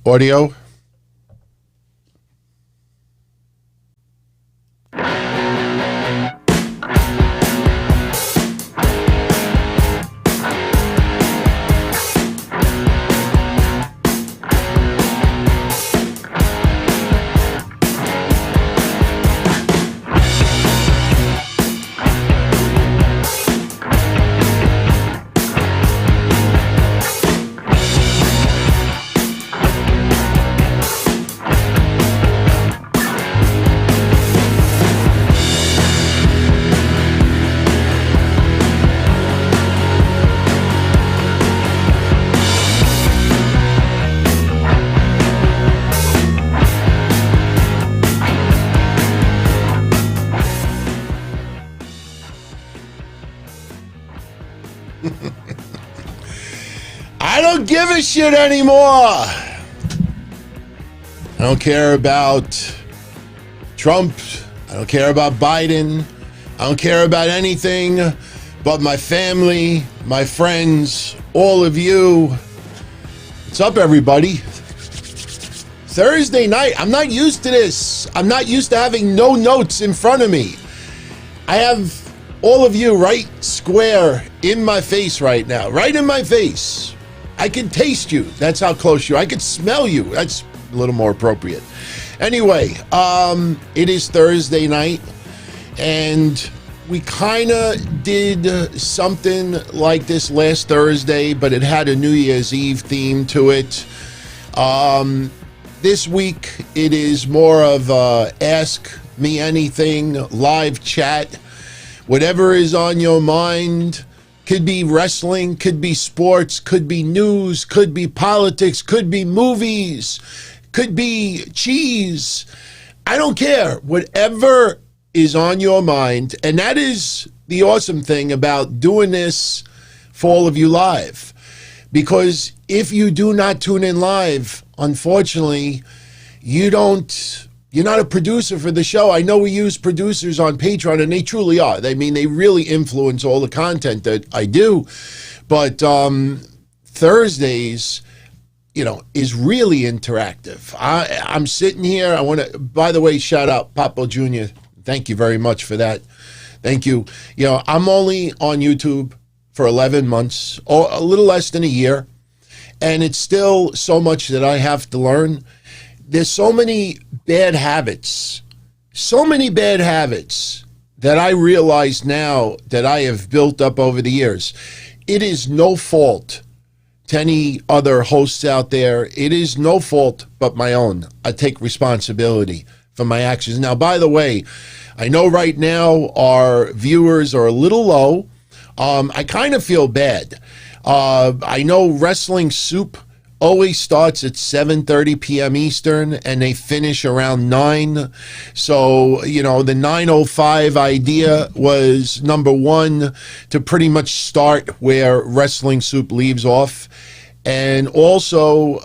Audio. I don't give a shit anymore. I don't care about Trump. I don't care about Biden. I don't care about anything but my family, my friends, all of you. What's up, everybody? Thursday night. I'm not used to this. I'm not used to having no notes in front of me. I have all of you right square in my face right now. Right in my face. I can taste you. That's how close you are. I can smell you. That's a little more appropriate. Anyway, it is Thursday night, and we kind of did something like this last Thursday, but it had a New Year's Eve theme to it. This week, it is more of a Ask Me Anything live chat. Whatever is on your mind. Could be wrestling, could be sports, could be news, could be politics, could be movies, could be cheese. I don't care. Whatever is on your mind. And that is the awesome thing about doing this for all of you live. Because if you do not tune in live, unfortunately, you're not a producer for the show. I know we use producers on Patreon, and they truly are. I mean, they really influence all the content that I do. But Thursdays, is really interactive. I'm sitting here. I want to, by the way, shout out Papo Jr. Thank you very much for that. Thank you. I'm only on YouTube for 11 months, or a little less than a year. And it's still so much that I have to learn. There's so many bad habits that I realize now that I have built up over the years. It is no fault to any other hosts out there. It is no fault but my own. I take responsibility for my actions. Now, by the way, I know right now our viewers are a little low. I kind of feel bad. I know Wrestling Soup always starts at 7:30 p.m. Eastern, and they finish around 9. So, the 9:05 idea was, number one, to pretty much start where Wrestling Soup leaves off. And also,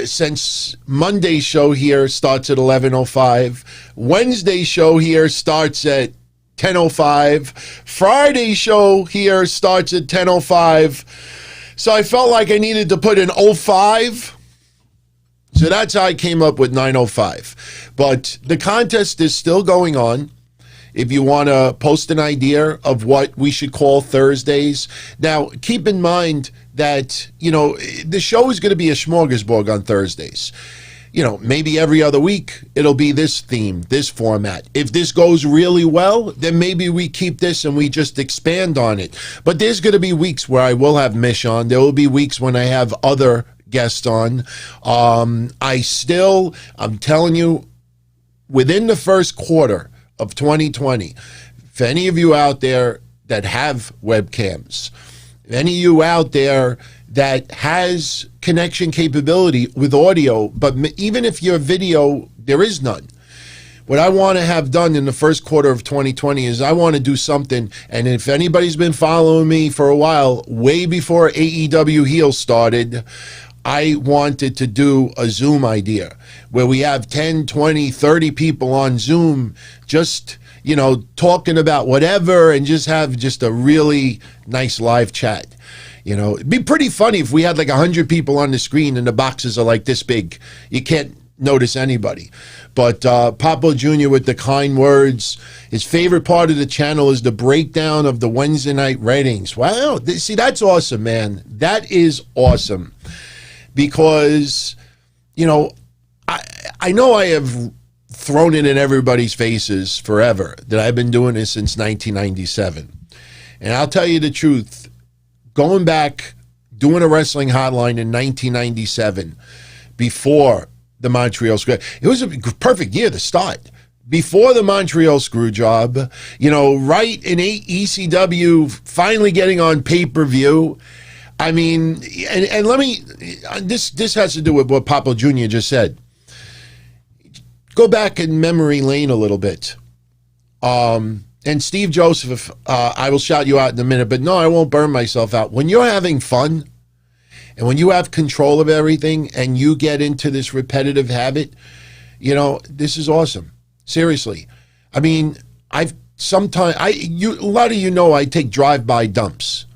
since Monday's show here starts at 11:05, Wednesday's show here starts at 10:05, Friday's show here starts at 10:05. So I felt like I needed to put in 05. So that's how I came up with 9:05. But the contest is still going on. If you want to post an idea of what we should call Thursdays. Now, keep in mind that, the show is going to be a smorgasbord on Thursdays. Maybe every other week it'll be this theme, this format. If this goes really well, then maybe we keep this and we just expand on it. But there's going to be weeks where I will have Mish on. There will be weeks when I have other guests on. I'm telling you, within the first quarter of 2020, for any of you out there that have webcams, any of you out there that has connection capability with audio, but even if your video, there is none. What I want to have done in the first quarter of 2020 is I want to do something, and if anybody's been following me for a while, way before AEW Heel started, I wanted to do a Zoom idea where we have 10, 20, 30 people on Zoom just, talking about whatever and just have just a really nice live chat. You know, it'd be pretty funny if we had like 100 people on the screen and the boxes are like this big. You can't notice anybody. But Papo Jr. with the kind words. His favorite part of the channel is the breakdown of the Wednesday night ratings. Wow. See, that's awesome, man. That is awesome. Because, you know, I know I have thrown it in everybody's faces forever that I've been doing this since 1997. And I'll tell you the truth, going back, doing a wrestling hotline in 1997, before the Montreal Screw, it was a perfect year to start. Before the Montreal Screwjob, you know, right in ECW, finally getting on pay-per-view. I mean, and let me, this has to do with what Papo Jr. just said. Go back in memory lane a little bit. And Steve Joseph, I will shout you out in a minute, but no, I won't burn myself out. When you're having fun and when you have control of everything and you get into this repetitive habit, you know, this is awesome. Seriously. I mean, a lot of you know I take drive-by dumps.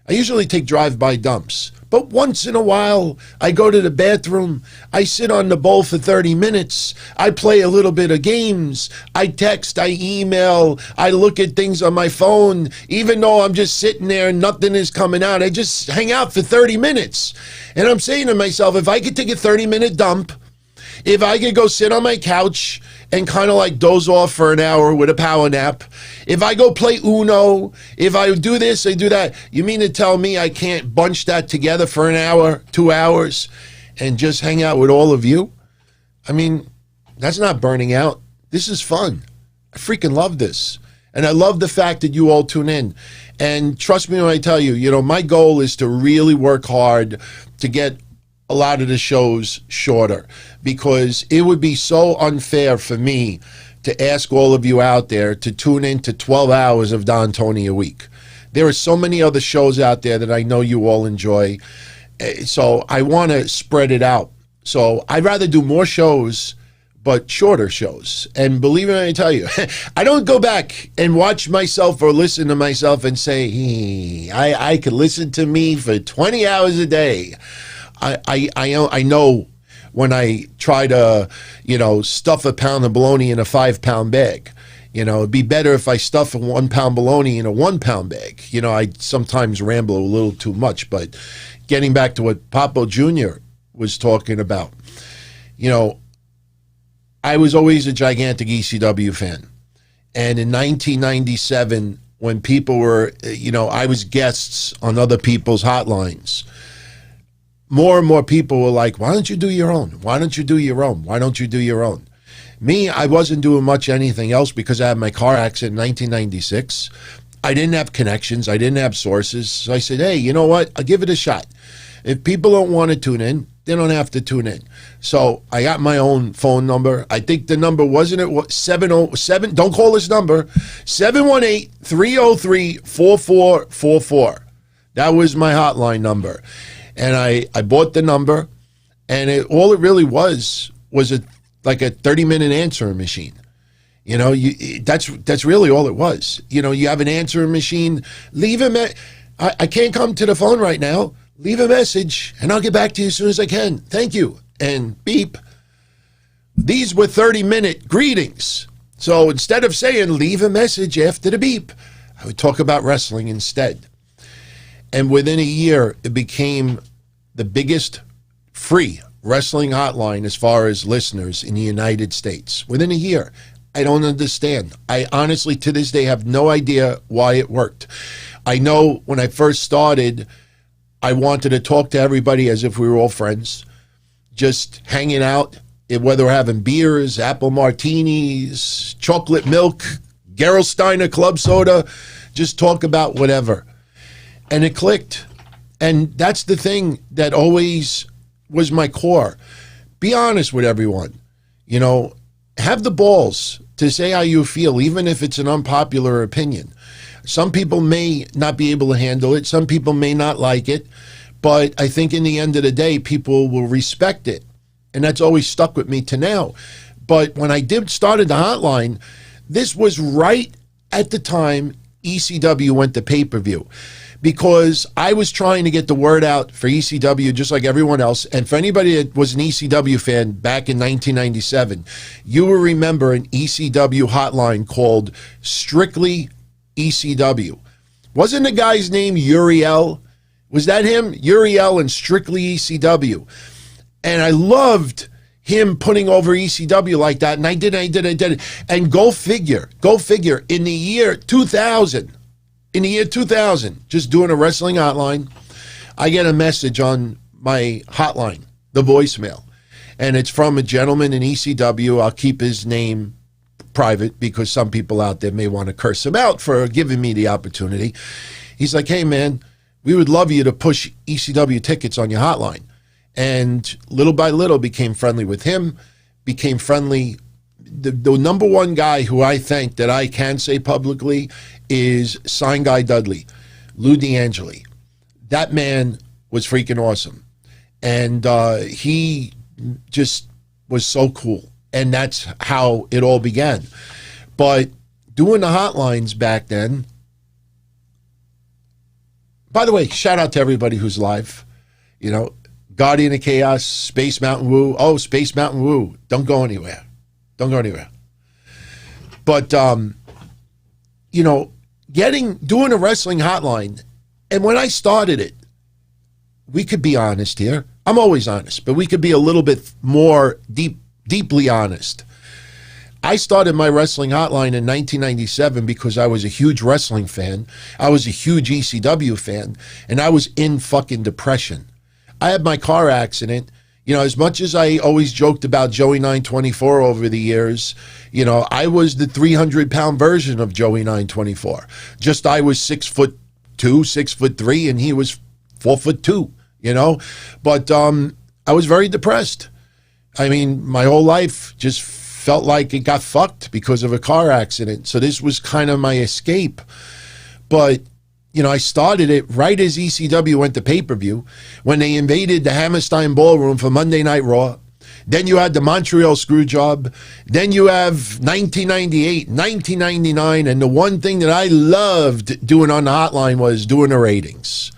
I usually take drive-by dumps. But once in a while, I go to the bathroom, I sit on the bowl for 30 minutes, I play a little bit of games, I text, I email, I look at things on my phone, even though I'm just sitting there and nothing is coming out, I just hang out for 30 minutes. And I'm saying to myself, if I could take a 30-minute dump, if I could go sit on my couch and kind of like doze off for an hour with a power nap, if I go play Uno, if I do this, I do that, you mean to tell me I can't bunch that together for an hour, 2 hours, and just hang out with all of you? I mean, that's not burning out. This is fun. I freaking love this. And I love the fact that you all tune in. And trust me when I tell you, you know, my goal is to really work hard to get a lot of the shows shorter, because it would be so unfair for me to ask all of you out there to tune in to 12 hours of Don Tony a week. There are so many other shows out there that I know you all enjoy, so I want to spread it out. So I'd rather do more shows, but shorter shows. And believe me when I tell you, I don't go back and watch myself or listen to myself and say, hey, I could listen to me for 20 hours a day. I know when I try to, you know, stuff a pound of bologna in a 5-pound bag. You know, it'd be better if I stuff a 1-pound bologna in a 1-pound bag. You know, I sometimes ramble a little too much, but getting back to what Papo Jr. was talking about, you know, I was always a gigantic ECW fan. And in 1997, when people were, you know, I was guests on other people's hotlines, more and more people were like, why don't you do your own? Why don't you do your own? Why don't you do your own? Me, I wasn't doing much anything else because I had my car accident in 1996. I didn't have connections. I didn't have sources. So I said, hey, you know what? I'll give it a shot. If people don't want to tune in, they don't have to tune in. So I got my own phone number. I think the number, wasn't it 707? Don't call this number. 718-303-4444. That was my hotline number. And I bought the number, and all it really was like a 30-minute answering machine. You know, that's really all it was. You know, you have an answering machine. Leave I can't come to the phone right now. Leave a message, and I'll get back to you as soon as I can. Thank you. And beep. These were 30-minute greetings. So instead of saying leave a message after the beep, I would talk about wrestling instead. And within a year, it became the biggest free wrestling hotline as far as listeners in the United States. Within a year. I don't understand. I honestly, to this day, have no idea why it worked. I know when I first started, I wanted to talk to everybody as if we were all friends, just hanging out, whether we're having beers, apple martinis, chocolate milk, Gerolsteiner club soda, just talk about whatever. And it clicked. And that's the thing that always was my core. Be honest with everyone. You know, have the balls to say how you feel, even if it's an unpopular opinion. Some people may not be able to handle it. Some people may not like it. But I think in the end of the day, people will respect it. And that's always stuck with me to now. But when I started the hotline, this was right at the time ECW went to pay-per-view. because I was trying to get the word out for ECW just like everyone else. And for anybody that was an ECW fan back in 1997, you will remember an ECW hotline called Strictly ECW. Wasn't the guy's name Uriel? Was that him? Uriel and Strictly ECW. And I loved him putting over ECW like that. And I did it. And go figure, in the year 2000, just doing a wrestling hotline, I get a message on my hotline, the voicemail. And it's from a gentleman in ECW. I'll keep his name private because some people out there may want to curse him out for giving me the opportunity. He's like, hey, man, we would love you to push ECW tickets on your hotline. And little by little became friendly with him, became friendly. The number one guy who I think that I can say publicly is Sign Guy Dudley, Lou D'Angeli. That man was freaking awesome. And he just was so cool. And that's how it all began. But doing the hotlines back then, by the way, shout out to everybody who's live, you know, Guardian of Chaos, Space Mountain Woo. Oh, Space Mountain Woo. Don't go anywhere. But, you know, doing a wrestling hotline, and when I started it, we could be honest here. I'm always honest, but we could be a little bit more deeply honest. I started my wrestling hotline in 1997 because I was a huge wrestling fan. I was a huge ECW fan, and I was in fucking depression. I had my car accident. You know, as much as I always joked about Joey 924 over the years, you know, I was the 300-pound version of Joey 924. Just I was 6'2", 6'3", and he was 4'2", you know. But I was very depressed. I mean, my whole life just felt like it got fucked because of a car accident. So this was kind of my escape. But you know, I started it right as ECW went to pay-per-view when they invaded the Hammerstein Ballroom for Monday Night Raw. Then you had the Montreal Screwjob. Then you have 1998, 1999. And the one thing that I loved doing on the hotline was doing the ratings.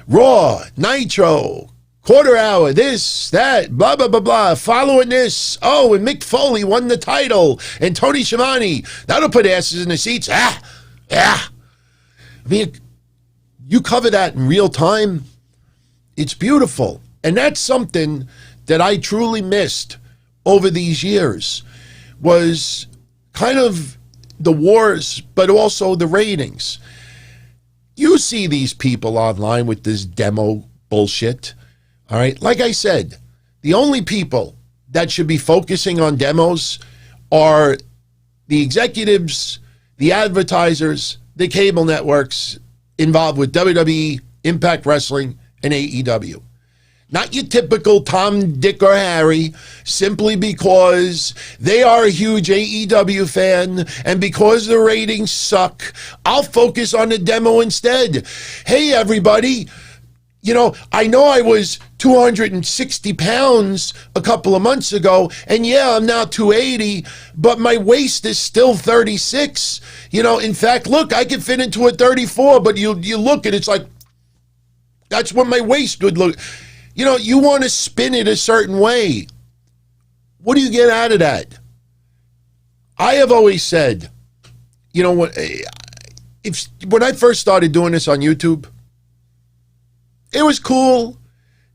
Raw, Nitro, quarter hour, this, that, blah, blah, blah, blah. Following this, oh, and Mick Foley won the title. And Tony Schiavone, that'll put asses in the seats. I mean, you cover that in real time, it's beautiful. And that's something that I truly missed over these years, was kind of the wars, but also the ratings. You see these people online with this demo bullshit, all right? Like I said, the only people that should be focusing on demos are the executives, the advertisers, the cable networks involved with WWE, Impact Wrestling, and AEW. Not your typical Tom, Dick, or Harry, simply because they are a huge AEW fan, and because the ratings suck, I'll focus on the demo instead. Hey, everybody, you know I was 260 pounds a couple of months ago, and yeah, I'm now 280, but my waist is still 36. You know, in fact, look, I can fit into a 34, but you look and it's like, that's what my waist would look. You know, you want to spin it a certain way. What do you get out of that? I have always said, you know, when I first started doing this on YouTube, it was cool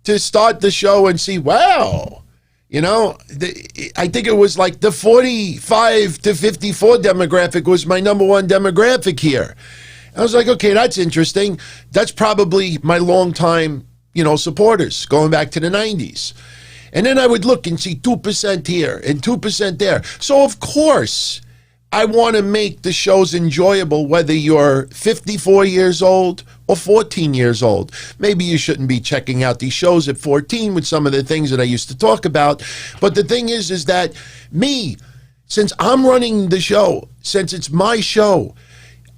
to start the show and see, wow, you know, I think it was like the 45 to 54 demographic was my number one demographic here. I was like, okay, that's interesting. That's probably my longtime, you know, supporters going back to the 90s. And then I would look and see 2% here and 2% there. So, of course, I want to make the shows enjoyable, whether you're 54 years old or 14 years old. Maybe you shouldn't be checking out these shows at 14 with some of the things that I used to talk about. But the thing is that me, since I'm running the show, since it's my show,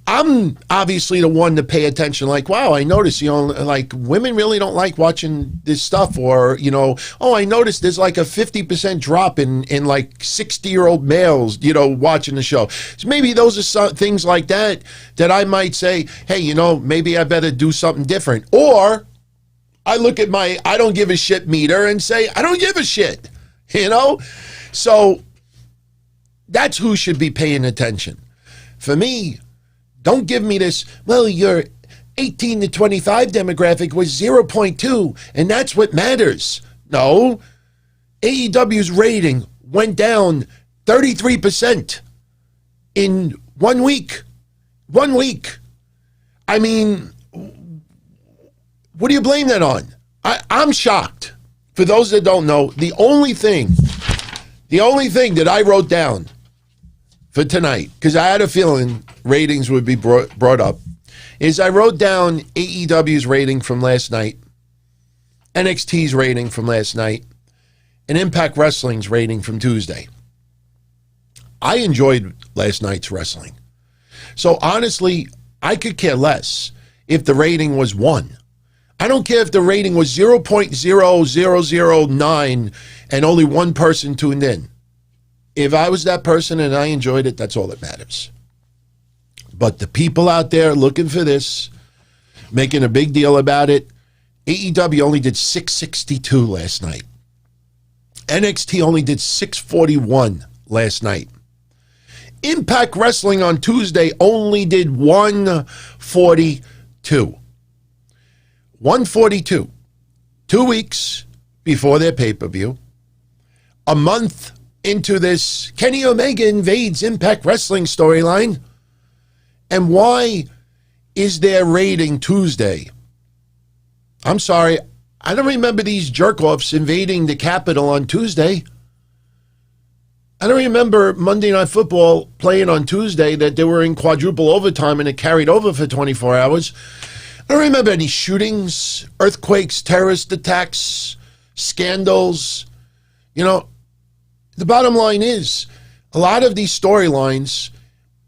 I'm obviously the one to pay attention, like, wow, I noticed, like women really don't like watching this stuff, or, oh, I noticed there's like a 50% drop in like 60-year-old males, watching the show. So maybe those are some things like that I might say, hey, maybe I better do something different. Or I look at my I don't give a shit meter and say, I don't give a shit, So that's who should be paying attention. For me, don't give me this, well, your 18 to 25 demographic was 0.2, and that's what matters. No, AEW's rating went down 33% in 1 week. 1 week. I mean, what do you blame that on? I'm shocked. For those that don't know, the only thing that I wrote down for tonight, because I had a feeling ratings would be brought up, is I wrote down AEW's rating from last night, NXT's rating from last night, and Impact Wrestling's rating from Tuesday. I enjoyed last night's wrestling. So honestly, I could care less if the rating was 1. I don't care if the rating was 0.0009 and only one person tuned in. If I was that person and I enjoyed it, that's all that matters. But the people out there looking for this, making a big deal about it, AEW only did 662 last night. NXT only did 641 last night. Impact Wrestling on Tuesday only did 142. 142. 2 weeks before their pay-per-view. A month into this Kenny Omega invades Impact Wrestling storyline. And why is their rating Tuesday? I'm sorry, I don't remember these jerk-offs invading the Capitol on Tuesday. I don't remember Monday Night Football playing on Tuesday that they were in quadruple overtime and it carried over for 24 hours. I don't remember any shootings, earthquakes, terrorist attacks, scandals. The bottom line is, a lot of these storylines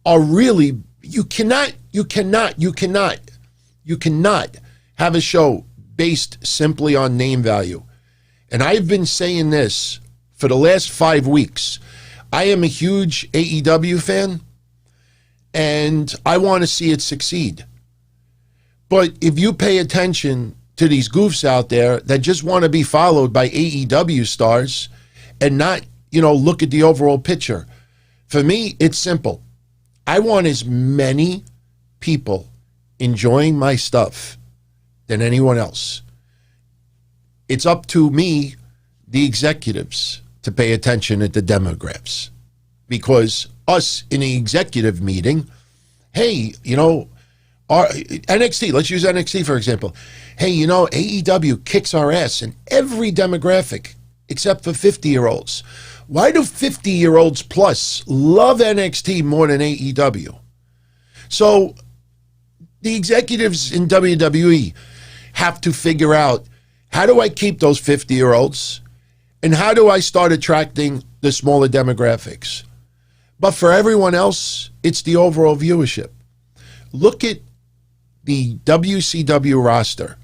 are really, you cannot have a show based simply on name value. And I've been saying this for the last 5 weeks. I am a huge AEW fan, and I want to see it succeed. But if you pay attention to these goofs out there that just want to be followed by AEW stars and not, look at the overall picture. For me, it's simple. I want as many people enjoying my stuff than anyone else. It's up to me, the executives, to pay attention at the demographics. Because us in the executive meeting, hey, our NXT, let's use NXT for example. Hey, AEW kicks our ass in every demographic except for 50-year-olds. Why do 50-year-olds plus love NXT more than AEW? So the executives in WWE have to figure out, how do I keep those 50-year-olds? And how do I start attracting the smaller demographics? But for everyone else, it's the overall viewership. Look at the WCW roster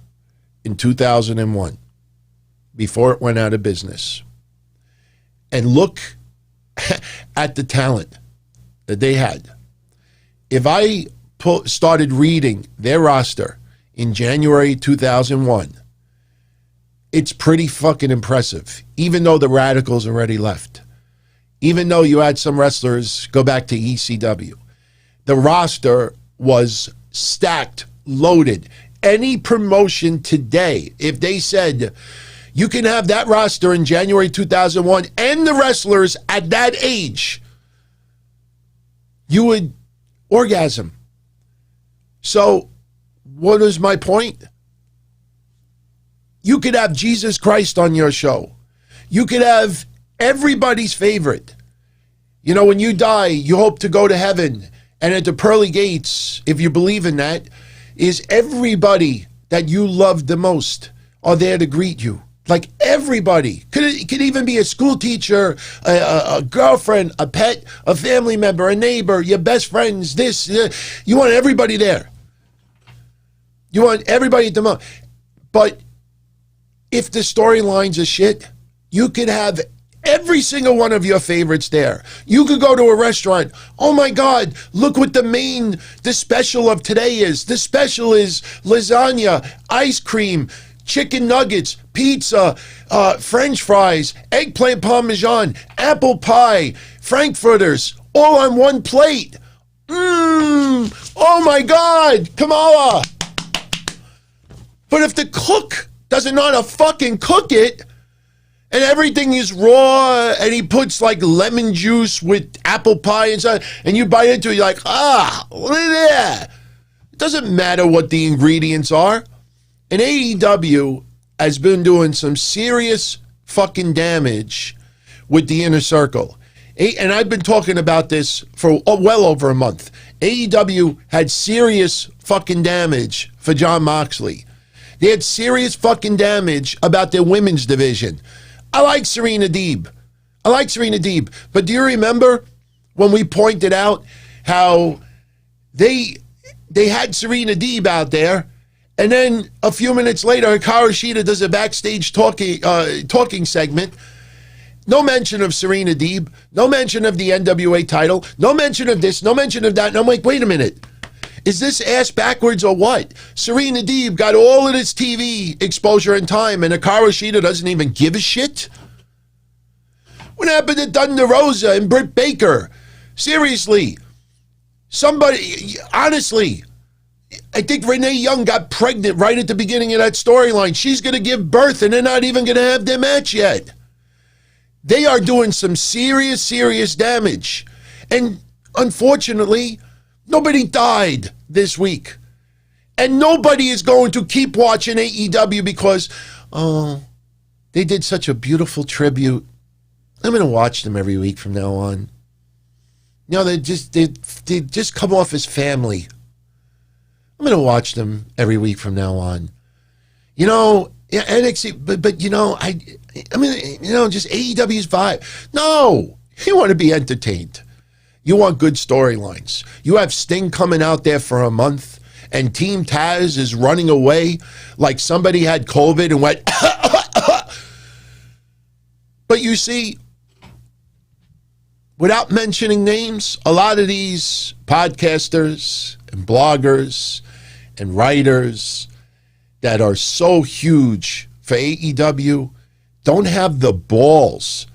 in 2001, before it went out of business. And look at the talent that they had. If I started reading their roster in January 2001, it's pretty fucking impressive, even though the Radicals already left. Even though you had some wrestlers go back to ECW. The roster was stacked, loaded. Any promotion today, if they said, you can have that roster in January 2001 and the wrestlers at that age, you would orgasm. So, what is my point? You could have Jesus Christ on your show. You could have everybody's favorite. When you die, you hope to go to heaven. And at the pearly gates, if you believe in that, is everybody that you love the most are there to greet you. Like everybody. It could even be a school teacher, a girlfriend, a pet, a family member, a neighbor, your best friends, this. You want everybody there. You want everybody at the moment. But if the storylines are shit, you could have every single one of your favorites there. You could go to a restaurant. Oh my God, look what the special of today is. The special is lasagna, ice cream, chicken nuggets, pizza, French fries, eggplant parmesan, apple pie, frankfurters, all on one plate. Oh my God, Kamala. But if the cook doesn't know how to fucking cook it, and everything is raw, and he puts like lemon juice with apple pie inside, and you bite into it, you're like, look at that. It doesn't matter what the ingredients are. And AEW has been doing some serious fucking damage with the Inner Circle. And I've been talking about this for well over a month. AEW had serious fucking damage for Jon Moxley. They had serious fucking damage about their women's division. I like Serena Deeb. But do you remember when we pointed out how they had Serena Deeb out there, and then a few minutes later, Hikaru Shida does a backstage talking segment. No mention of Serena Deeb. No mention of the NWA title. No mention of this. No mention of that. And I'm like, wait a minute. Is this ass backwards or what? Serena Deeb got all of this TV exposure and time, and Hikaru Shida doesn't even give a shit? What happened to Thunder Rosa and Britt Baker? Seriously. Somebody, honestly, I think Renee Young got pregnant right at the beginning of that storyline. She's going to give birth, and they're not even going to have their match yet. They are doing some serious, serious damage. And unfortunately, nobody died this week. And nobody is going to keep watching AEW because, they did such a beautiful tribute. I'm going to watch them every week from now on. You know, they just come off as family. I'm going to watch them every week from now on. You know, NXT, but you know, I mean, you know, just AEW's vibe. No, you want to be entertained. You want good storylines. You have Sting coming out there for a month, and Team Taz is running away like somebody had COVID and went, but you see, without mentioning names, a lot of these podcasters and bloggers and writers that are so huge for AEW don't have the balls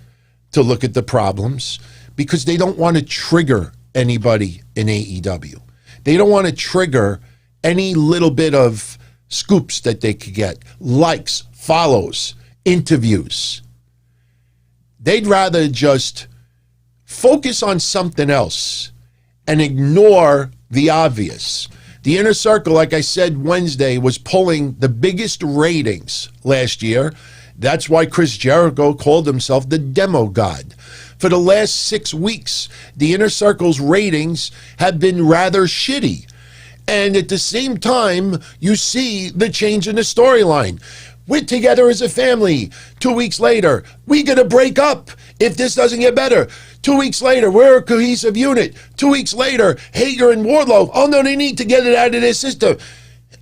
to look at the problems because they don't want to trigger anybody in AEW. They don't want to trigger any little bit of scoops that they could get, likes, follows, interviews. They'd rather just focus on something else and ignore the obvious. The Inner Circle, like I said Wednesday, was pulling the biggest ratings last year. That's why Chris Jericho called himself the Demo God. For the last 6 weeks, the Inner Circle's ratings have been rather shitty. And at the same time, you see the change in the storyline. We're together as a family. 2 weeks later, we're going to break up if this doesn't get better. 2 weeks later, we're a cohesive unit. 2 weeks later, Hager and Wardlow, oh no, they need to get it out of their system.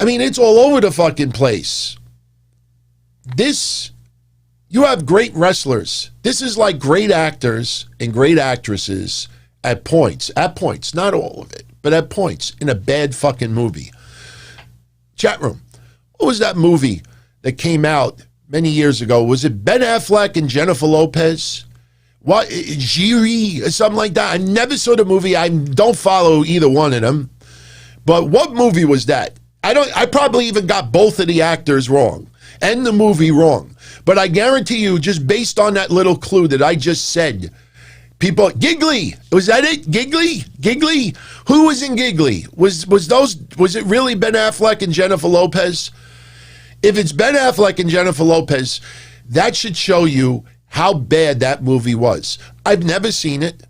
I mean, it's all over the fucking place. You have great wrestlers. This is like great actors and great actresses at points, not all of it, but at points in a bad fucking movie. Chat room, what was that movie that came out many years ago? Was it Ben Affleck and Jennifer Lopez? What, Jiri or something like that? I never saw the movie. I don't follow either one of them. But what movie was that? I probably even got both of the actors wrong and the movie wrong. But I guarantee you, just based on that little clue that I just said, people, Giggly, was that it? Giggly? Who was in Giggly? Was it really Ben Affleck and Jennifer Lopez? If it's Ben Affleck and Jennifer Lopez, that should show you how bad that movie was. I've never seen it.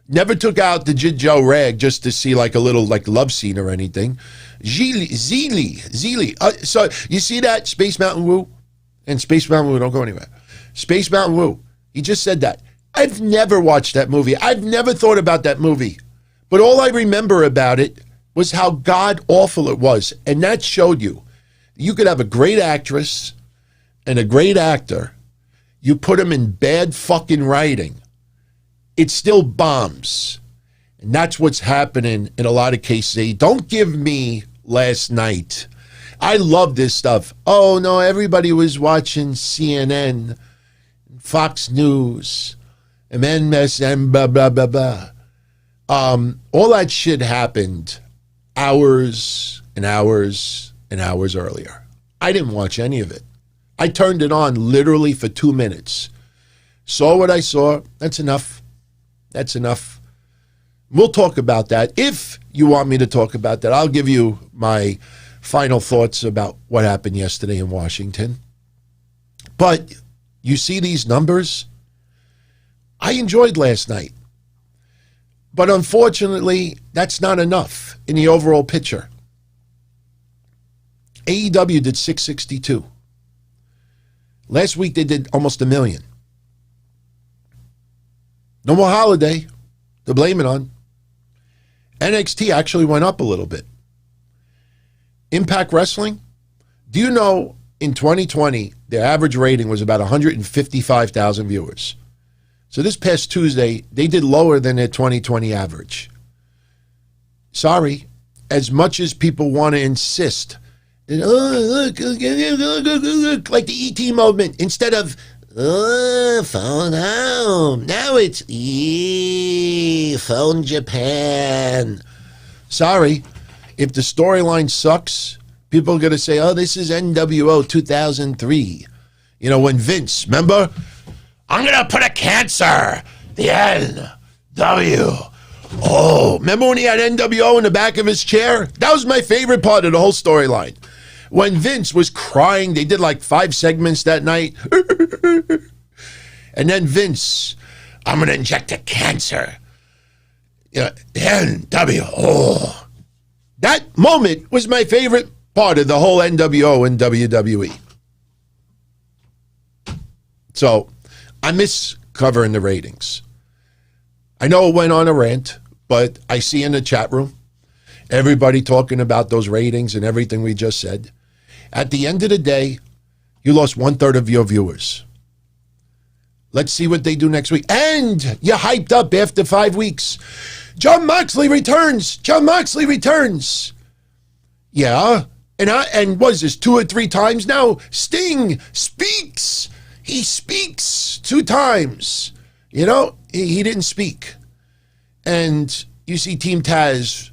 Never took out the Joe rag just to see like a little like love scene or anything. Zeely. So you see that, Space Mountain Woo? And Space Mountain Woo, don't go anywhere. Space Mountain Woo, he just said that. I've never watched that movie. I've never thought about that movie. But all I remember about it was how god-awful it was. And that showed you could have a great actress and a great actor. You put them in bad fucking writing. It still bombs. And that's what's happening in a lot of cases. Don't give me last night. I love this stuff. Oh, no, everybody was watching CNN, Fox News, MSN, blah, blah, blah, blah. All that shit happened hours and hours and hours earlier. I didn't watch any of it. I turned it on literally for 2 minutes. Saw what I saw. That's enough. That's enough. We'll talk about that. If you want me to talk about that, I'll give you my final thoughts about what happened yesterday in Washington. But you see these numbers? I enjoyed last night. But unfortunately, that's not enough in the overall picture. AEW did 662. Last week they did almost 1 million. No more holiday to blame it on. NXT actually went up a little bit. Impact Wrestling, do you know in 2020 their average rating was about 155,000 viewers? So this past Tuesday, they did lower than their 2020 average. Sorry, as much as people want to insist, look, like the ET movement, instead of, phone home, now it's phone Japan. Sorry, if the storyline sucks, people are going to say, oh, this is NWO 2003. You know, when Vince, remember? I'm going to put a cancer, the NWO. Oh, remember when he had NWO in the back of his chair? That was my favorite part of the whole storyline. When Vince was crying, they did like 5 segments that night. And then Vince, I'm going to inject a cancer. Yeah, NWO. That moment was my favorite part of the whole NWO and WWE. So I miss covering the ratings. I know it went on a rant, but I see in the chat room everybody talking about those ratings and everything we just said. At the end of the day, you lost 1/3 of your viewers. Let's see what they do next week. And you hyped up after 5 weeks. Jon Moxley returns. Jon Moxley returns. Yeah. And what is this, 2 or 3 times now? Sting speaks. He speaks 2 times. You know, he didn't speak. And you see Team Taz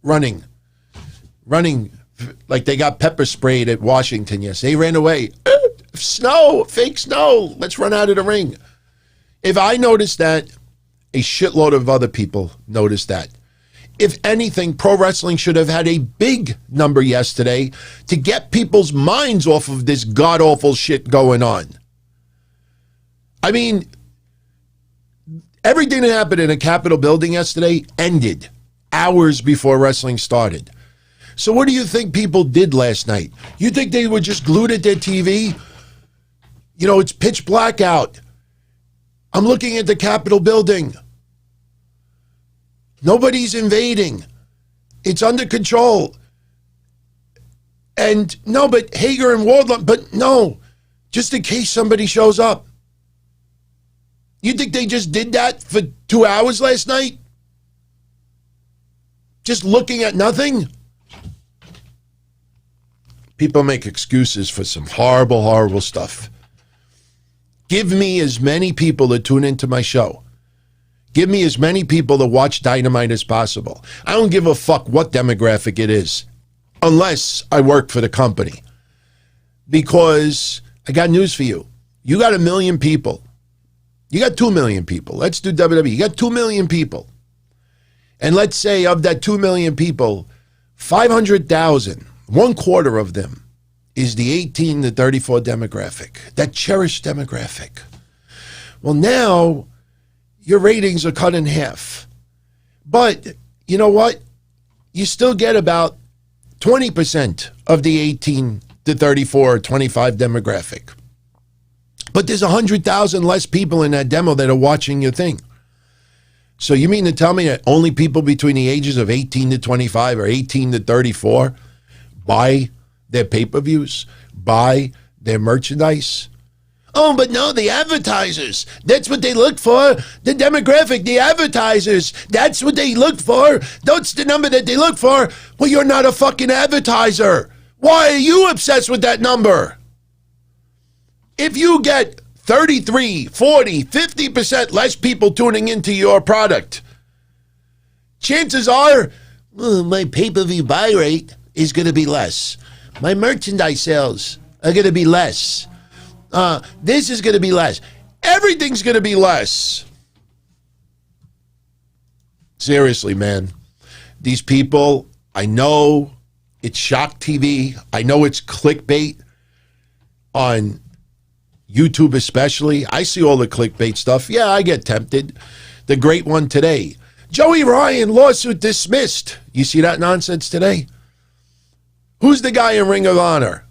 running like they got pepper sprayed at Washington yesterday. They ran away. Snow, fake snow. Let's run out of the ring. If I noticed that, a shitload of other people noticed that. If anything, pro wrestling should have had a big number yesterday to get people's minds off of this god-awful shit going on. I mean, everything that happened in a Capitol building yesterday ended hours before wrestling started. So what do you think people did last night? You think they were just glued at their TV? You know, it's pitch black out. I'm looking at the Capitol building. Nobody's invading. It's under control. And no, but Hager and Wardlow, but no, just in case somebody shows up. You think they just did that for 2 hours last night? Just looking at nothing? People make excuses for some horrible, horrible stuff. Give me as many people that tune into my show. Give me as many people that watch Dynamite as possible. I don't give a fuck what demographic it is, unless I work for the company. Because I got news for you. You got 1 million people. You got 2 million people. Let's do WWE. You got 2 million people. And let's say of that 2 million people, 500,000, 1/4 of them is the 18 to 34 demographic, that cherished demographic. Well, now your ratings are cut in half. But you know what? You still get about 20% of the 18 to 34 or 25 demographic. But there's 100,000 less people in that demo that are watching your thing. So you mean to tell me that only people between the ages of 18 to 25 or 18 to 34 buy their pay-per-views, buy their merchandise? Oh, but no, the advertisers, that's what they look for. The demographic, the advertisers, that's what they look for. That's the number that they look for. Well, you're not a fucking advertiser. Why are you obsessed with that number? If you get 33, 40, 50% less people tuning into your product, chances are my pay-per-view buy rate is going to be less. My merchandise sales are going to be less. This is going to be less. Everything's going to be less. Seriously, man. These people, I know it's shock TV. I know it's clickbait on YouTube especially. I see all the clickbait stuff. Yeah, I get tempted. The great one today. Joey Ryan, lawsuit dismissed. You see that nonsense today? Who's the guy in Ring of Honor?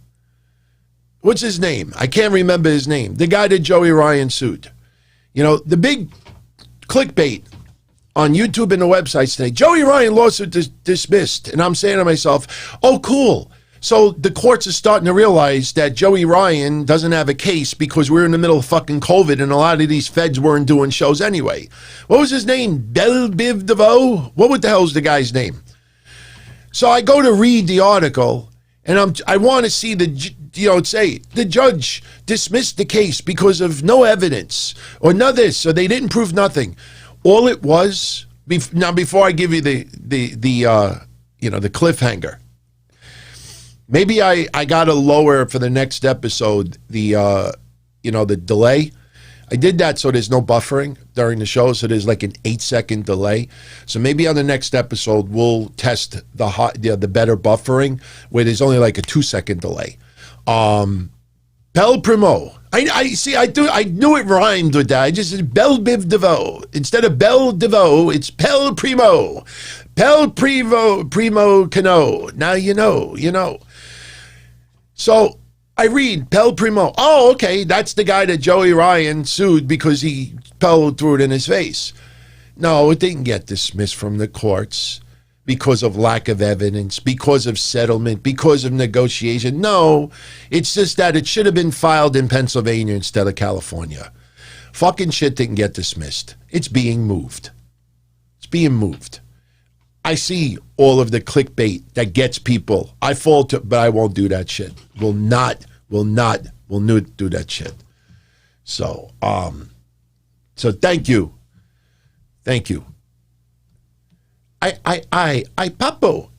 What's his name? I can't remember his name. The guy that Joey Ryan sued. You know, the big clickbait on YouTube and the websites today. Joey Ryan lawsuit dismissed. And I'm saying to myself, oh, cool. So the courts are starting to realize that Joey Ryan doesn't have a case because we're in the middle of fucking COVID and a lot of these feds weren't doing shows anyway. What was his name? Bill DeVoe? What the hell's the guy's name? So I go to read the article and I want to see say the judge dismissed the case because of no evidence or no this, or they didn't prove nothing. All it was, now before I give you the cliffhanger, maybe I got to lower for the next episode the delay. I did that so there's no buffering during the show, so there's like an 8-second delay. So maybe on the next episode we'll test the better buffering where there's only like a 2-second delay. Bel Primo. I knew it rhymed with that. I just said Bel Biv DeVoe. Instead of Bel DeVoe, it's Pel Primo. Pel Primo Cano. Now you know. So I read Pel Primo. Oh, okay, that's the guy that Joey Ryan sued because he threw it in his face. No, it didn't get dismissed from the courts because of lack of evidence, because of settlement, because of negotiation. No, it's just that it should have been filed in Pennsylvania instead of California. Fucking shit didn't get dismissed. It's being moved. It's being moved. I see all of the clickbait that gets people. I fall to, but I won't do that shit. Will not do that shit. So, thank you. Thank you. Papo.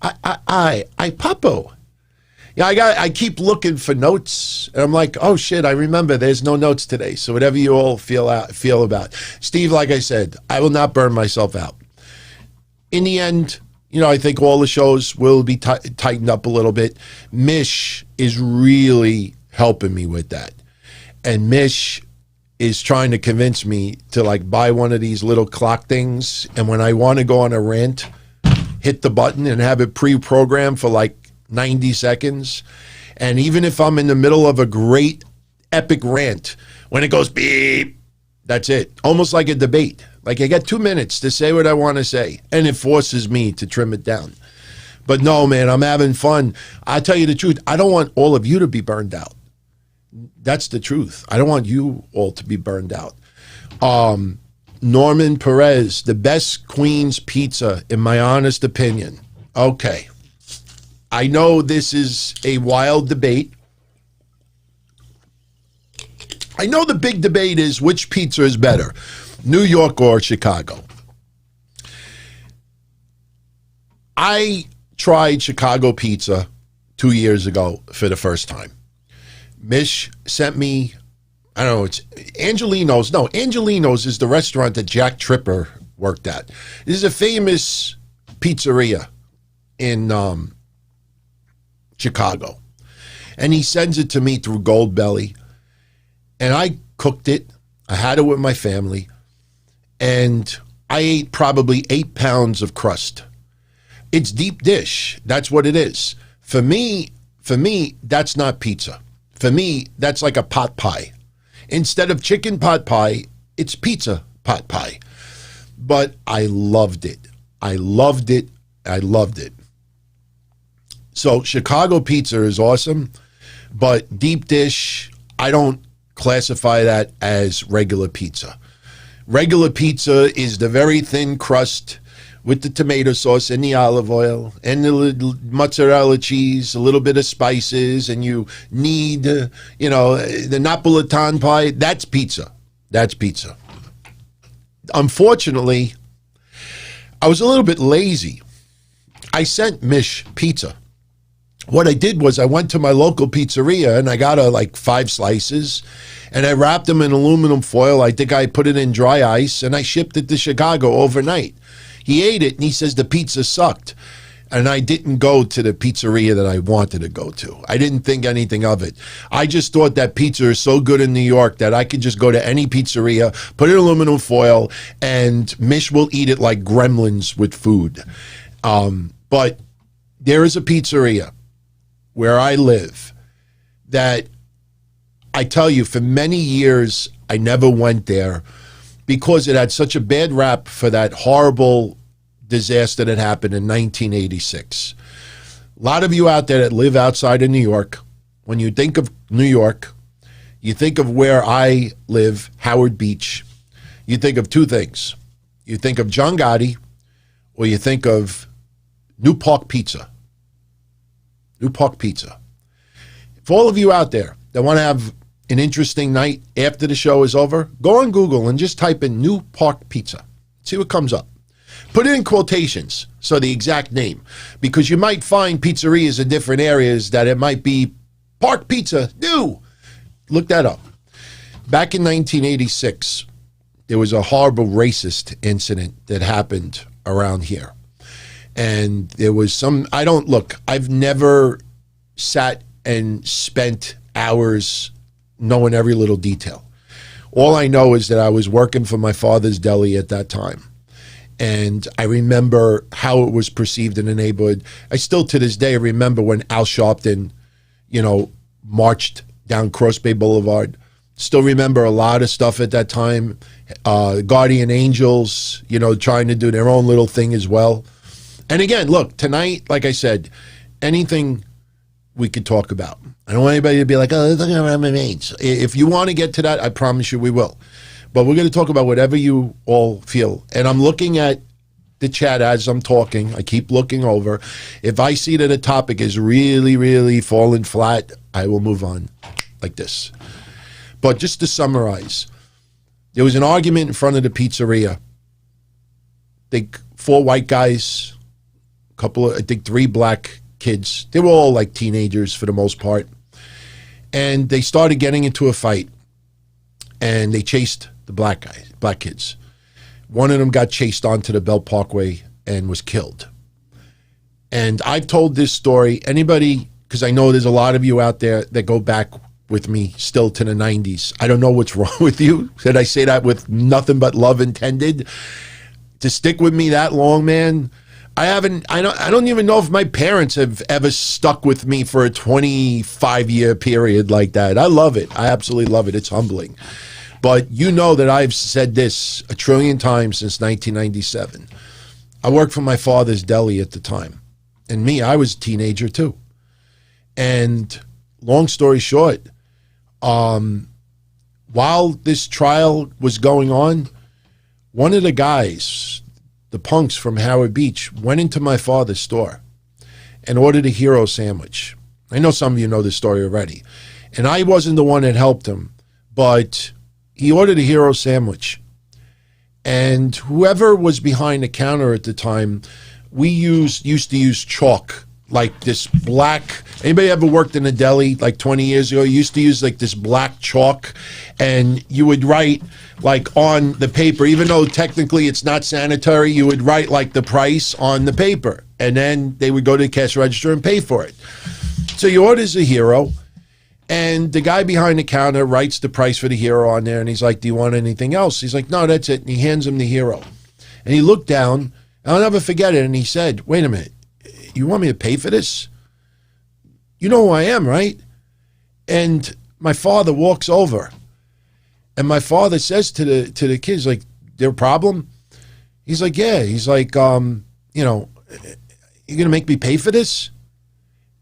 Yeah, I keep looking for notes, and I'm like, oh shit, I remember there's no notes today. So whatever you all feel about. Steve, like I said, I will not burn myself out. In the end, I think all the shows will be tightened up a little bit. Mish is really helping me with that. And Mish is trying to convince me to like buy one of these little clock things. And when I want to go on a rant, hit the button and have it pre-programmed for like 90 seconds. And even if I'm in the middle of a great epic rant, when it goes beep, that's it. Almost like a debate. Like I got 2 minutes to say what I want to say, and it forces me to trim it down. But no, man, I'm having fun. I tell you the truth, I don't want all of you to be burned out. That's the truth. I don't want you all to be burned out. Norman Perez, the best Queen's pizza, in my honest opinion. Okay. I know this is a wild debate. I know the big debate is which pizza is better, New York or Chicago. I tried Chicago pizza 2 years ago for the first time. Mish sent me, I don't know, it's Angelino's. No, Angelino's is the restaurant that Jack Tripper worked at. This is a famous pizzeria in Chicago. And he sends it to me through Goldbelly. And I cooked it. I had it with my family. And I ate probably 8 pounds of crust. It's deep dish. That's what it is. For me, For me, that's not pizza. For me, that's like a pot pie. Instead of chicken pot pie, it's pizza pot pie. But I loved it. I loved it. I loved it. So Chicago pizza is awesome, but deep dish, I don't classify that as regular pizza. Regular pizza is the very thin crust with the tomato sauce and the olive oil and the little mozzarella cheese, a little bit of spices, and you need, the Napolitan pie. That's pizza. That's pizza. Unfortunately, I was a little bit lazy. I sent Mish pizza. What I did was I went to my local pizzeria and I got like 5 slices and I wrapped them in aluminum foil. I think I put it in dry ice and I shipped it to Chicago overnight. He ate it and he says the pizza sucked. And I didn't go to the pizzeria that I wanted to go to. I didn't think anything of it. I just thought that pizza is so good in New York that I could just go to any pizzeria, put it in aluminum foil, and Mish will eat it like gremlins with food. But there is a pizzeria where I live that I tell you, for many years, I never went there because it had such a bad rap for that horrible disaster that happened in 1986. A lot of you out there that live outside of New York, when you think of New York, you think of where I live, Howard Beach. You think of 2 things. You think of John Gotti, or you think of New Park Pizza. New Park Pizza. For all of you out there that want to have an interesting night after the show is over, go on Google and just type in New Park Pizza. See what comes up. Put it in quotations, so the exact name, because you might find pizzerias in different areas that it might be Park Pizza, new. Look that up. Back in 1986, there was a horrible racist incident that happened around here. And there was I've never sat and spent hours knowing every little detail. All I know is that I was working for my father's deli at that time. And I remember how it was perceived in the neighborhood. I still to this day remember when Al Sharpton, marched down Cross Bay Boulevard. Still remember a lot of stuff at that time. Guardian Angels, trying to do their own little thing as well. And again, look, tonight, like I said, anything we could talk about. I don't want anybody to be like, oh, they're talking about MMAs. If you want to get to that, I promise you we will. But we're going to talk about whatever you all feel. And I'm looking at the chat as I'm talking. I keep looking over. If I see that a topic is really, really falling flat, I will move on like this. But just to summarize, there was an argument in front of the pizzeria. I think 4 white guys, I think 3 black kids. They were all like teenagers for the most part. And they started getting into a fight. And they chased the black kids. One of them got chased onto the Belt Parkway and was killed. And I've told this story, anybody, because I know there's a lot of you out there that go back with me still to the 90s. I don't know what's wrong with you. Did I say that with nothing but love intended? To stick with me that long, man. I don't even know if my parents have ever stuck with me for a 25-year period like that. I love it. I absolutely love it. It's humbling. But you know that I've said this 1 trillion times since 1997. I worked for my father's deli at the time. And I was a teenager too. And long story short, while this trial was going on, one of the guys, the punks from Howard Beach, went into my father's store and ordered a hero sandwich. I know some of you know this story already. And I wasn't the one that helped him, but he ordered a hero sandwich. And whoever was behind the counter at the time, we used to use chalk, like this black. Anybody ever worked in a deli like 20 years ago? You used to use like this black chalk, and you would write like on the paper, even though technically it's not sanitary, you would write like the price on the paper, and then they would go to the cash register and pay for it. So he orders a hero, and the guy behind the counter writes the price for the hero on there, and he's like, do you want anything else? He's like, no, that's it. And he hands him the hero. And he looked down, and I'll never forget it, and he said, wait a minute, you want me to pay for this? you know who I am, right? And my father walks over, and my father says to the kids, like, their problem? He's like, yeah. He's like, you know, you're going to make me pay for this?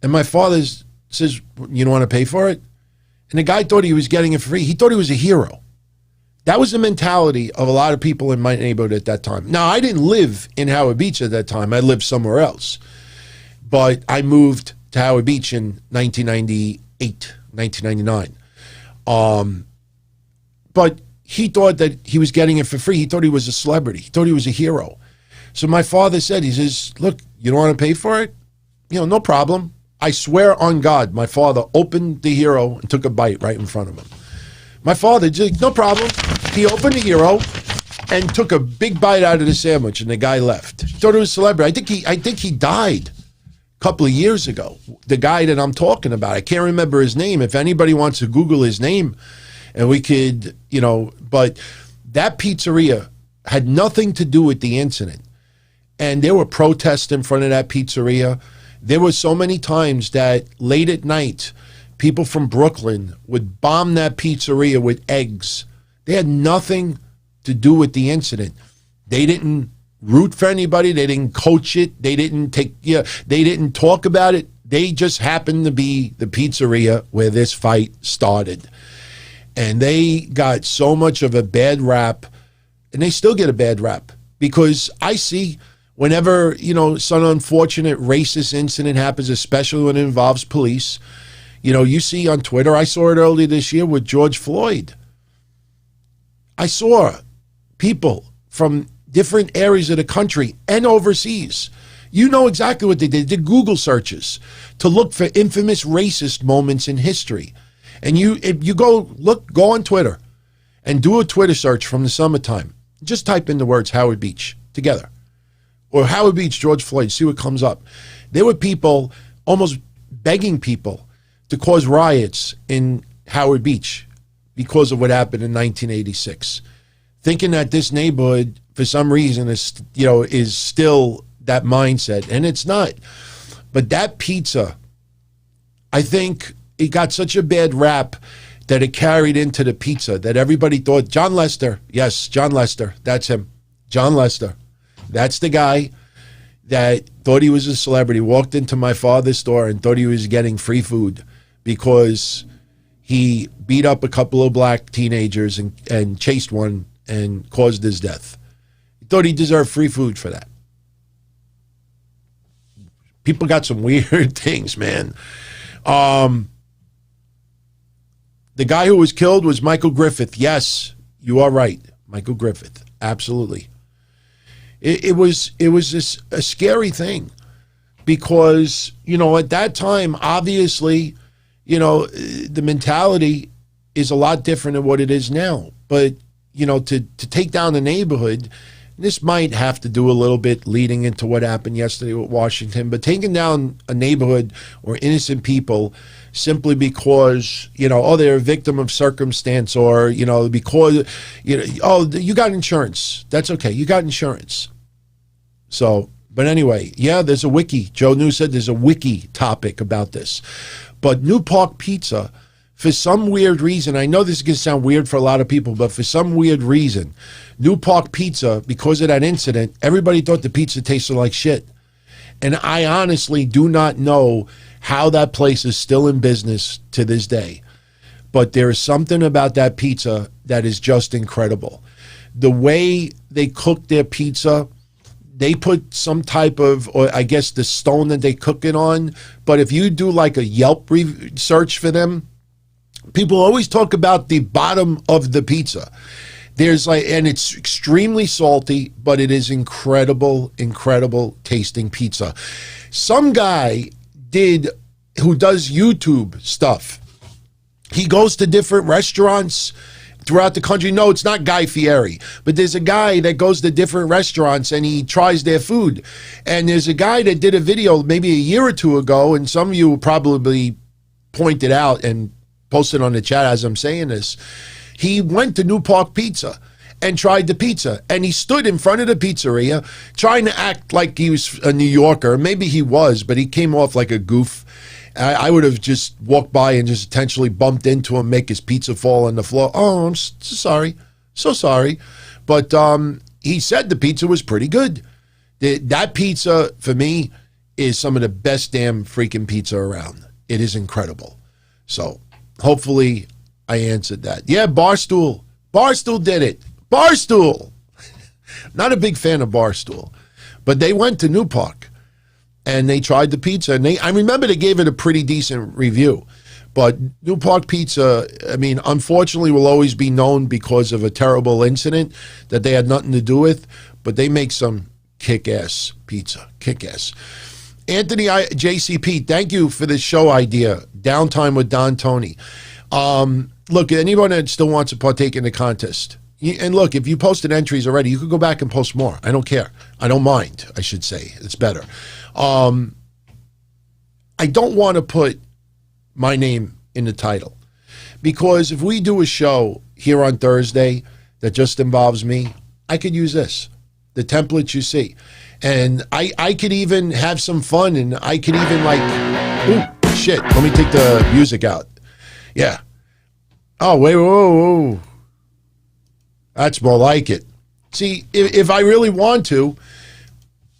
And my father says, you don't want to pay for it? And the guy thought he was getting it free. He thought he was a hero. That was the mentality of a lot of people in my neighborhood at that time. Now, I didn't live in Howard Beach at that time. I lived somewhere else. But I moved to Howard Beach in 1998, 1999. But he thought that he was getting it for free. He thought he was a celebrity. He thought he was a hero. So my father said, he says, look, you don't want to pay for it? You know, no problem. I swear on God, my father opened the hero and took a bite right in front of him. My father just, no problem. He opened the hero and took a big bite out of the sandwich, and the guy left. He thought it was a celebrity. I think he died a couple of years ago. The guy that I'm talking about, I can't remember his name. If anybody wants to Google his name, and we could, you know, but that pizzeria had nothing to do with the incident. And there were protests in front of that pizzeria. There were so many times that late at night, people from Brooklyn would bomb that pizzeria with eggs. They had nothing to do with the incident. They didn't root for anybody. They didn't coach it. They didn't they didn't talk about it. They just happened to be the pizzeria where this fight started. And they got so much of a bad rap, and they still get a bad rap, because I see whenever, you know, some unfortunate racist incident happens, especially when it involves police, you know, you see on Twitter, I saw it earlier this year with George Floyd. I saw people from different areas of the country and overseas. You know exactly what they did. They did Google searches to look for infamous racist moments in history. And if you go on Twitter and do a Twitter search from the summertime. Just type in the words Howard Beach together. Or Howard Beach, George Floyd, see what comes up. There were people almost begging people to cause riots in Howard Beach because of what happened in 1986. Thinking that this neighborhood, for some reason, is still that mindset. And it's not. But that pizza, I think it got such a bad rap that it carried into the pizza, that everybody thought, John Lester, yes, John Lester, that's him. John Lester. That's the guy that thought he was a celebrity, walked into my father's store and thought he was getting free food because he beat up a couple of black teenagers and chased one and caused his death. He thought he deserved free food for that. People got some weird things, man. The guy who was killed was Michael Griffith. Yes, you are right. Michael Griffith. Absolutely. It was a scary thing because, you know, at that time, obviously, you know, the mentality is a lot different than what it is now. But, you know, to take down the neighborhood, this might have to do a little bit leading into what happened yesterday with Washington, but taking down a neighborhood or innocent people simply because, you know, oh, they're a victim of circumstance, or, you know, because, you know, oh, you got insurance. That's okay. You got insurance. So, but anyway, yeah, there's a wiki. Joe New said there's a wiki topic about this. But New Park Pizza, for some weird reason, I know this is going to sound weird for a lot of people, but for some weird reason, New Park Pizza, because of that incident, everybody thought the pizza tasted like shit. And I honestly do not know how that place is still in business to this day. But there is something about that pizza that is just incredible. The way they cook their pizza, they put some type of, or I guess the stone that they cook it on. But if you do like a Yelp search for them, people always talk about the bottom of the pizza. There's like, and it's extremely salty, but it is incredible, incredible tasting pizza. Some guy who does YouTube stuff. He goes to different restaurants throughout the country. No, it's not Guy Fieri, but there's a guy that goes to different restaurants and he tries their food. And there's a guy that did a video maybe a year or two ago, and some of you will probably point it out and post it on the chat as I'm saying this. He went to New Park Pizza and tried the pizza, and he stood in front of the pizzeria trying to act like he was a New Yorker. Maybe he was, but he came off like a goof. I would have just walked by and just intentionally bumped into him, make his pizza fall on the floor. Oh, I'm so sorry. So sorry. But he said the pizza was pretty good. That pizza, for me, is some of the best damn freaking pizza around. It is incredible. So hopefully I answered that. Yeah, Barstool. Barstool did it. Barstool. Not a big fan of Barstool. But they went to New Park and they tried the pizza. And I remember they gave it a pretty decent review. But New Park Pizza, I mean, unfortunately will always be known because of a terrible incident that they had nothing to do with. But they make some kick-ass pizza. Kick-ass. Anthony JCP, thank you for this show idea. Downtime with Don Tony. Look, anyone that still wants to partake in the contest, and look, if you posted entries already, you could go back and post more. I don't care. I don't mind, I should say. It's better. I don't want to put my name in the title because if we do a show here on Thursday that just involves me, I could use this, the templates you see. And I could even have some fun, and I could even like, ooh, shit, let me take the music out. Yeah. Oh, wait, whoa. That's more like it. See, if I really want to,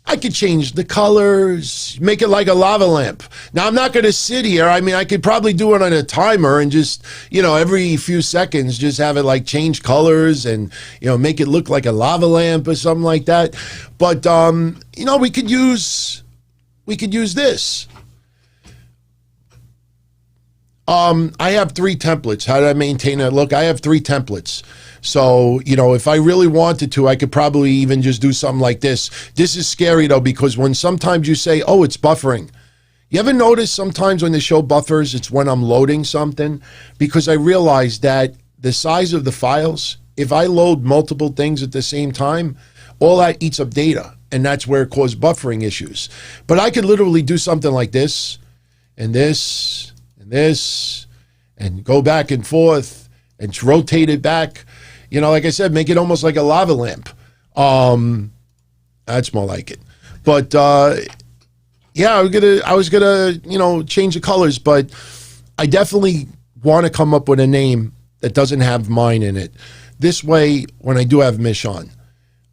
I could change the colors, make it like a lava lamp. Now, I'm not going to sit here. I mean, I could probably do it on a timer and just, every few seconds, just have it like change colors and, make it look like a lava lamp or something like that. But, we could use this. I have 3 templates. How do I maintain that look? I have 3 templates. So, if I really wanted to, I could probably even just do something like this. This is scary, though, because when sometimes you say, oh, it's buffering. You ever notice sometimes when the show buffers, it's when I'm loading something? Because I realize that the size of the files, if I load multiple things at the same time, all that eats up data, and that's where it causes buffering issues. But I could literally do something like this, and this, and this, and go back and forth, and rotate it back. Like I said, make it almost like a lava lamp. That's more like it. But yeah, I was gonna change the colors, but I definitely want to come up with a name that doesn't have mine in it. This way, when I do have Mish on,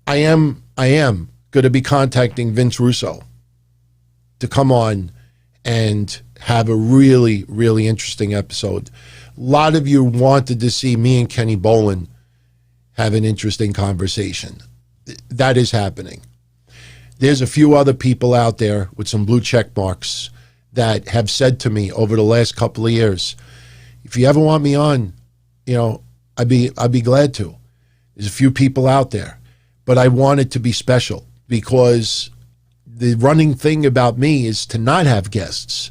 I am going to be contacting Vince Russo to come on and have a really, really interesting episode. A lot of you wanted to see me and Kenny Bolin have an interesting conversation. That is happening. There's a few other people out there with some blue check marks that have said to me over the last couple of years, if you ever want me on, I'd be glad to. There's a few people out there, but I want it to be special because the running thing about me is to not have guests,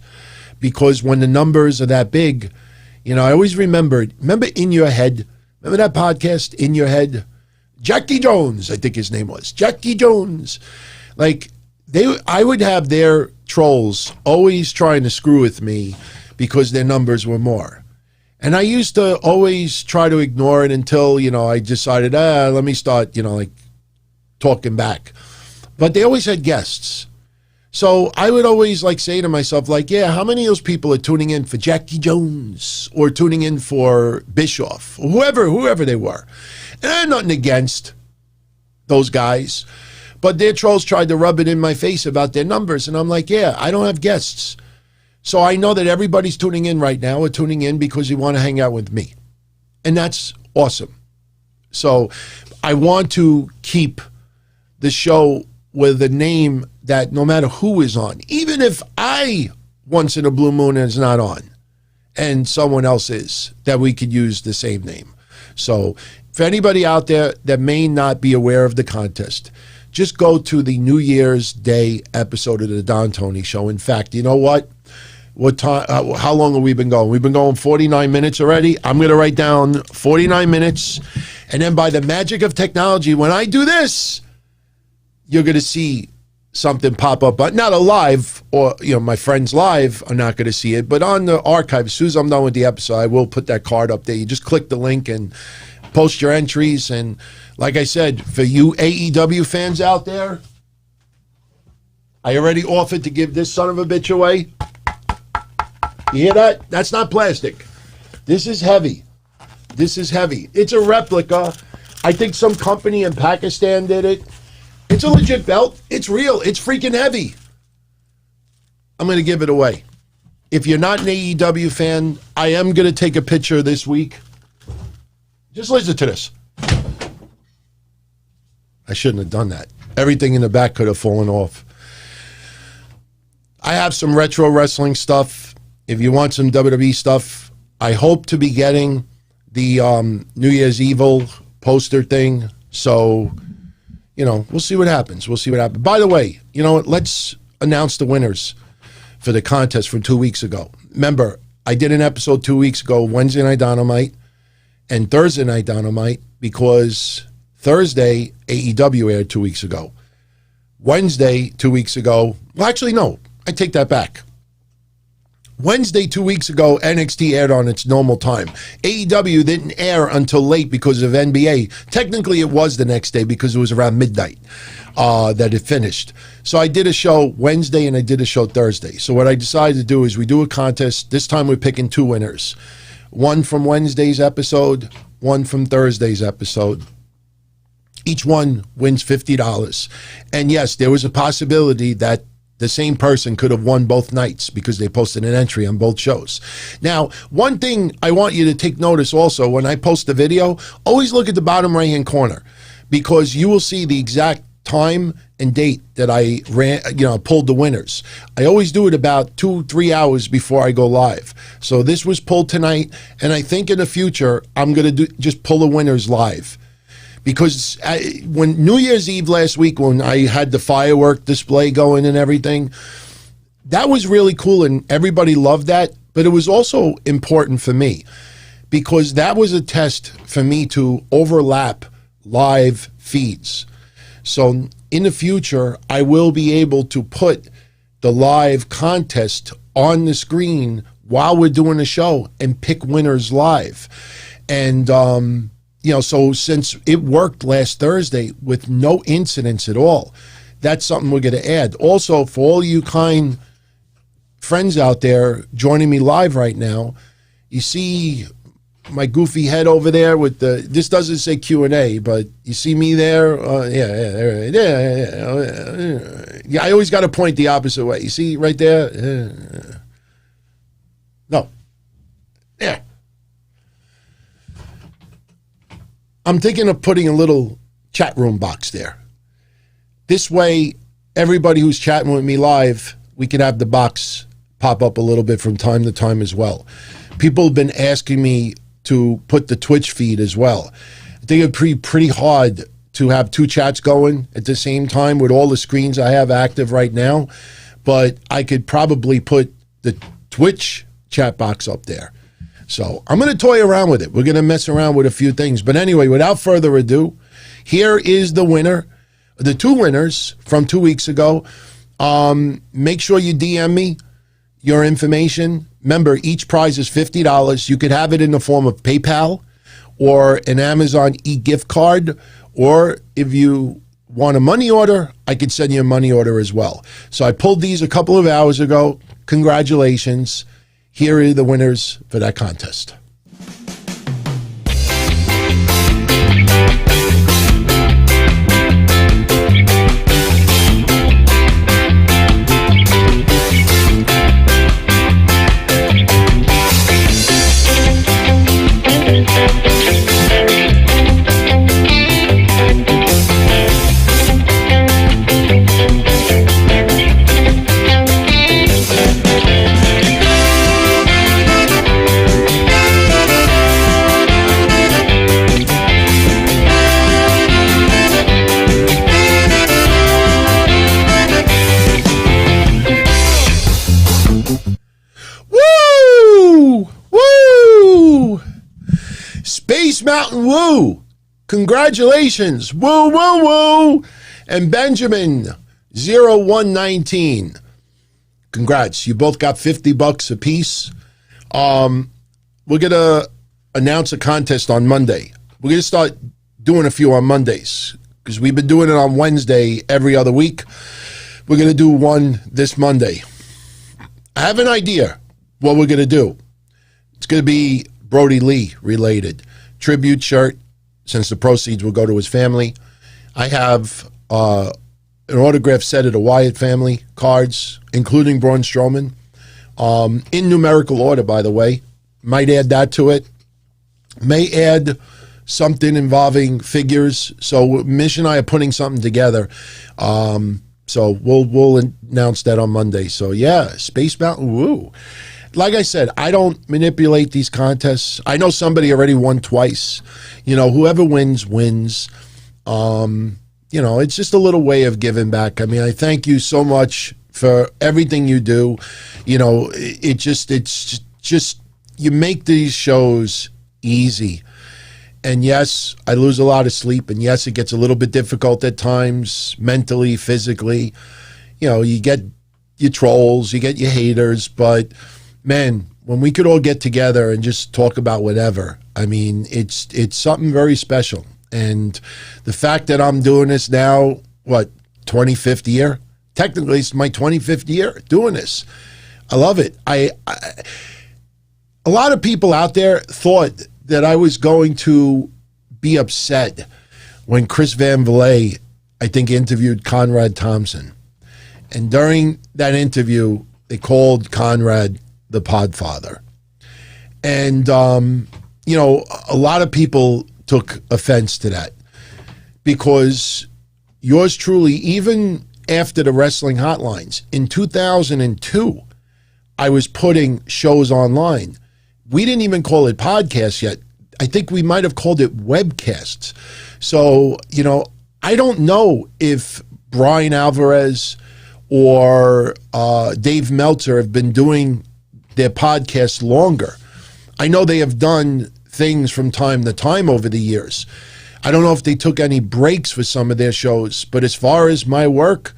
because when the numbers are that big, I always remember In Your Head. Remember that podcast, In Your Head? Jackie Jones, I think his name was. Jackie Jones. Like, I would have their trolls always trying to screw with me because their numbers were more. And I used to always try to ignore it until, I decided, let me start, talking back. But they always had guests. So I would always say to myself, yeah, how many of those people are tuning in for Jackie Jones or tuning in for Bischoff, or whoever they were? And I had nothing against those guys, but their trolls tried to rub it in my face about their numbers. And I'm like, yeah, I don't have guests. So I know that everybody's tuning in right now or tuning in because you want to hang out with me. And that's awesome. So I want to keep the show with a name that no matter who is on, even if I once in a blue moon is not on and someone else is, that we could use the same name. So for anybody out there that may not be aware of the contest, just go to the New Year's Day episode of the Don Tony Show. In fact, you know what? What time? How long have we been going? We've been going 49 minutes already. I'm going to write down 49 minutes. And then by the magic of technology, when I do this, you're going to see something pop up, but not a live, or my friends live are not going to see it, but on the archive, as soon as I'm done with the episode, I will put that card up there. You just click the link and post your entries. And like I said, for you AEW fans out there, I already offered to give this son of a bitch away. You hear that? That's not plastic. This is heavy. This is heavy. It's a replica. I think some company in Pakistan did it. It's a legit belt. It's real. It's freaking heavy. I'm going to give it away. If you're not an AEW fan, I am going to take a picture this week. Just listen to this. I shouldn't have done that. Everything in the back could have fallen off. I have some retro wrestling stuff. If you want some WWE stuff, I hope to be getting the New Year's Evil poster thing. So, you know, we'll see what happens. We'll see what happens. By the way, you know what? Let's announce the winners for the contest from 2 weeks ago. Remember, I did an episode 2 weeks ago, Wednesday Night Dynamite and Thursday Night Dynamite, because Thursday, AEW aired 2 weeks ago. Wednesday, 2 weeks ago. Well, actually, no. I take that back. Wednesday, 2 weeks ago, NXT aired on its normal time. AEW didn't air until late because of NBA. Technically, it was the next day because it was around midnight that it finished. So I did a show Wednesday and I did a show Thursday. So what I decided to do is we do a contest. This time we're picking two winners. One from Wednesday's episode, one from Thursday's episode. Each one wins $50. And yes, there was a possibility that the same person could have won both nights because they posted an entry on both shows. Now, one thing I want you to take notice also, when I post a video, always look at the bottom right-hand corner, because you will see the exact time and date that I pulled the winners. I always do it about 2-3 hours before I go live. So this was pulled tonight, and I think in the future, I'm going to just pull the winners live. Because when New Year's Eve last week, when I had the firework display going and everything, that was really cool and everybody loved that. But it was also important for me because that was a test for me to overlap live feeds. So in the future, I will be able to put the live contest on the screen while we're doing the show and pick winners live. And, you know, so since it worked last Thursday with no incidents at all, that's something we're going to add. Also, for all you kind friends out there joining me live right now, you see my goofy head over there with the, this doesn't say Q&A, but you see me there? Yeah, I always got to point the opposite way. You see right there? No. Yeah. I'm thinking of putting a little chat room box there. This way, everybody who's chatting with me live, we can have the box pop up a little bit from time to time as well. People have been asking me to put the Twitch feed as well. I think it'd be pretty hard to have two chats going at the same time with all the screens I have active right now, but I could probably put the Twitch chat box up there. So I'm going to toy around with it. We're going to mess around with a few things. But anyway, without further ado, here is the winner, the two winners from 2 weeks ago. Make sure you DM me your information. Remember, each prize is $50. You could have it in the form of PayPal or an Amazon e-gift card. Or if you want a money order, I could send you a money order as well. So I pulled these a couple of hours ago. Congratulations. Here are the winners for that contest. Mountain Woo, congratulations, woo, woo, woo. And Benjamin 0119, congrats, you both got $50 a piece. We're gonna announce a contest on Monday. We're gonna start doing a few on Mondays because we've been doing it on Wednesday every other week. We're gonna do one this Monday. I have an idea. what we're going to do. It's going to be Brody Lee related. Tribute shirt, since the proceeds will go to his family. I have an autographed set of the Wyatt family cards, including Braun Strowman, in numerical order, by the way. Might add that to it. May add something involving figures. So Mish and I are putting something together. So we'll announce that on Monday. So yeah, Space Mountain, woo. Like I said, I don't manipulate these contests. I know somebody already won twice. You know, whoever wins, wins. You know, it's just a little way of giving back. I mean, I thank you so much for everything you do. You know, it's just you make these shows easy. And yes, I lose a lot of sleep. And yes, it gets a little bit difficult at times, mentally, physically. You know, you get your trolls, you get your haters. But, man, when we could all get together and just talk about whatever, I mean, it's something very special. And the fact that I'm doing this now, 25th year? Technically, it's my 25th year doing this. I love it. A lot of people out there thought that I was going to be upset when Chris Van Vliet, I think, interviewed Conrad Thompson. And during that interview, they called Conrad the Podfather. And, you know, a lot of people took offense to that because yours truly, even after the wrestling hotlines, in 2002, I was putting shows online. We didn't even call it podcasts yet. I think we might have called it webcasts. So, you know, I don't know if Bryan Alvarez or Dave Meltzer have been doing their podcasts longer. I know they have done things from time to time over the years. I don't know if they took any breaks for some of their shows, but as far as my work,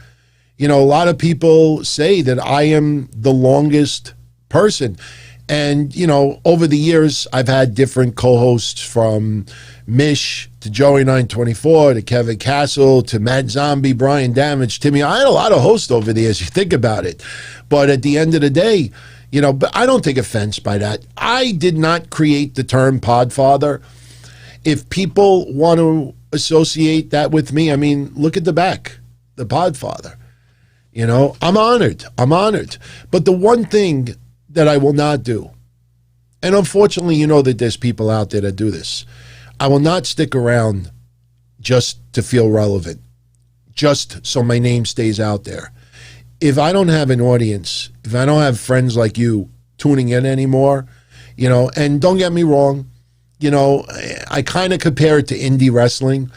you know, a lot of people say that I am the longest person. And, you know, over the years, I've had different co-hosts from Mish to Joey 924 to Kevin Castle to Matt Zombie, Brian Damage, Timmy. I had a lot of hosts over the years, you think about it. But at the end of the day, you know, but I don't take offense by that. I did not create the term Podfather. If people want to associate that with me, I mean, look at the back, the Podfather. You know, I'm honored. I'm honored. But the one thing that I will not do, and unfortunately, you know that there's people out there that do this, I will not stick around just to feel relevant, just so my name stays out there. If I don't have an audience, if I don't have friends like you tuning in anymore, you know, and don't get me wrong, you know, I kind of compare it to indie wrestling.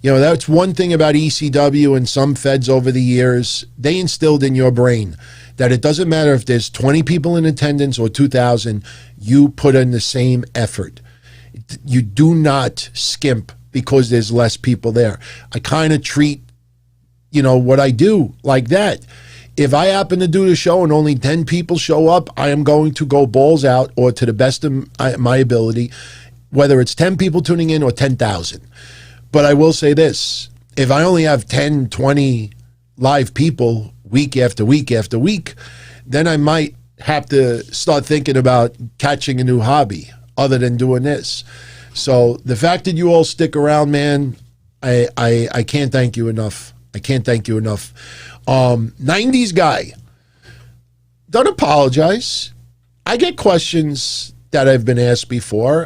You know, that's one thing about ECW and some feds over the years. They instilled in your brain that it doesn't matter if there's 20 people in attendance or 2,000, you put in the same effort. You do not skimp because there's less people there. I kind of treat, you know, what I do like that. If I happen to do the show and only 10 people show up, I am going to go balls out or to the best of my ability, whether it's 10 people tuning in or 10,000. But I will say this, if I only have 10, 20 live people week after week after week, then I might have to start thinking about catching a new hobby other than doing this. So the fact that you all stick around, man, I can't thank you enough. I can't thank you enough. 90s guy, don't apologize. I get questions that I've been asked before.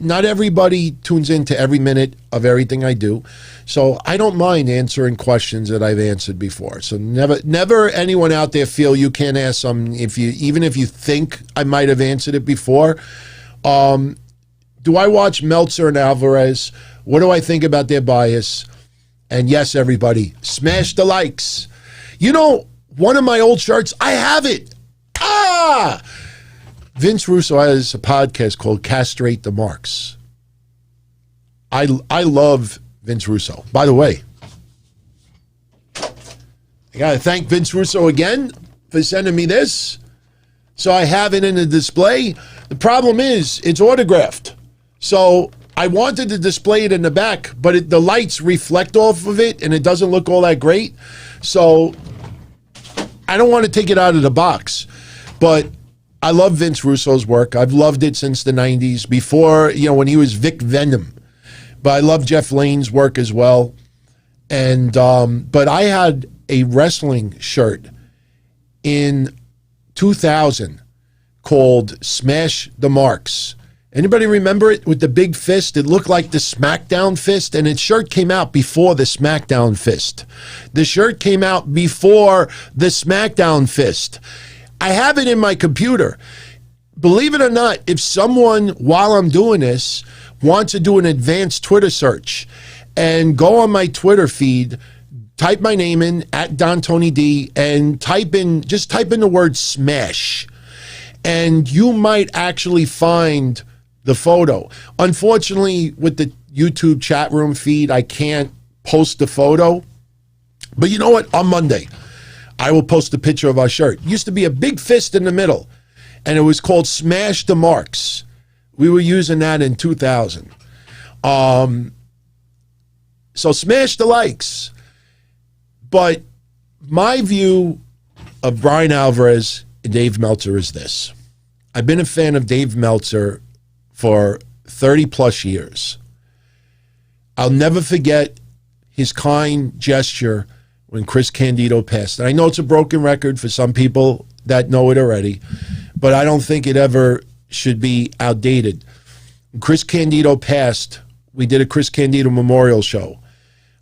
Not everybody tunes into every minute of everything I do, so I don't mind answering questions that I've answered before. So never anyone out there feel you can't ask something even if you think I might have answered it before. Do I watch Meltzer and Alvarez? What do I think about their bias? And yes, everybody, smash the likes. You know, one of my old shirts, I have it. Vince Russo has a podcast called Castrate the Marks. I love Vince Russo. By the way, I got to thank Vince Russo again for sending me this. So I have it in a display. The problem is it's autographed. So I wanted to display it in the back, but the lights reflect off of it and it doesn't look all that great. So I don't want to take it out of the box, but I love Vince Russo's work. I've loved it since the 90s, before, when he was Vic Venom. But I love Jeff Lane's work as well. And but I had a wrestling shirt in 2000 called Smash the Marks. Anybody remember it, with the big fist? It looked like the SmackDown fist, and its shirt came out before the SmackDown fist. The shirt came out before the SmackDown fist. I have it in my computer. Believe it or not, if someone, while I'm doing this, wants to do an advanced Twitter search and go on my Twitter feed, type my name in, @DonTonyD, and just type in the word smash, and you might actually find the photo. Unfortunately, with the YouTube chat room feed, I can't post the photo. But you know what? On Monday, I will post a picture of our shirt. It used to be a big fist in the middle, and it was called Smash the Marks. We were using that in 2000. So smash the likes. But my view of Bryan Alvarez and Dave Meltzer is this. I've been a fan of Dave Meltzer for 30 plus years. I'll never forget his kind gesture when Chris Candido passed. And I know it's a broken record for some people that know it already, but I don't think it ever should be outdated. When Chris Candido passed, we did a Chris Candido memorial show.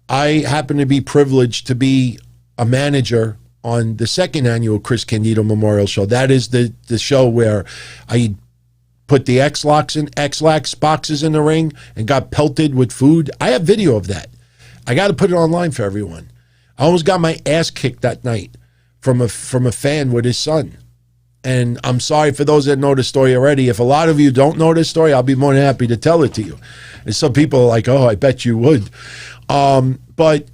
I happen to be privileged to be a manager on the second annual Chris Candido memorial show. That is the show where I put the X-Lax boxes in the ring and got pelted with food. I have video of that. I got to put it online for everyone. I almost got my ass kicked that night from a fan with his son. And I'm sorry for those that know the story already. If a lot of you don't know this story, I'll be more than happy to tell it to you. And some people are like, oh, I bet you would. But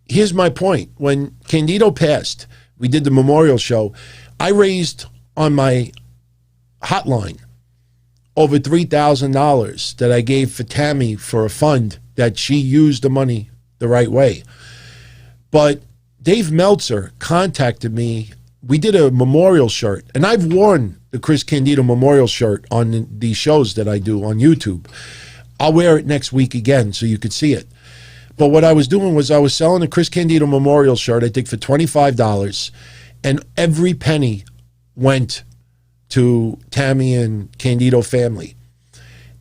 here's my point. When Candido passed, we did the memorial show. I raised on my hotline over $3,000 that I gave for Tammy for a fund that she used the money the right way. But Dave Meltzer contacted me. We did a memorial shirt, and I've worn the Chris Candido memorial shirt on the shows that I do on YouTube. I'll wear it next week again so you could see it. But what I was doing was I was selling a Chris Candido memorial shirt, I think for $25, and every penny went to Tammy and Candido family.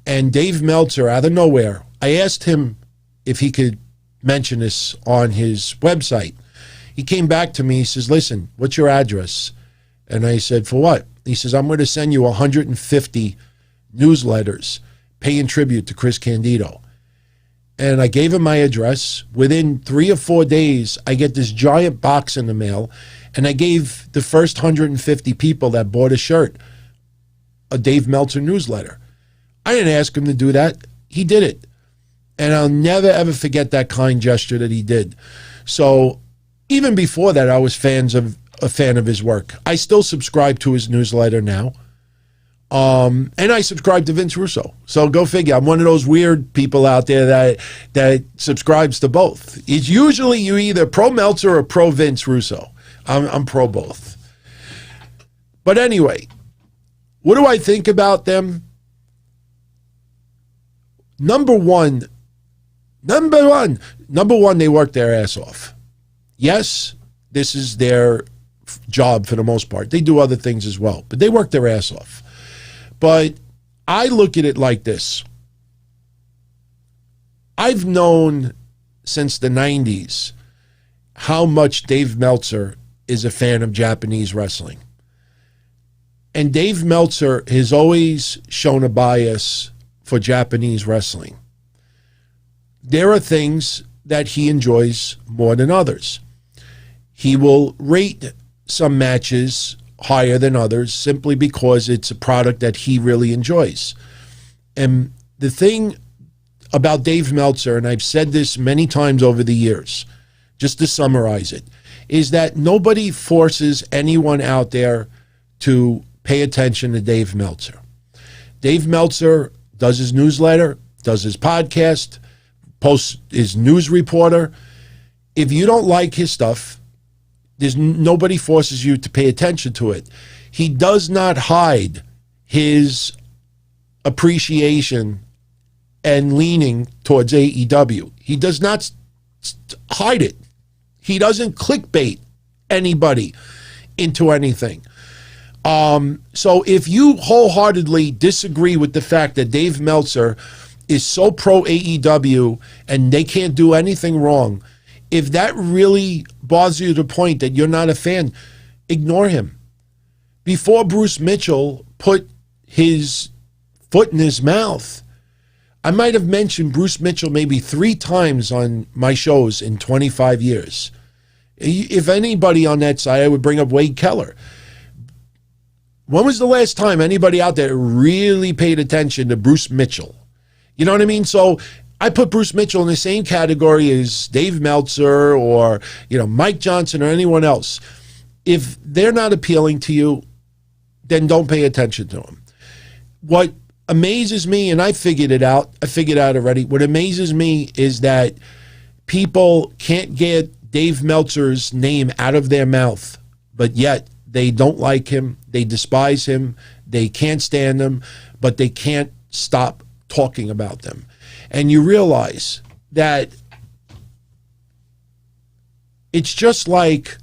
And Dave Meltzer, out of nowhere, I asked him if he could mention this on his website. He came back to me, he says, listen, what's your address? And I said, for what? He says, I'm going to send you 150 newsletters paying tribute to Chris Candido. And I gave him my address. Within 3 or 4 days, I get this giant box in the mail, and I gave the first 150 people that bought a shirt a Dave Meltzer newsletter. I didn't ask him to do that. He did it. And I'll never, ever forget that kind gesture that he did. So even before that, I was a fan of his work. I still subscribe to his newsletter now. And I subscribe to Vince Russo. So go figure. I'm one of those weird people out there that subscribes to both. It's usually you either pro Meltzer or pro Vince Russo. I'm pro both. But anyway, what do I think about them? Number one, they work their ass off. Yes, this is their job for the most part. They do other things as well, but they work their ass off. But I look at it like this. I've known since the 90s how much Dave Meltzer is a fan of Japanese wrestling. And Dave Meltzer has always shown a bias for Japanese wrestling. There are things that he enjoys more than others. He will rate some matches higher than others simply because it's a product that he really enjoys. And the thing about Dave Meltzer, and I've said this many times over the years, just to summarize it, is that nobody forces anyone out there to pay attention to Dave Meltzer. Dave Meltzer does his newsletter, does his podcast, posts his news reporter. If you don't like his stuff, nobody forces you to pay attention to it. he does not hide his appreciation and leaning towards AEW. He does not hide it. He doesn't clickbait anybody into anything. So if you wholeheartedly disagree with the fact that Dave Meltzer is so pro AEW and they can't do anything wrong, if that really bothers you to the point that you're not a fan, ignore him. Before Bruce Mitchell put his foot in his mouth, I might have mentioned Bruce Mitchell maybe 3 times on my shows in 25 years. If anybody on that side, I would bring up Wade Keller. When was the last time anybody out there really paid attention to Bruce Mitchell? You know what I mean? So I put Bruce Mitchell in the same category as Dave Meltzer or, Mike Johnson or anyone else. If they're not appealing to you, then don't pay attention to them. What amazes me, and I figured it out already, what amazes me is that people can't get Dave Meltzer's name out of their mouth, but yet they don't like him, they despise him, they can't stand him, but they can't stop talking about them. And you realize that it's just like,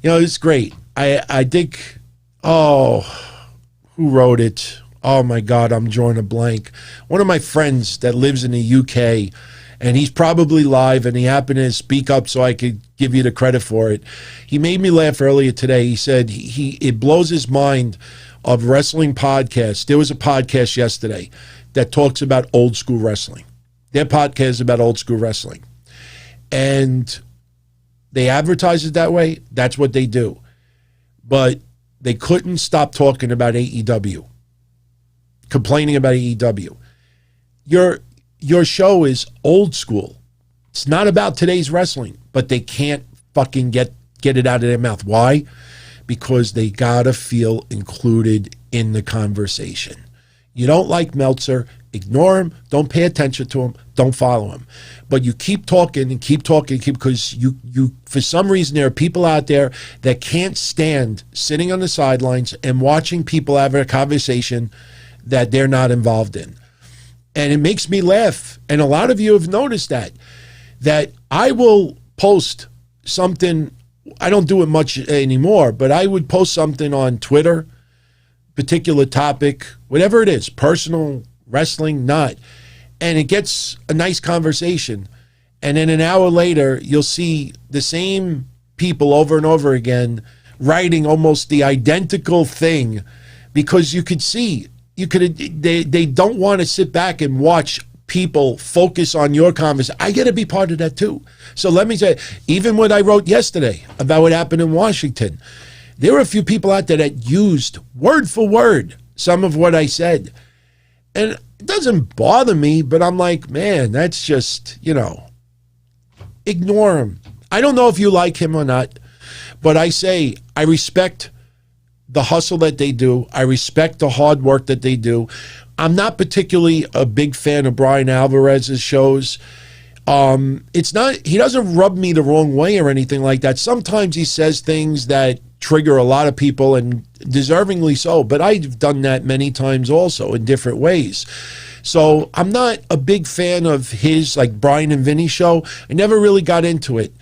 it's great. I think, who wrote it? Oh my God, I'm drawing a blank. One of my friends that lives in the UK, and he's probably live, and he happened to speak up so I could give you the credit for it. He made me laugh earlier today. He said it blows his mind of wrestling podcasts. There was a podcast yesterday that talks about old school wrestling. Their podcast is about old school wrestling. And they advertise it that way. That's what they do. But they couldn't stop talking about AEW, complaining about AEW. Your show is old school. It's not about today's wrestling, but they can't fucking get it out of their mouth. Why? Because they gotta feel included in the conversation. You don't like Meltzer, ignore him, don't pay attention to him, don't follow him. But you keep talking and keep talking, because you for some reason there are people out there that can't stand sitting on the sidelines and watching people have a conversation that they're not involved in. And it makes me laugh. And a lot of you have noticed that I will post something. I don't do it much anymore, but I would post something on Twitter, particular topic, whatever it is, personal, wrestling, not. And it gets a nice conversation. And then an hour later, you'll see the same people over and over again writing almost the identical thing, because you could see, they don't want to sit back and watch people focus on your conversation. I got to be part of that too. So let me say, even what I wrote yesterday about what happened in Washington, there were a few people out there that used word for word some of what I said. And it doesn't bother me, but I'm like, man, that's just, ignore him. I don't know if you like him or not, but I say I respect the hustle that they do. I respect the hard work that they do. I'm not particularly a big fan of Bryan Alvarez's shows. It's not, he doesn't rub me the wrong way or anything like that. Sometimes he says things that trigger a lot of people, and deservingly so, but I've done that many times also in different ways. So I'm not a big fan of his, like Brian and Vinny show. I never really got into it,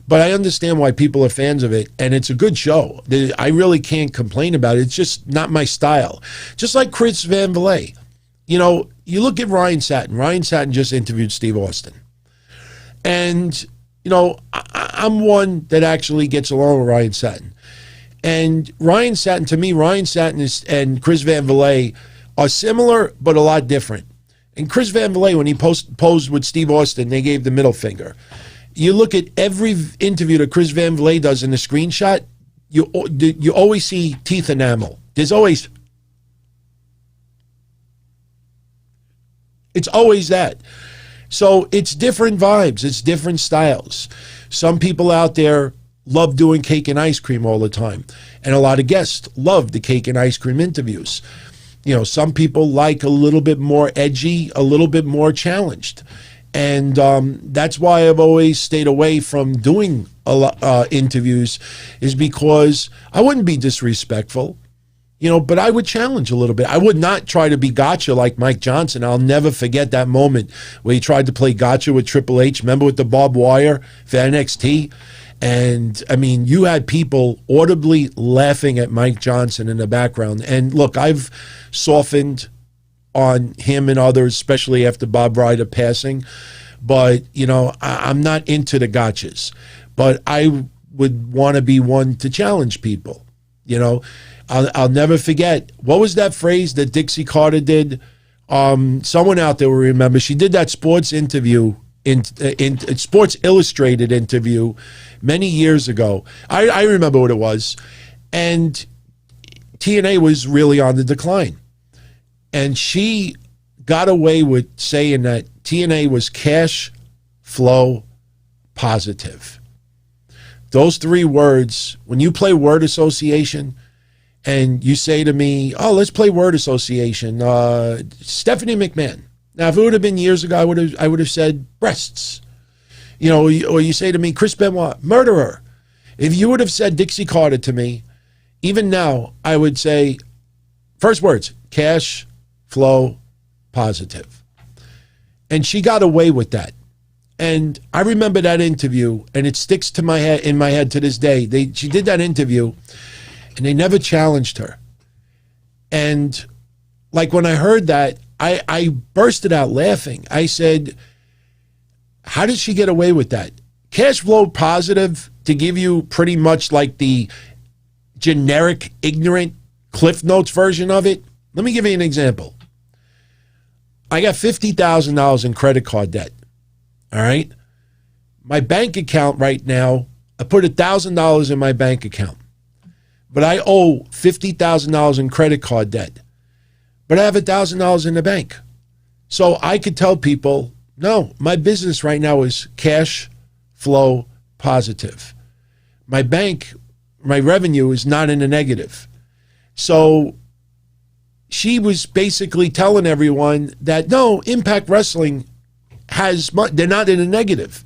but I understand why people are fans of it, and it's a good show. I really can't complain about it. It's just not my style. Just like Chris Van Vliet. You look at Ryan Satin. Ryan Satin just interviewed Steve Austin. And, I'm one that actually gets along with Ryan Satin. And Ryan Satin, to me, Ryan Satin and Chris Van Vliet are similar, but a lot different. And Chris Van Vliet, when he posed with Steve Austin, they gave the middle finger. You look at every interview that Chris Van Vliet does in the screenshot, you always see teeth enamel. It's always that. So it's different vibes. It's different styles. Some people out there love doing cake and ice cream all the time. And a lot of guests love the cake and ice cream interviews. Some people like a little bit more edgy, a little bit more challenged. And that's why I've always stayed away from doing interviews, is because I wouldn't be disrespectful. but I would challenge a little bit. I would not try to be gotcha like Mike Johnson. I'll never forget that moment where he tried to play gotcha with Triple H. Remember with the barbed wire for NXT? And, I mean, you had people audibly laughing at Mike Johnson in the background. And, look, I've softened on him and others, especially after Bob Ryder passing. But, I'm not into the gotchas. But I would want to be one to challenge people. I'll never forget. What was that phrase that Dixie Carter did? Someone out there will remember. She did that sports interview in Sports Illustrated interview many years ago. I remember what it was. And TNA was really on the decline. And she got away with saying that TNA was cash flow positive. Those three words, when you play word association and you say to me, oh, let's play word association, Stephanie McMahon. Now, if it would have been years ago, I would have said breasts. Or you say to me, Chris Benoit, murderer. If you would have said Dixie Carter to me, even now, I would say, first words, cash flow positive. And she got away with that. And I remember that interview, and it sticks to my head in my head to this day. She did that interview, and they never challenged her. And like when I heard that, I bursted out laughing. I said, how did she get away with that? Cash flow positive, to give you pretty much like the generic, ignorant Cliff Notes version of it. Let me give you an example. I got $50,000 in credit card debt. All right? My bank account right now, I put $1,000 in my bank account. But I owe $50,000 in credit card debt. But I have $1,000 in the bank. So I could tell people, no, my business right now is cash flow positive. My bank, my revenue is not in the negative. So she was basically telling everyone that, no, Impact Wrestling they're not in a negative.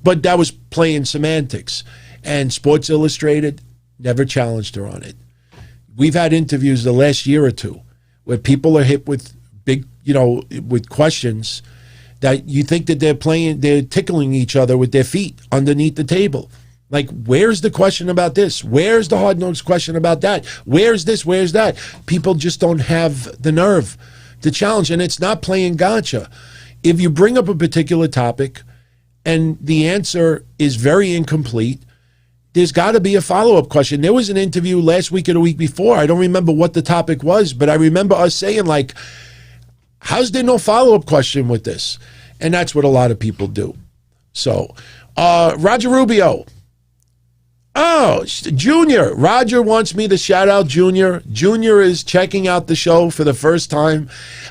But that was playing semantics. And Sports Illustrated never challenged her on it. We've had interviews the last year or two where people are hit with big, with questions that you think that they're tickling each other with their feet underneath the table. Like, where's the question about this? Where's the hard-nosed question about that? Where's this? Where's that? People just don't have the nerve to challenge, and it's not playing gotcha. If you bring up a particular topic and the answer is very incomplete, there's got to be a follow-up question. There was an interview last week or the week before. I don't remember what the topic was, but I remember us saying, like, how's there no follow-up question with this? And that's what a lot of people do. So, Roger Rubio. Oh, Junior. Roger wants me to shout out Junior. Junior is checking out the show for the first time.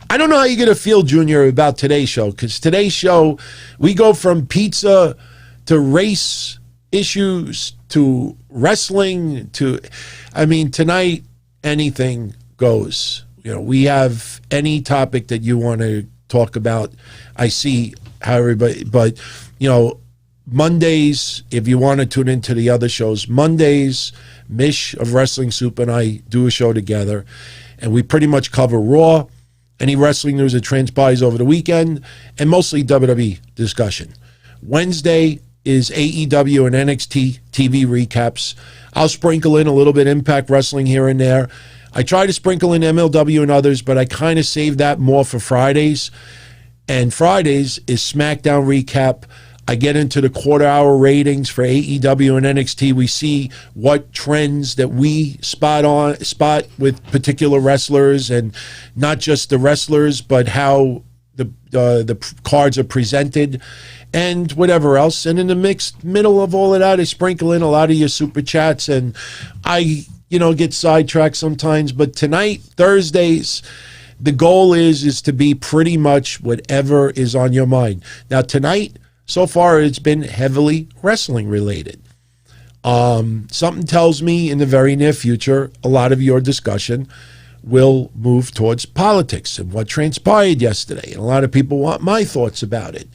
I don't know how you're going to feel, Junior, about today's show, because today's show, we go from pizza to race issues to wrestling to, tonight, anything goes. We have any topic that you want to talk about. I see how everybody, but, Mondays, if you want to tune into the other shows, Mondays, Mish of Wrestling Soup and I do a show together, and we pretty much cover Raw, any wrestling news that transpires over the weekend, and mostly WWE discussion. Wednesday is AEW and NXT TV recaps. I'll sprinkle in a little bit Impact Wrestling here and there. I try to sprinkle in MLW and others, but I kind of save that more for Fridays. And Fridays is SmackDown recap. I get into the quarter-hour ratings for AEW and NXT. We see what trends that we spot with particular wrestlers, and not just the wrestlers, but how the cards are presented, and whatever else. And in the mixed middle of all of that, I sprinkle in a lot of your super chats, and I, get sidetracked sometimes. But tonight, Thursdays, the goal is to be pretty much whatever is on your mind. Now, tonight, so far, it's been heavily wrestling related. Something tells me in the very near future, a lot of your discussion will move towards politics and what transpired yesterday. And a lot of people want my thoughts about it.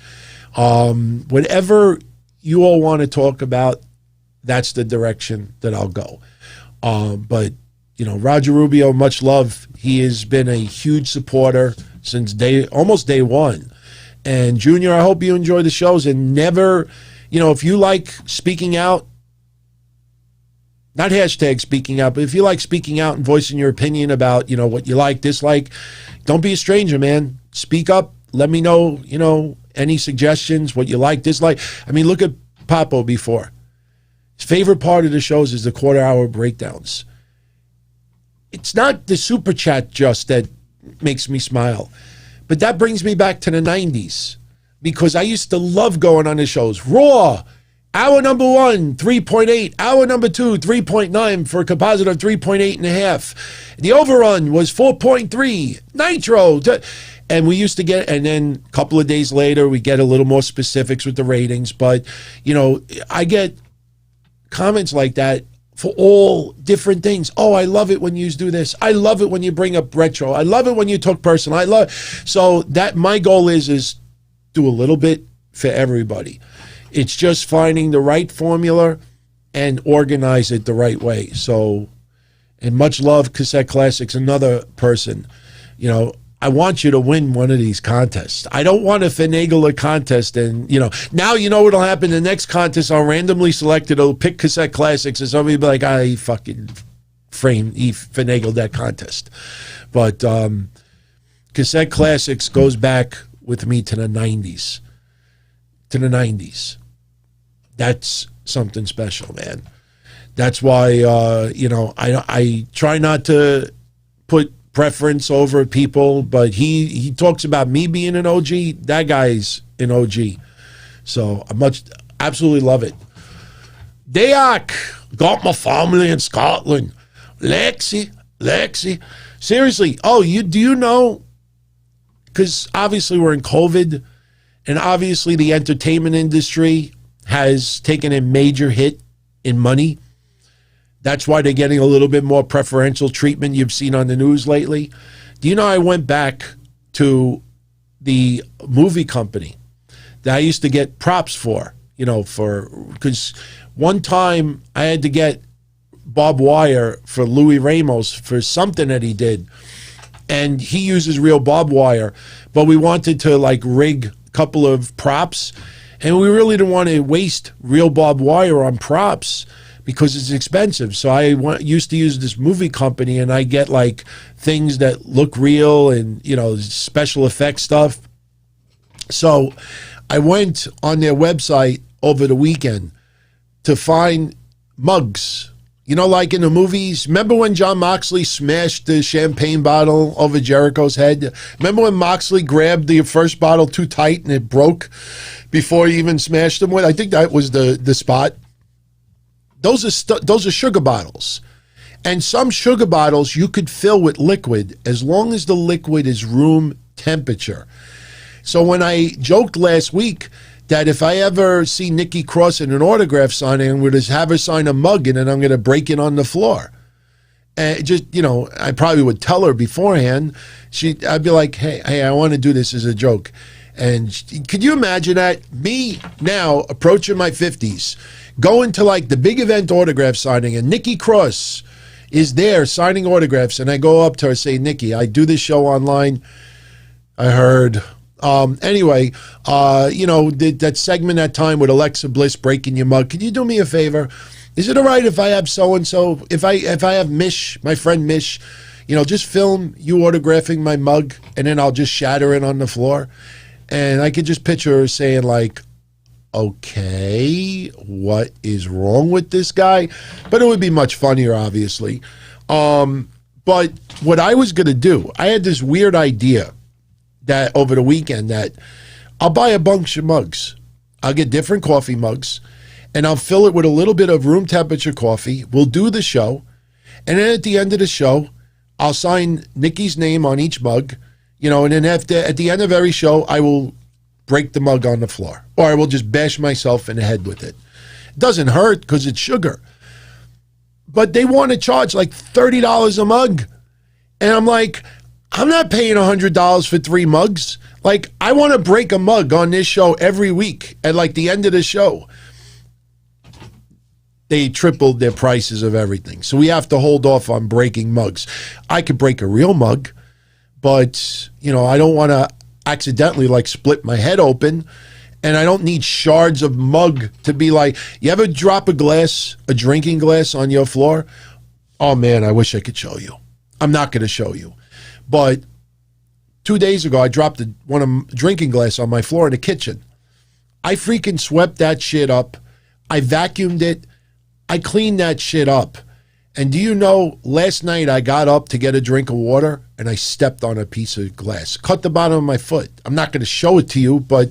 Whatever you all want to talk about, that's the direction that I'll go. But, Roger Rubio, much love. He has been a huge supporter since almost day one. And Junior, I hope you enjoy the shows and never, if you like speaking out, not hashtag speaking out, but if you like speaking out and voicing your opinion about, what you like, dislike, don't be a stranger, man. Speak up. Let me know, any suggestions, what you like, dislike. I mean, look at Papo before. His favorite part of the shows is the quarter-hour breakdowns. It's not the super chat just that makes me smile, but that brings me back to the 90s because I used to love going on the shows. Raw, hour number 1, 3.8. Hour number 2, 3.9 for a composite of 3.8.5. The overrun was 4.3. Nitro. And we used to get, and then a couple of days later, we get a little more specifics with the ratings. But, I get comments like that for all different things. Oh, I love it when you do this. I love it when you bring up retro. I love it when you talk personal. So that my goal is do a little bit for everybody. It's just finding the right formula and organize it the right way. So, and much love, Cassette Classics, another person. I want you to win one of these contests. I don't want to finagle a contest and, now what'll happen. The next contest, I'll randomly select it. It'll pick Cassette Classics and somebody will be like, he fucking he finagled that contest. But Cassette Classics goes back with me to the 90s. That's something special, man. That's why, I try not to put preference over people, but he talks about me being an OG. That guy's an OG. So I absolutely love it. Dayak, got my family in Scotland. Lexi. Seriously, do you know, because obviously we're in COVID, and obviously the entertainment industry has taken a major hit in money. That's why they're getting a little bit more preferential treatment you've seen on the news lately. Do you know I went back to the movie company that I used to get props for, because one time I had to get barbed wire for Louis Ramos for something that he did. And he uses real barbed wire, but we wanted to rig a couple of props, and we really didn't want to waste real barbed wire on props because it's expensive. So I used to use this movie company, and I get things that look real and, special effects stuff. So I went on their website over the weekend to find mugs. Like in the movies, remember when John Moxley smashed the champagne bottle over Jericho's head? Remember when Moxley grabbed the first bottle too tight and it broke before he even smashed him with? I think that was the spot. Those are sugar bottles. And some sugar bottles you could fill with liquid as long as the liquid is room temperature. So when I joked last week that if I ever see Nikki Cross in an autograph signing, I'm going to have her sign a mug and then I'm going to break it on the floor. And I probably would tell her beforehand. I'd be like, hey, I want to do this as a joke. And could you imagine that? Me now approaching my 50s, going to the big event autograph signing, and Nikki Cross is there signing autographs, and I go up to her and say, Nikki, I do this show online. I heard. Anyway, that segment that time with Alexa Bliss breaking your mug. Can you do me a favor? Is it all right if I have so-and-so, if I have Mish, my friend Mish, just film you autographing my mug, and then I'll just shatter it on the floor? And I could just picture her saying okay, what is wrong with this guy? But it would be much funnier, obviously. But what I was going to do, I had this weird idea that over the weekend that I'll buy a bunch of mugs. I'll get different coffee mugs, and I'll fill it with a little bit of room temperature coffee. We'll do the show, and then at the end of the show, I'll sign Nikki's name on each mug, and then at the end of every show, I will break the mug on the floor, or I will just bash myself in the head with it. It doesn't hurt because it's sugar. But they want to charge $30 a mug. And I'm like, I'm not paying $100 for 3 mugs. I want to break a mug on this show every week at the end of the show. they tripled their prices of everything. So we have to hold off on breaking mugs. I could break a real mug, but, you know, I don't want to accidentally like split my head open, and I don't need shards of mug to be like, you ever drop a glass, a drinking glass on your floor? Oh man, I wish I could show you. I'm not going to show you. But 2 days ago, I dropped one of drinking glass on my floor in the kitchen. I freaking swept that shit up. I vacuumed it. I cleaned that shit up. And do you know, last night I got up to get a drink of water and I stepped on a piece of glass. Cut the bottom of my foot. I'm not going to show it to you, but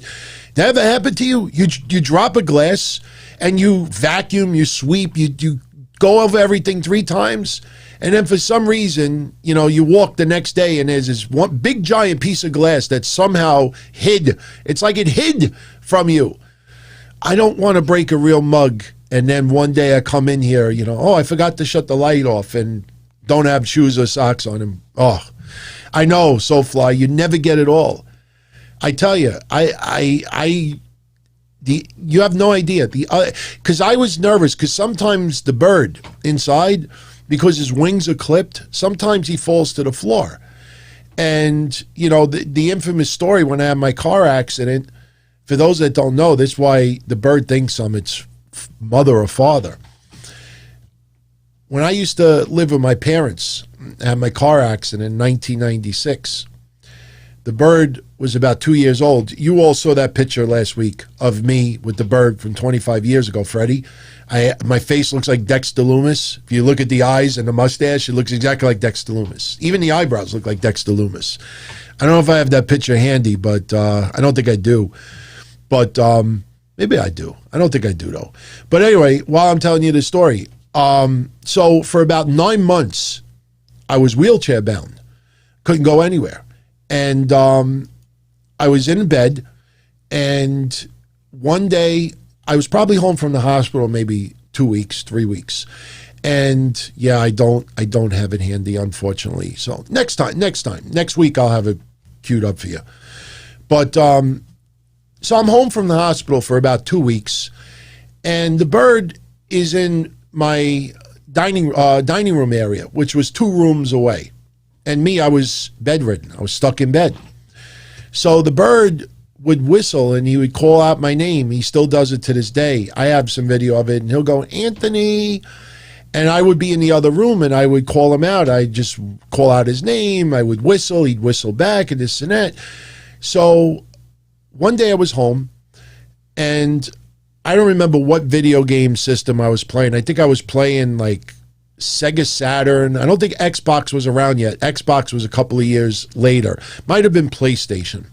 that ever happened to you? You drop a glass and you vacuum, you sweep, you go over everything 3 times, and then for some reason, you know, you walk the next day and there's this one big giant piece of glass that somehow hid. It's like it hid from you. I don't want to break a real mug. And then one day I come in here, you know, oh, I forgot to shut the light off and don't have shoes or socks on him. Oh, I know, Soulfly, you never get it all. I tell you, you have no idea. Because I was nervous, because sometimes the bird inside, because his wings are clipped, sometimes he falls to the floor. And, you know, the infamous story when I had my car accident, for those that don't know, that's why the bird thinks I'm its mother or father. When I used to live with my parents, I had my car accident in 1996. The bird was about 2 years old. You all saw that picture last week of me with the bird from 25 years ago, Freddie. My face looks like Dexter Loomis. If you look at the eyes and the mustache, it looks exactly like Dexter Loomis. Even the eyebrows look like Dexter Loomis. I don't know if I have that picture handy, but I don't think I do. But maybe I do. I don't think I do, though. But anyway, while I'm telling you the story, so for about 9 months, I was wheelchair bound. Couldn't go anywhere. And I was in bed, and one day, I was probably home from the hospital maybe 2 weeks, 3 weeks. And yeah, I don't have it handy, unfortunately. So next week I'll have it queued up for you. But so I'm home from the hospital for about 2 weeks, and the bird is in my dining room area, which was 2 rooms away. And me, I was bedridden. I was stuck in bed. So the bird would whistle and he would call out my name. He still does it to this day. I have some video of it, and he'll go, Anthony. And I would be in the other room and I would call him out. I'd just call out his name. I would whistle. He'd whistle back and this and that. So one day I was home, and I don't remember what video game system I was playing. I think I was playing like Sega Saturn. I don't think Xbox was around yet. Xbox was a couple of years later. Might have been PlayStation.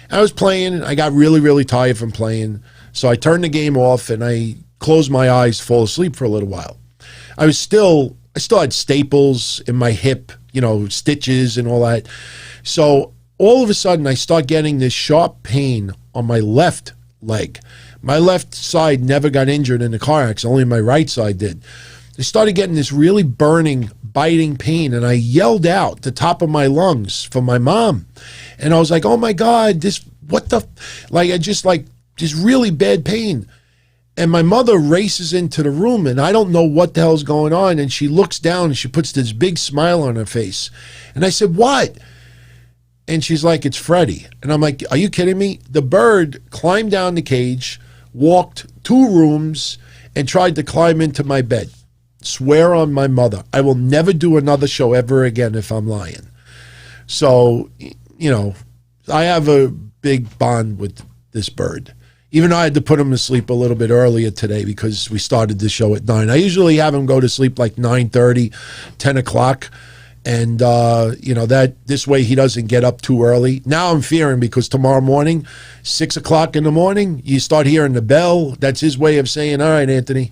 I was playing, and I got really, really tired from playing. So I turned the game off, and I closed my eyes, fall asleep for a little while. I still had staples in my hip, you know, stitches and all that. So all of a sudden, I start getting this sharp pain on my left leg. My left side never got injured in the car accident, only my right side did. I started getting this really burning, biting pain, and I yelled out the top of my lungs for my mom. And I was like, oh my God, this really bad pain. And my mother races into the room, and I don't know what the hell's going on. And she looks down and she puts this big smile on her face. And I said, what? And she's like, it's Freddie. And I'm like, are you kidding me? The bird climbed down the cage, walked 2 rooms, and tried to climb into my bed. Swear on my mother, I will never do another show ever again if I'm lying. So, you know, I have a big bond with this bird. Even though I had to put him to sleep a little bit earlier today because we started the show at 9. I usually have him go to sleep like 9:30, 10 o'clock. And, you know, that this way he doesn't get up too early. Now I'm fearing, because tomorrow morning, 6 o'clock in the morning, you start hearing the bell. That's his way of saying, all right, Anthony.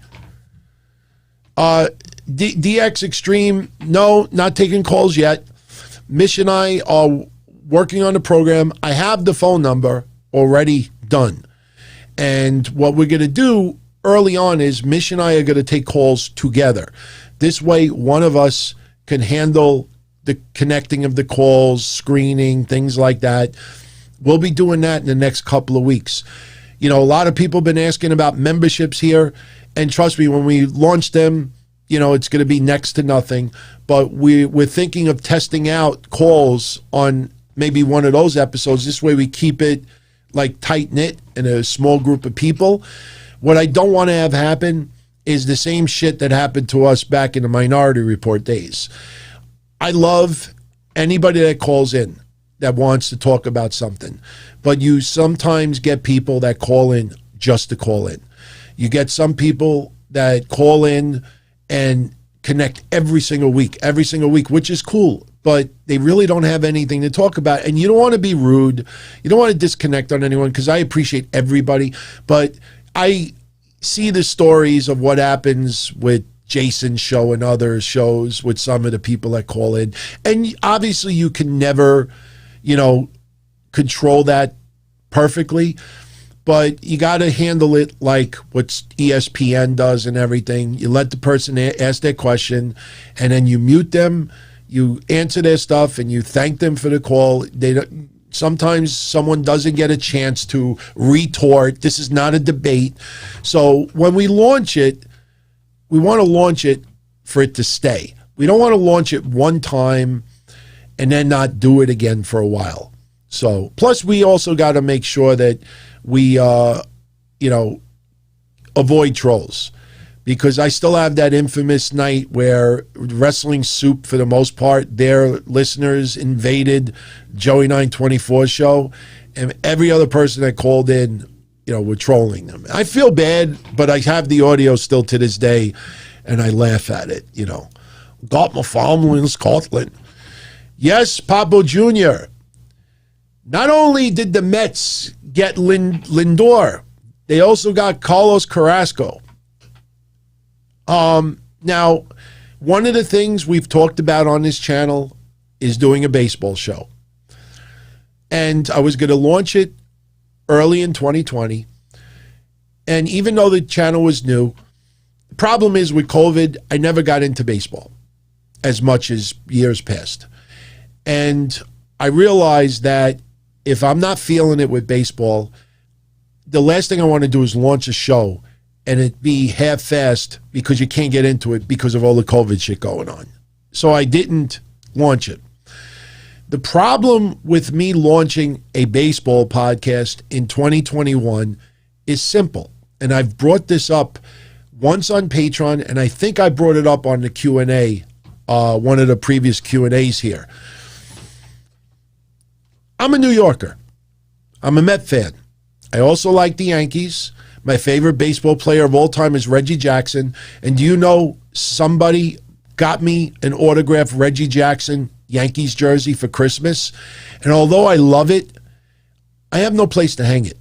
DX Extreme, no, not taking calls yet. Mish and I are working on the program. I have the phone number already done. And what we're going to do early on is Mish and I are going to take calls together. This way, one of us can handle the connecting of the calls, screening, things like that. We'll be doing that in the next couple of weeks. A lot of people have been asking about memberships here. And trust me, when we launch them, it's going to be next to nothing. But we're thinking of testing out calls on maybe one of those episodes. This way we keep it like tight-knit in a small group of people. What I don't want to have happen is the same shit that happened to us back in the Minority Report days. I love anybody that calls in that wants to talk about something. But you sometimes get people that call in just to call in. You get some people that call in and connect every single week, which is cool, but they really don't have anything to talk about. And you don't want to be rude. You don't want to disconnect on anyone, because I appreciate everybody. But I see the stories of what happens with Jason's show and other shows with some of the people that call in. And obviously you can never, control that perfectly, but you got to handle it like what ESPN does and everything. You let the person ask their question, and then you mute them, you answer their stuff, and you thank them for the call. Sometimes someone doesn't get a chance to retort. This is not a debate. So when we launch it, we want to launch it for it to stay. We don't want to launch it one time and then not do it again for a while. So, plus we also got to make sure that we, avoid trolls, because I still have that infamous night where Wrestling Soup, for the most part, their listeners invaded Joey 924's show, and every other person that called in, were trolling them. I feel bad, but I have the audio still to this day, and I laugh at it, Got my family in Scotland. Yes, Papo Jr. Not only did the Mets get Lindor, they also got Carlos Carrasco. Now, one of the things we've talked about on this channel is doing a baseball show. And I was going to launch it early in 2020. And even though the channel was new, the problem is with COVID, I never got into baseball as much as years past. And I realized that if I'm not feeling it with baseball, the last thing I want to do is launch a show and it be half-assed because you can't get into it because of all the COVID shit going on. So I didn't launch it. The problem with me launching a baseball podcast in 2021 is simple. And I've brought this up once on Patreon, and I think I brought it up on the Q&A, one of the previous Q&As here. I'm a New Yorker. I'm a Met fan. I also like the Yankees. My favorite baseball player of all time is Reggie Jackson. And do you know somebody got me an autographed Reggie Jackson Yankees jersey for Christmas? And although I love it, I have no place to hang it.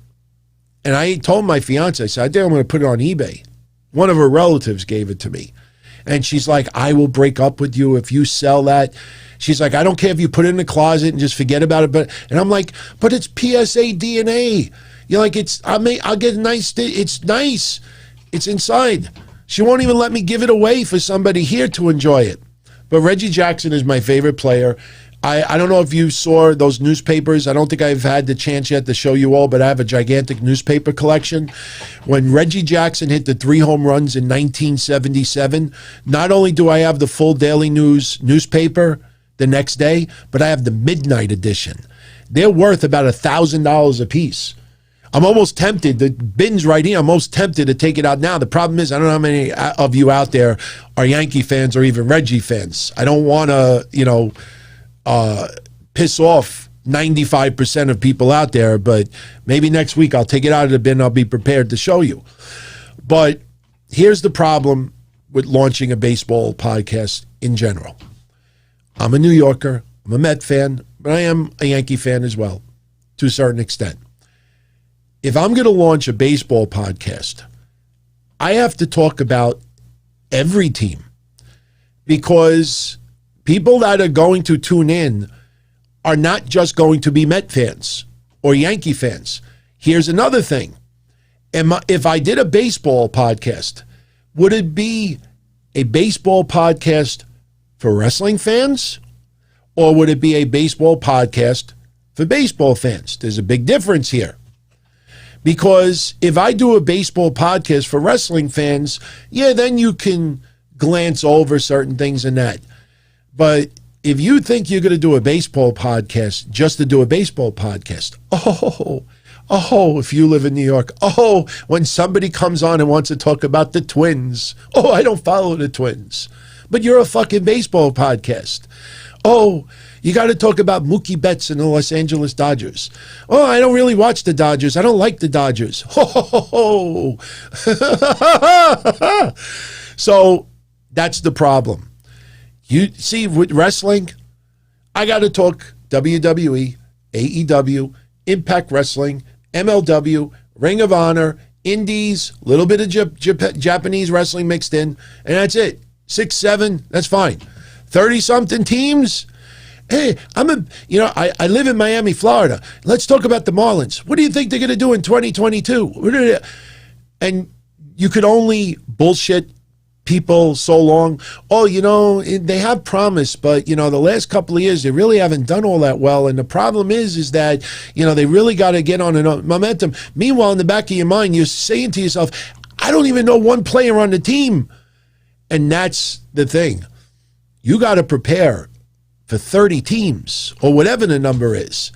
And I told my fiance, I said, I think I'm going to put it on eBay. One of her relatives gave it to me. And she's like, I will break up with you if you sell that. She's like, I don't care if you put it in the closet and just forget about it. And I'm like, but it's PSA DNA. You're like, I'll get a nice, it's nice. It's inside. She won't even let me give it away for somebody here to enjoy it. But Reggie Jackson is my favorite player. I don't know if you saw those newspapers. I don't think I've had the chance yet to show you all, but I have a gigantic newspaper collection. When Reggie Jackson hit the 3 home runs in 1977, not only do I have the full Daily News newspaper the next day, but I have the midnight edition. They're worth about $1,000 a piece. I'm almost tempted, the bin's right here, I'm almost tempted to take it out now. The problem is, I don't know how many of you out there are Yankee fans or even Reggie fans. I don't want to, piss off 95% of people out there, but maybe next week I'll take it out of the bin. I'll be prepared to show you. But here's the problem with launching a baseball podcast in general. I'm a New Yorker, I'm a Met fan, but I am a Yankee fan as well, to a certain extent. If I'm going to launch a baseball podcast, I have to talk about every team, because people that are going to tune in are not just going to be Met fans or Yankee fans. Here's another thing. If I did a baseball podcast, would it be a baseball podcast for wrestling fans, or would it be a baseball podcast for baseball fans? There's a big difference here. Because if I do a baseball podcast for wrestling fans, yeah, then you can glance over certain things in that. But if you think you're going to do a baseball podcast just to do a baseball podcast, if you live in New York, when somebody comes on and wants to talk about the Twins, I don't follow the Twins. But you're a fucking baseball podcast. You got to talk about Mookie Betts and the Los Angeles Dodgers. I don't really watch the Dodgers. I don't like the Dodgers. So that's the problem. You see, with wrestling, I got to talk WWE, AEW, Impact Wrestling, MLW, Ring of Honor, Indies, a little bit of Japanese wrestling mixed in, and that's it. 6, 7, that's fine. 30-something teams. Hey, I live in Miami, Florida. Let's talk about the Marlins. What do you think they're going to do in 2022? And you could only bullshit people so long. They have promise, but the last couple of years they really haven't done all that well. And the problem is that they really got to get on a momentum. Meanwhile, in the back of your mind, you're saying to yourself, I don't even know one player on the team. And that's the thing. You got to prepare for 30 teams or whatever the number is.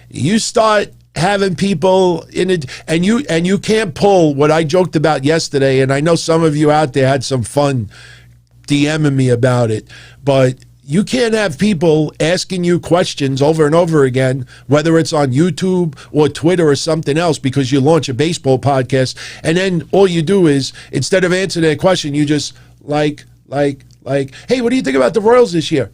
You start having people in it, and you can't pull what I joked about yesterday, and I know some of you out there had some fun DMing me about it, but you can't have people asking you questions over and over again, whether it's on YouTube or Twitter or something else, because you launch a baseball podcast, and then all you do is, instead of answering their question, you just hey, what do you think about the Royals this year?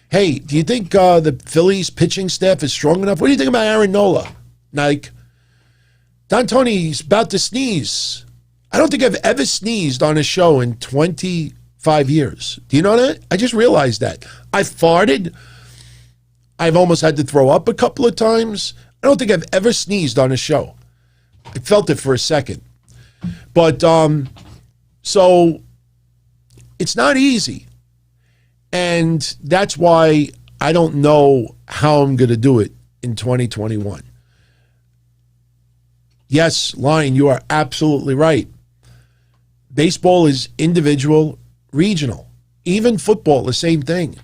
Hey, do you think the Phillies pitching staff is strong enough? What do you think about Aaron Nola? Don Tony's about to sneeze. I don't think I've ever sneezed on a show in 25 years. Do you know that? I just realized that. I farted. I've almost had to throw up a couple of times. I don't think I've ever sneezed on a show. I felt it for a second. But, so, it's not easy. And that's why I don't know how I'm going to do it in 2021. Yes, Lion, you are absolutely right. Baseball is individual, regional. Even football, the same thing.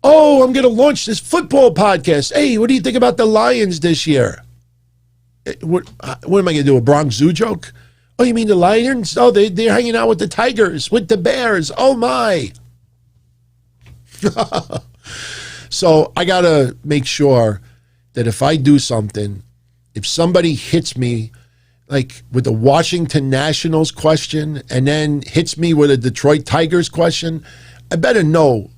I'm going to launch this football podcast. Hey, what do you think about the Lions this year? What am I going to do, a Bronx Zoo joke? You mean the Lions? They're hanging out with the Tigers, with the Bears. Oh, my. So I got to make sure that if I do something, if somebody hits me with a Washington Nationals question and then hits me with a Detroit Tigers question, I better know,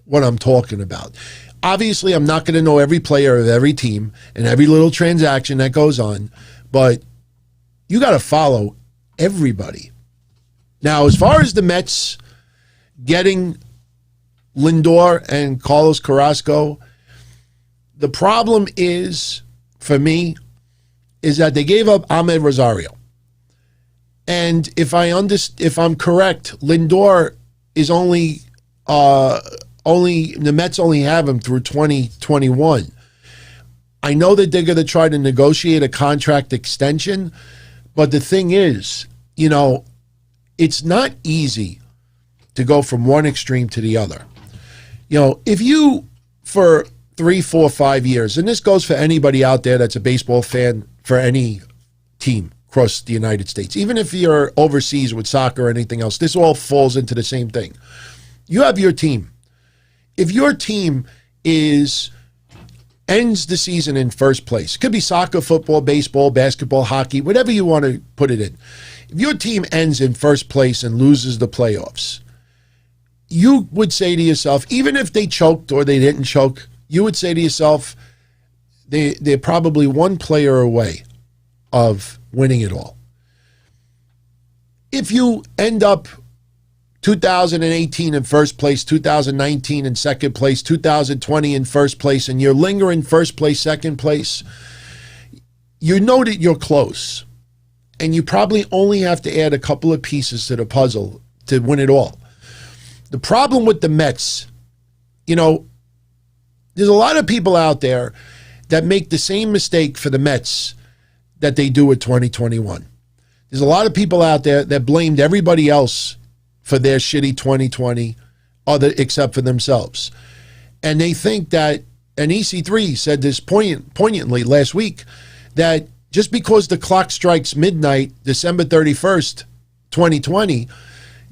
what I'm talking about. Obviously, I'm not going to know every player of every team and every little transaction that goes on, but you got to follow everybody. Now, as far as the Mets getting Lindor and Carlos Carrasco, the problem is, for me, is that they gave up Ahmed Rosario. And if I'm correct, Lindor is only the Mets only have him through 2021. I know that they're going to try to negotiate a contract extension, but the thing is, it's not easy to go from one extreme to the other. If you, for 3, 4, 5 years, and this goes for anybody out there that's a baseball fan for any team across the United States, even if you're overseas with soccer or anything else, this all falls into the same thing. You have your team. If your team ends the season in first place, it could be soccer, football, baseball, basketball, hockey, whatever you want to put it in. If your team ends in first place and loses the playoffs, you would say to yourself, even if they choked or they didn't choke, you would say to yourself, they're probably one player away of winning it all. If you end up 2018 in first place, 2019 in second place, 2020 in first place, and you're lingering first place, second place, you know that you're close. And you probably only have to add a couple of pieces to the puzzle to win it all. The problem with the Mets, there's a lot of people out there that make the same mistake for the Mets that they do with 2021. There's a lot of people out there that blamed everybody else for their shitty 2020, except for themselves. And they think that, and EC3 said this poignantly last week, that just because the clock strikes midnight, December 31st, 2020,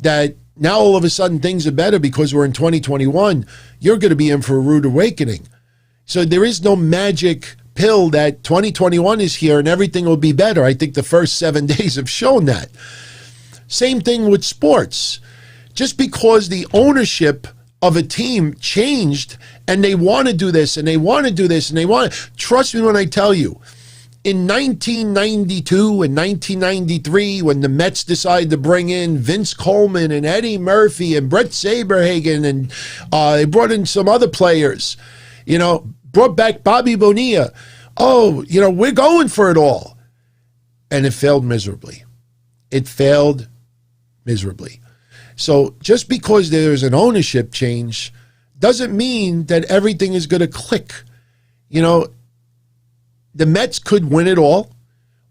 that now all of a sudden things are better because we're in 2021, you're going to be in for a rude awakening. So there is no magic pill that 2021 is here and everything will be better. I think the first 7 days have shown that. Same thing with sports. Just because the ownership of a team changed and they want to do this and they want to do this and they want to, trust me when I tell you, in 1992 and 1993, when the Mets decided to bring in Vince Coleman and Eddie Murphy and Brett Saberhagen, and they brought in some other players, brought back Bobby Bonilla. Oh, we're going for it all. And it failed miserably. It failed miserably. So just because there's an ownership change doesn't mean that everything is going to click. The Mets could win it all,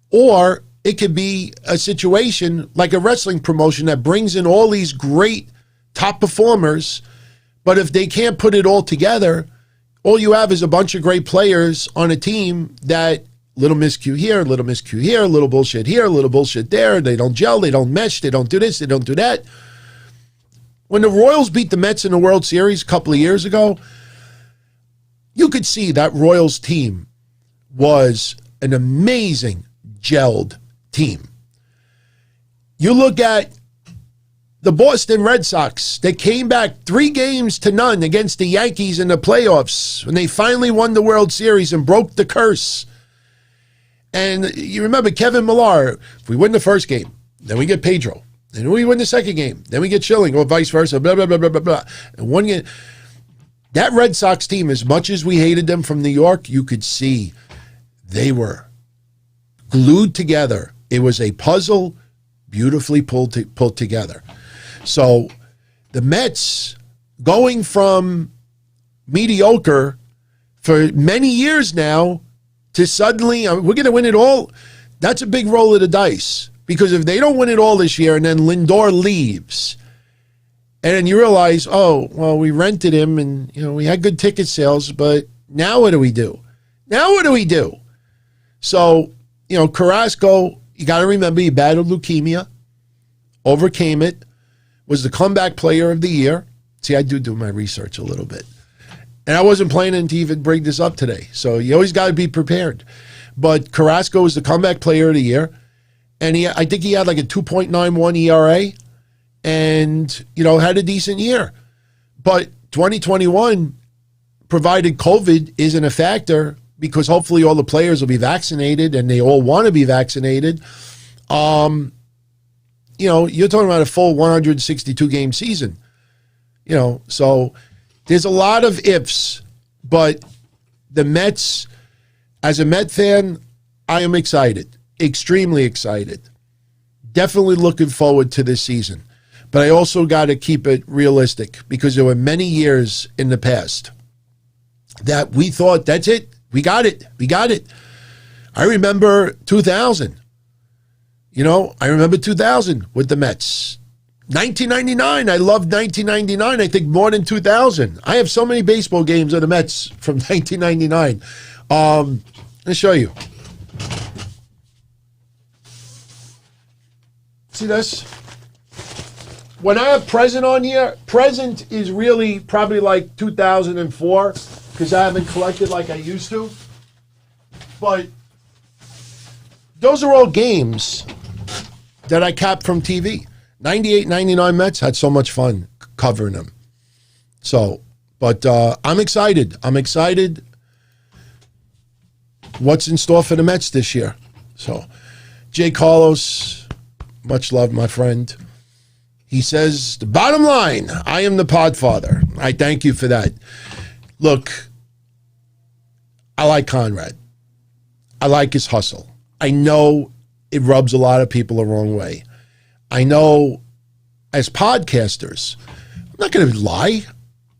or it could be a situation like a wrestling promotion that brings in all these great top performers, but if they can't put it all together, all you have is a bunch of great players on a team that little miscue here, little miscue here, little bullshit here, little bullshit there. They don't gel, they don't mesh, they don't do this, they don't do that. When the Royals beat the Mets in the World Series a couple of years ago, you could see that Royals team was an amazing gelled team. You look at the Boston Red Sox, they came back 3-0 against the Yankees in the playoffs when they finally won the World Series and broke the curse. And you remember Kevin Millar, if we win the first game, then we get Pedro. Then we win the second game, then we get Schilling, or vice versa, blah, blah, blah, blah, blah, blah. And one game, that Red Sox team, as much as we hated them from New York, you could see they were glued together. It was a puzzle beautifully pulled together. So the Mets, going from mediocre for many years now to suddenly, we're going to win it all, that's a big roll of the dice. Because if they don't win it all this year and then Lindor leaves, and then you realize, oh, well, we rented him and we had good ticket sales, but now what do we do? So, Carrasco, you got to remember, he battled leukemia, overcame it, was the comeback player of the year. See, I do my research a little bit. And I wasn't planning to even bring this up today. So you always got to be prepared. But Carrasco was the comeback player of the year. And I think he had like a 2.91 ERA and, had a decent year. But 2021, provided COVID isn't a factor, because hopefully all the players will be vaccinated and they all want to be vaccinated. You're talking about a full 162 game season. So there's a lot of ifs, but the Mets, as a Met fan, I am excited, extremely excited. Definitely looking forward to this season. But I also got to keep it realistic, because there were many years in the past that we thought, that's it. We got it. I remember 2000. I remember 2000 with the Mets. 1999, I loved 1999, I think, more than 2000. I have so many baseball games of the Mets from 1999. Let's show you. See this? When I have present on here, present is really probably like 2004, because I haven't collected like I used to. But those are all games that I capped from TV. 98, 99 Mets, had so much fun covering them. So, but I'm excited. What's in store for the Mets this year? So, Jay Carlos, much love, my friend. He says, the bottom line, I am the podfather. I thank you for that. Look, I like Conrad. I like his hustle. I know it rubs a lot of people the wrong way. I know as podcasters, I'm not going to lie,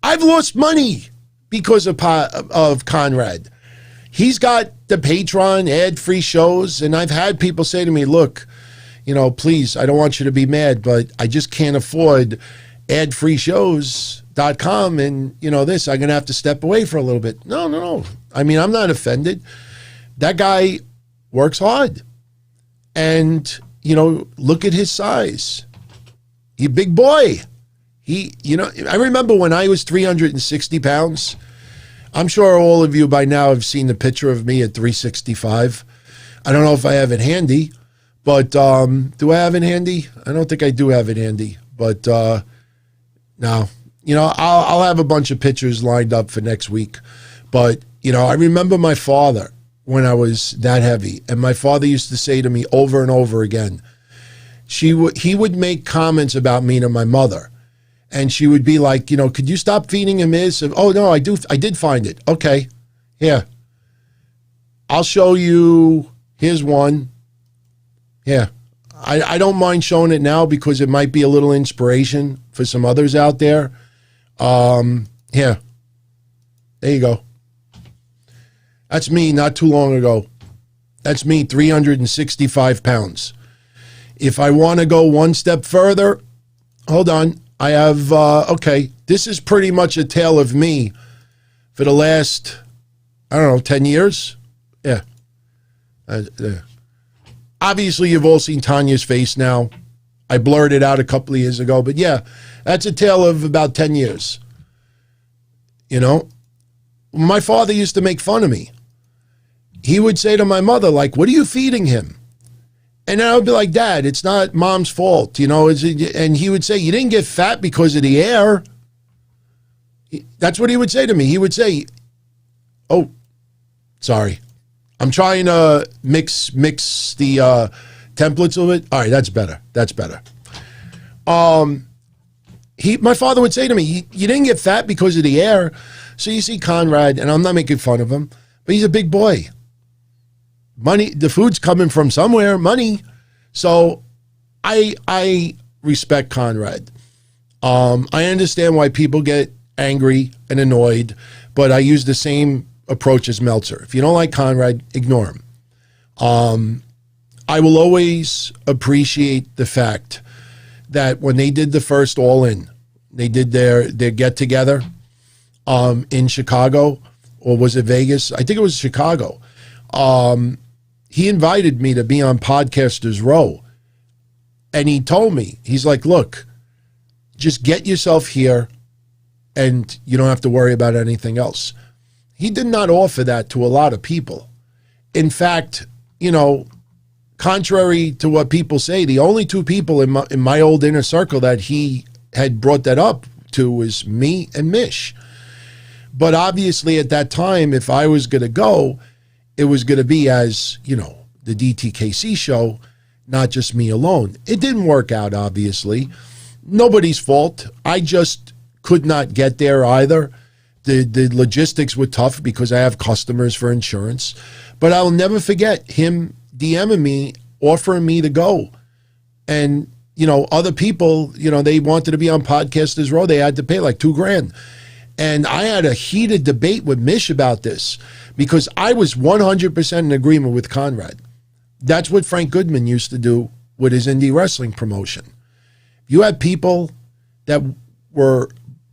I've lost money because of Conrad. He's got the Patreon, ad-free shows, and I've had people say to me, look, please, I don't want you to be mad, but I just can't afford adfreeshows.com and, this. I'm going to have to step away for a little bit. No. I mean, I'm not offended. That guy works hard. And, look at his size. He's a big boy. I remember when I was 360 pounds. I'm sure all of you by now have seen the picture of me at 365. I don't know if I have it handy, but do I have it handy? I don't think I do have it handy, but no. I'll have a bunch of pictures lined up for next week. But, I remember my father when I was that heavy, and my father used to say to me over and over again, he would make comments about me to my mother. And she would be like, could you stop feeding him his? Oh, no, I did find it. Okay, here. I'll show you. Here's one. Yeah. I don't mind showing it now because it might be a little inspiration for some others out there. Here. There you go. That's me not too long ago. That's me, 365 pounds. If I want to go one step further, hold on. I have, okay, this is pretty much a tale of me for the last, 10 years. Yeah. Obviously, you've all seen Tanya's face now. I blurred it out a couple of years ago, but yeah, that's a tale of about 10 years. My father used to make fun of me. He would say to my mother, like, what are you feeding him? And I would be like, Dad, it's not Mom's fault, and he would say, you didn't get fat because of the air. That's what he would say to me. He would say, oh, sorry. I'm trying to mix the templates of it. All right, that's better. That's better. My father would say to me, you didn't get fat because of the air. So you see Conrad, and I'm not making fun of him, but he's a big boy. Money, the food's coming from somewhere, money. So I respect Conrad. I understand why people get angry and annoyed, but I use the same approach as Meltzer. If you don't like Conrad, ignore him. I will always appreciate the fact that when they did the first All In, they did their get-together in Chicago, or was it Vegas? I think it was Chicago. He invited me to be on Podcasters Row. And he told me, he's like, look, just get yourself here and you don't have to worry about anything else. He did not offer that to a lot of people. In fact, contrary to what people say, the only two people in my old inner circle that he had brought that up to was me and Mish. But obviously at that time, if I was going to go, it was going to be as, the DTKC show, not just me alone. It didn't work out, obviously. Nobody's fault. I just could not get there either. The logistics were tough because I have customers for insurance. But I'll never forget him DMing me, offering me to go. And, other people, they wanted to be on Podcasters Row. They had to pay like $2,000. And I had a heated debate with Mish about this because I was 100% in agreement with Conrad. That's what Frank Goodman used to do with his indie wrestling promotion. You had people that were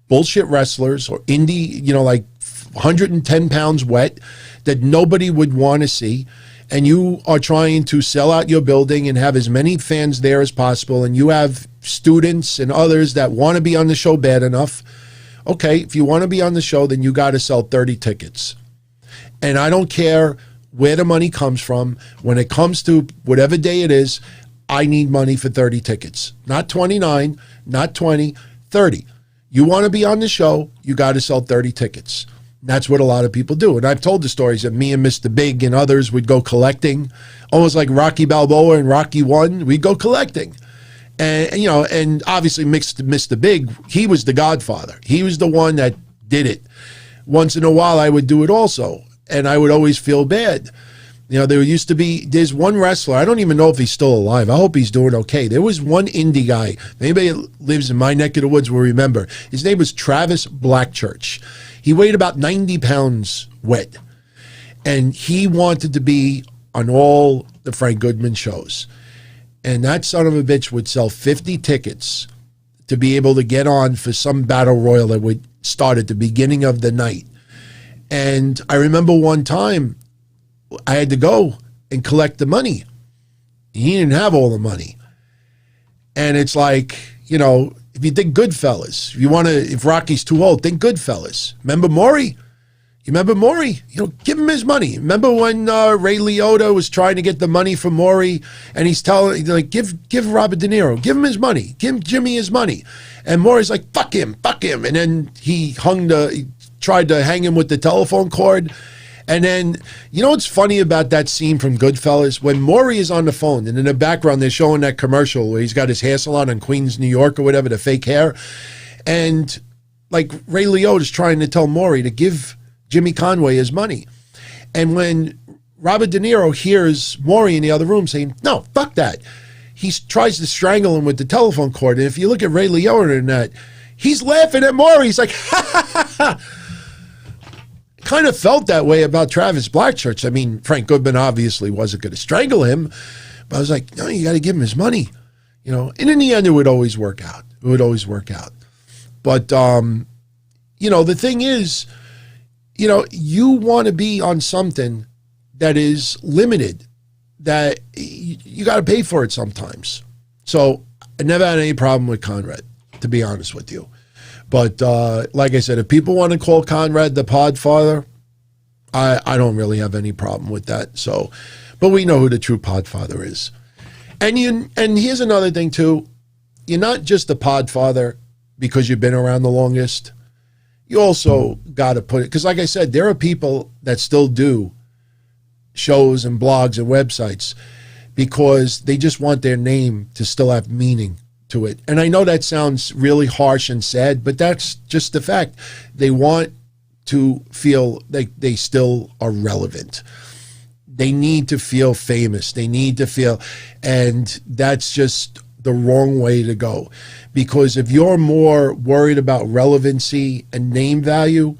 bullshit wrestlers or indie, like 110 pounds wet that nobody would want to see. And you are trying to sell out your building and have as many fans there as possible. And you have students and others that want to be on the show bad enough. Okay, if you want to be on the show, then you got to sell 30 tickets. And I don't care where the money comes from. When it comes to whatever day it is, I need money for 30 tickets. Not 29, not 20, 30. You want to be on the show, you got to sell 30 tickets. That's what a lot of people do. And I've told the stories that me and Mr. Big and others would go collecting, almost like Rocky Balboa and Rocky 1. We'd go collecting. And, and obviously Mr. Big, he was the godfather. He was the one that did it. Once in a while, I would do it also. And I would always feel bad. There's one wrestler, I don't even know if he's still alive. I hope he's doing okay. There was one indie guy. If anybody lives in my neck of the woods will remember. His name was Travis Blackchurch. He weighed about 90 pounds wet. And he wanted to be on all the Frank Goodman shows. And that son of a bitch would sell 50 tickets to be able to get on for some battle royal that would start at the beginning of the night. And I remember one time I had to go and collect the money. He didn't have all the money. And it's like, you know, if you think Goodfellas, if Rocky's too old, think Goodfellas. Remember Maury? You remember Maury? You know, give him his money. Remember when Ray Liotta was trying to get the money from Maury, and he's telling, like, give Robert De Niro, give him his money, give Jimmy his money, and Maury's like, fuck him, and then he tried to hang him with the telephone cord, and then you know what's funny about that scene from Goodfellas when Maury is on the phone, and in the background they're showing that commercial where he's got his hair salon in Queens, New York, or whatever, the fake hair, and like Ray Liotta is trying to tell Maury to give Jimmy Conway his money. And when Robert De Niro hears Maury in the other room saying, no, fuck that, he tries to strangle him with the telephone cord. And if you look at Ray Liotta in that, he's laughing at Maury. He's like, ha, ha, ha, ha. Kind of felt that way about Travis Blackchurch. I mean, Frank Goodman obviously wasn't going to strangle him, but I was like, no, you got to give him his money. You know, and in the end, it would always work out. It would always work out. But, you know, the thing is, you know, you want to be on something that is limited, that you got to pay for it sometimes. So I never had any problem with Conrad, to be honest with you. But like I said, if people want to call Conrad the Podfather, I don't really have any problem with that. So, but we know who the true Podfather is. And here's another thing too. You're not just the Podfather because you've been around the longest. You also got to put it, because like I said, there are people that still do shows and blogs and websites because they just want their name to still have meaning to it. And I know that sounds really harsh and sad, but that's just the fact. They want to feel like they still are relevant. They need to feel famous. They need to feel, and that's just the wrong way to go. Because if you're more worried about relevancy and name value,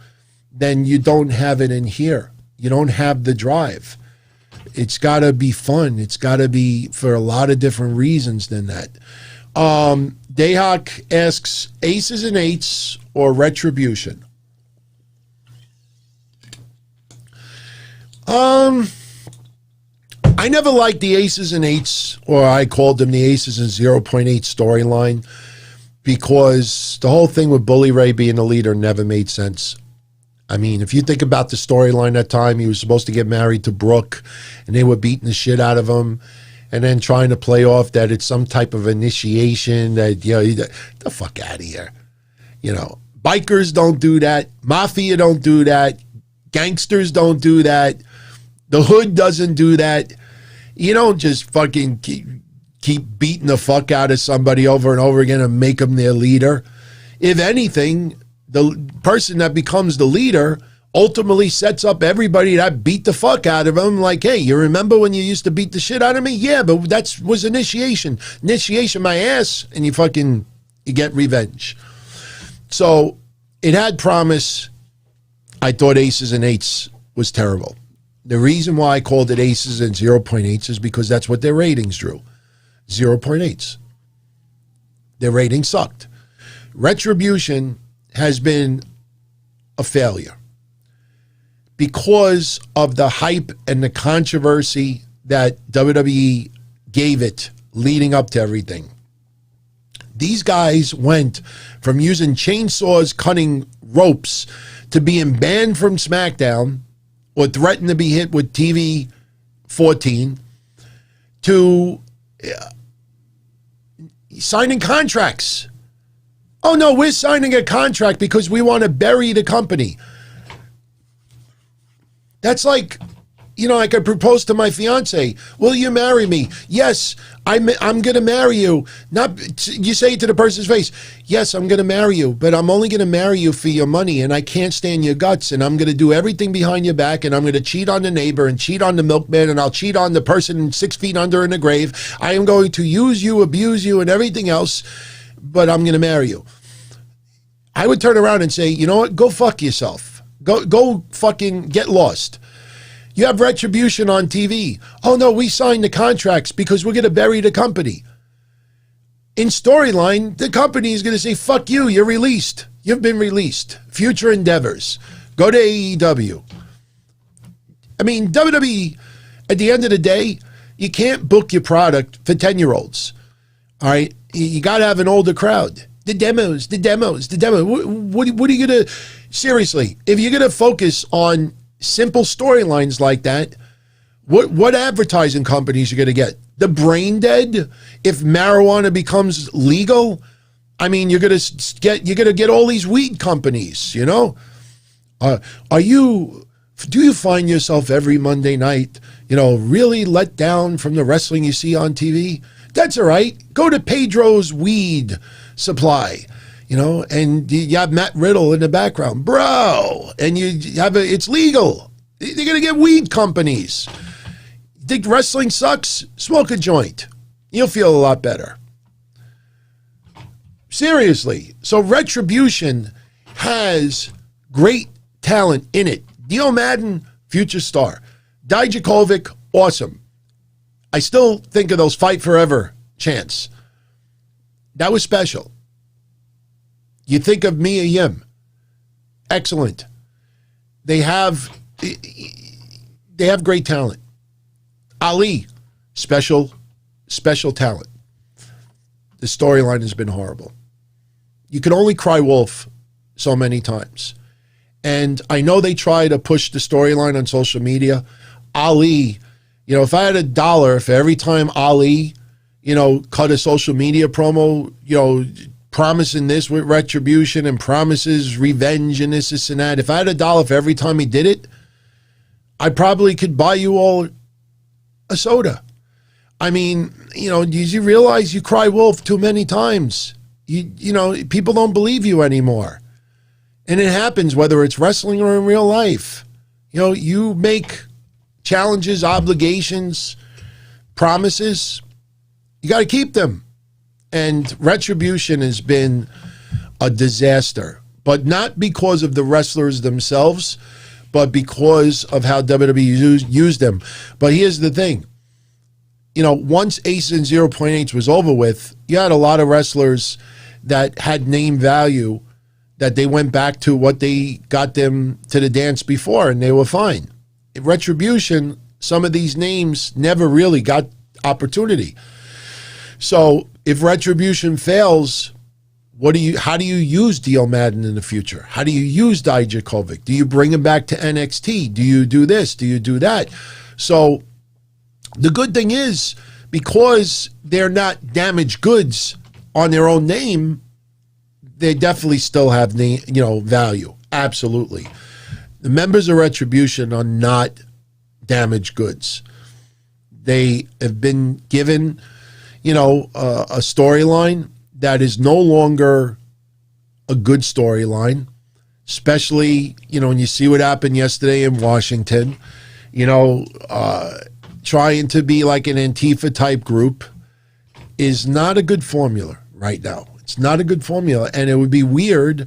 then you don't have it in here. You don't have the drive. It's got to be fun. It's got to be for a lot of different reasons than that. Dayhawk asks, aces and eights or retribution? I never liked the aces and eights, or I called them the aces and 0.8 storyline, because the whole thing with Bully Ray being the leader never made sense. I mean, if you think about the storyline that time, he was supposed to get married to Brooke, and they were beating the shit out of him, and then trying to play off that it's some type of initiation that, you know, the fuck out of here. You know, bikers don't do that. Mafia don't do that. Gangsters don't do that. The hood doesn't do that. You don't just fucking keep beating the fuck out of somebody over and over again and make them their leader. If anything, the person that becomes the leader ultimately sets up everybody that beat the fuck out of him. Like, hey, you remember when you used to beat the shit out of me? Yeah, but that was initiation. Initiation my ass, and you get revenge. So it had promise. I thought aces and eights was terrible. The reason why I called it aces and 0.8s is because that's what their ratings drew. 0.8s. Their ratings sucked. Retribution has been a failure because of the hype and the controversy that WWE gave it leading up to everything. These guys went from using chainsaws cutting ropes to being banned from SmackDown or threatened to be hit with TV 14 to signing contracts. Oh no, we're signing a contract because we want to bury the company. That's like, you know, I could propose to my fiance. Will you marry me? Yes, I'm going to marry you. Not you say it to the person's face. Yes, I'm going to marry you, but I'm only going to marry you for your money, and I can't stand your guts, and I'm going to do everything behind your back, and I'm going to cheat on the neighbor and cheat on the milkman, and I'll cheat on the person 6 feet under in the grave. I am going to use you, abuse you, and everything else, but I'm going to marry you. I would turn around and say, you know what? Go fuck yourself. Go fucking get lost. You have Retribution on TV. Oh no, we signed the contracts because we're going to bury the company. In storyline, the company is going to say, fuck you, you're released. You've been released. Future endeavors. Go to AEW. I mean, WWE, at the end of the day, you can't book your product for 10-year-olds. All right? You got to have an older crowd. The demos. What are you going to... Seriously, if you're going to focus on simple storylines like that, what advertising companies are going to get? The brain dead? If marijuana becomes legal, I mean, you're going to get all these weed companies, you know? Do you find yourself every Monday night, you know, really let down from the wrestling you see on TV? That's all right. Go to Pedro's Weed Supply, you know, and you have Matt Riddle in the background, bro, and it's legal. They're going to get weed companies. Think wrestling sucks? Smoke a joint. You'll feel a lot better. Seriously. So Retribution has great talent in it. Dio Madden, future star. Dijakovic, awesome. I still think of those Fight Forever chants. That was special. You think of Mia Yim. Excellent. They have great talent. Ali, special talent. The storyline has been horrible. You can only cry wolf so many times. And I know they try to push the storyline on social media. Ali, you know, if I had $1 for every time Ali, you know, cut a social media promo, you know, promising this with Retribution and promises revenge and this and that. If I had $1 for every time he did it, I probably could buy you all a soda. I mean, you know, do you realize you cry wolf too many times? You know, people don't believe you anymore. And it happens whether it's wrestling or in real life. You know, you make challenges, obligations, promises, you got to keep them. And Retribution has been a disaster, but not because of the wrestlers themselves, but because of how WWE used them. But here's the thing. You know, once Ace and 0.8 was over with, you had a lot of wrestlers that had name value that they went back to what they got them to the dance before, and they were fine. In Retribution, some of these names never really got opportunity. So if Retribution fails, how do you use Dio Madden in the future? How do you use Dijakovic? Do you bring him back to NXT? Do you do this? Do you do that? So the good thing is, because they're not damaged goods on their own name, they definitely still have value. Absolutely. The members of Retribution are not damaged goods. They have been given, a storyline that is no longer a good storyline, especially, when you see what happened yesterday in Washington, trying to be like an Antifa type group is not a good formula right now. It's not a good formula, and it would be weird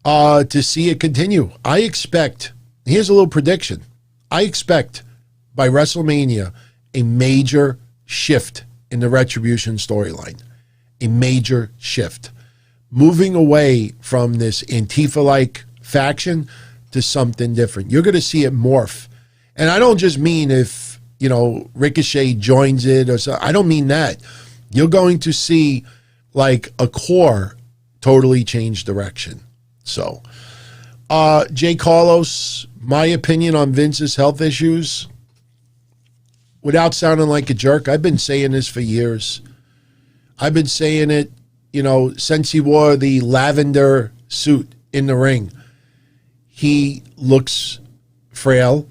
to see it continue. I expect, here's a little prediction, I expect by WrestleMania a major shift in the Retribution storyline. A major shift. Moving away from this Antifa-like faction to something different. You're going to see it morph. And I don't just mean if, Ricochet joins it or so. I don't mean that. You're going to see like a core totally change direction. So, Jay Carlos, my opinion on Vince's health issues, without sounding like a jerk, I've been saying this for years. I've been saying it, since he wore the lavender suit in the ring. He looks frail.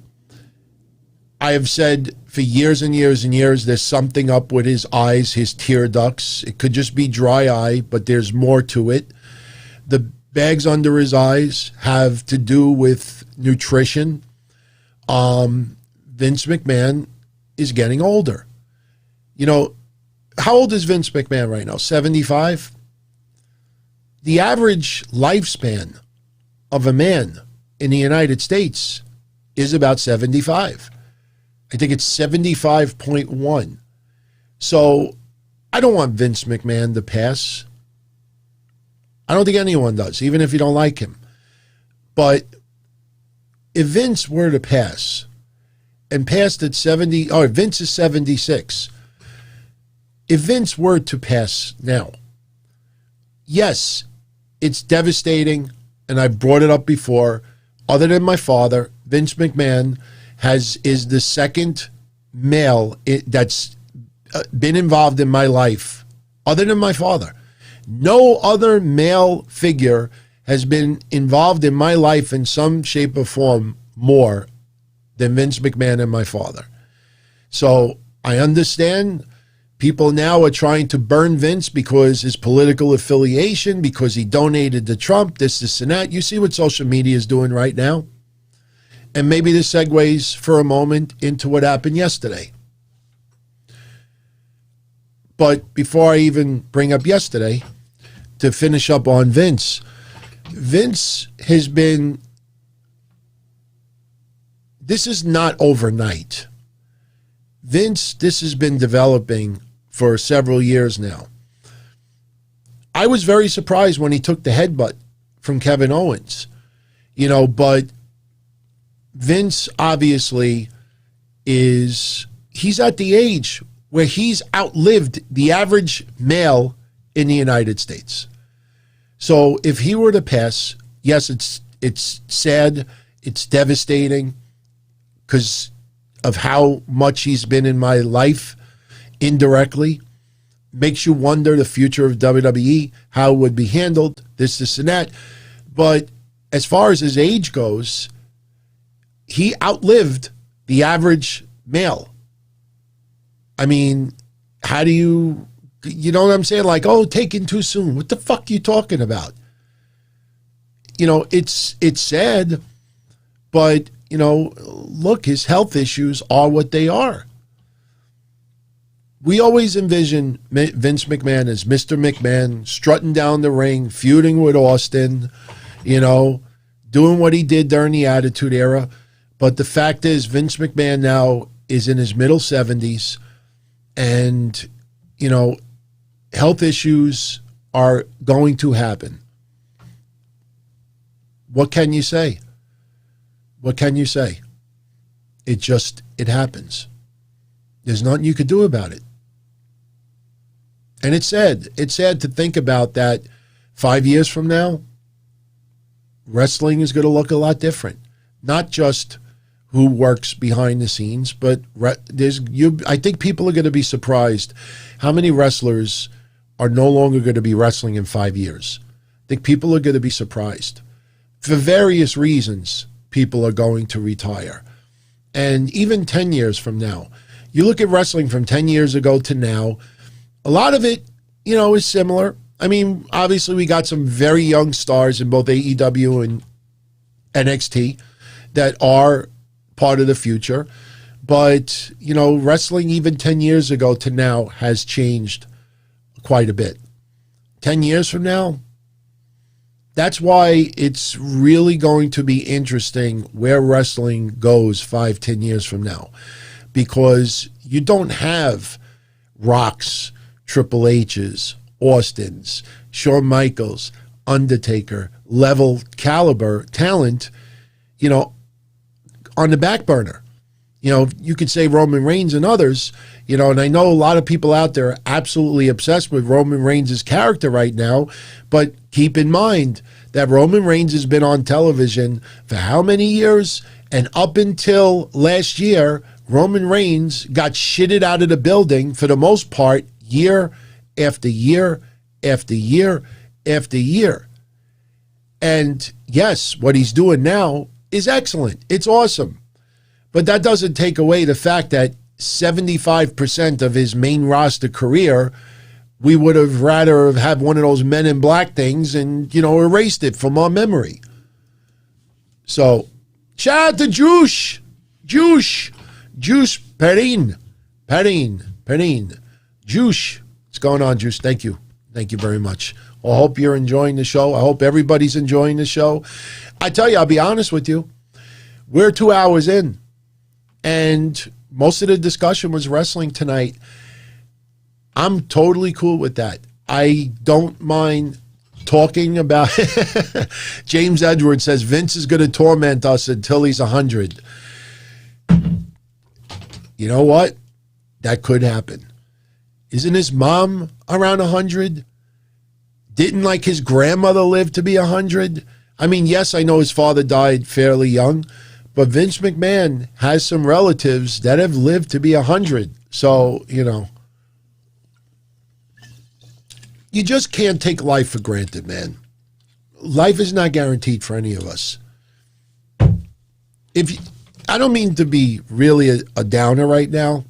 I have said for years and years and years, there's something up with his eyes, his tear ducts. It could just be dry eye, but there's more to it. The bags under his eyes have to do with nutrition. Vince McMahon is getting older. How old is Vince McMahon right now? 75? The average lifespan of a man in the United States is about 75. I think it's 75.1. So I don't want Vince McMahon to pass. I don't think anyone does, even if you don't like him. But if Vince were to pass and passed at 70, or Vince is 76. If Vince were to pass now, yes, it's devastating, and I've brought it up before. Other than my father, Vince McMahon is the second male that's been involved in my life, other than my father. No other male figure has been involved in my life in some shape or form more than Vince McMahon and my father. So I understand people now are trying to burn Vince because his political affiliation, because he donated to Trump, this and that. You see what social media is doing right now? And maybe this segues for a moment into what happened yesterday. But before I even bring up yesterday, to finish up on Vince, Vince has been, this is not overnight. Vince, this has been developing for several years now. I was very surprised when he took the headbutt from Kevin Owens, but Vince obviously he's at the age where he's outlived the average male in the United States. So if he were to pass, yes, it's sad, it's devastating because of how much he's been in my life indirectly. Makes you wonder the future of WWE, how it would be handled, this and that. But as far as his age goes, he outlived the average male. I mean, how do you know what I'm saying? Like, oh, taken too soon. What the fuck are you talking about? It's sad, but, look, his health issues are what they are. We always envision Vince McMahon as Mr. McMahon, strutting down the ring, feuding with Austin, doing what he did during the Attitude Era. But the fact is, Vince McMahon now is in his middle 70s, and, health issues are going to happen. What can you say? What can you say? It happens. There's nothing you could do about it. And it's sad. It's sad to think about that 5 years from now, wrestling is going to look a lot different. Not just who works behind the scenes, but I think people are going to be surprised how many wrestlers are no longer going to be wrestling in 5 years. I think people are going to be surprised. For various reasons, people are going to retire. And even 10 years from now, you look at wrestling from 10 years ago to now, a lot of it, is similar. I mean, obviously we got some very young stars in both AEW and NXT that are part of the future. But, wrestling even 10 years ago to now has changed quite a bit. 10 years from now, that's why it's really going to be interesting where wrestling goes 5-10 years from now. Because you don't have Rocks, Triple H's, Austin's, Shawn Michaels, Undertaker, level caliber talent, on the back burner. You could say Roman Reigns and others, and I know a lot of people out there are absolutely obsessed with Roman Reigns' character right now, but keep in mind that Roman Reigns has been on television for how many years? And up until last year, Roman Reigns got shitted out of the building for the most part, year after year after year after year. And yes, what he's doing now is excellent. It's awesome. But that doesn't take away the fact that 75% of his main roster career, we would have rather have had one of those Men in Black things and, erased it from our memory. So, shout out to Juice Perrin. Juice. What's going on, Juice? Thank you. Thank you very much. I hope you're enjoying the show. I hope everybody's enjoying the show. I tell you, I'll be honest with you. We're 2 hours in, and most of the discussion was wrestling tonight. I'm totally cool with that. I don't mind talking about James Edwards says Vince is going to torment us until he's 100. You know what? That could happen. Isn't his mom around 100? Didn't like his grandmother live to be 100? I mean, yes, I know his father died fairly young, but Vince McMahon has some relatives that have lived to be 100. So, you know, you just can't take life for granted, man. Life is not guaranteed for any of us. I don't mean to be really a downer right now,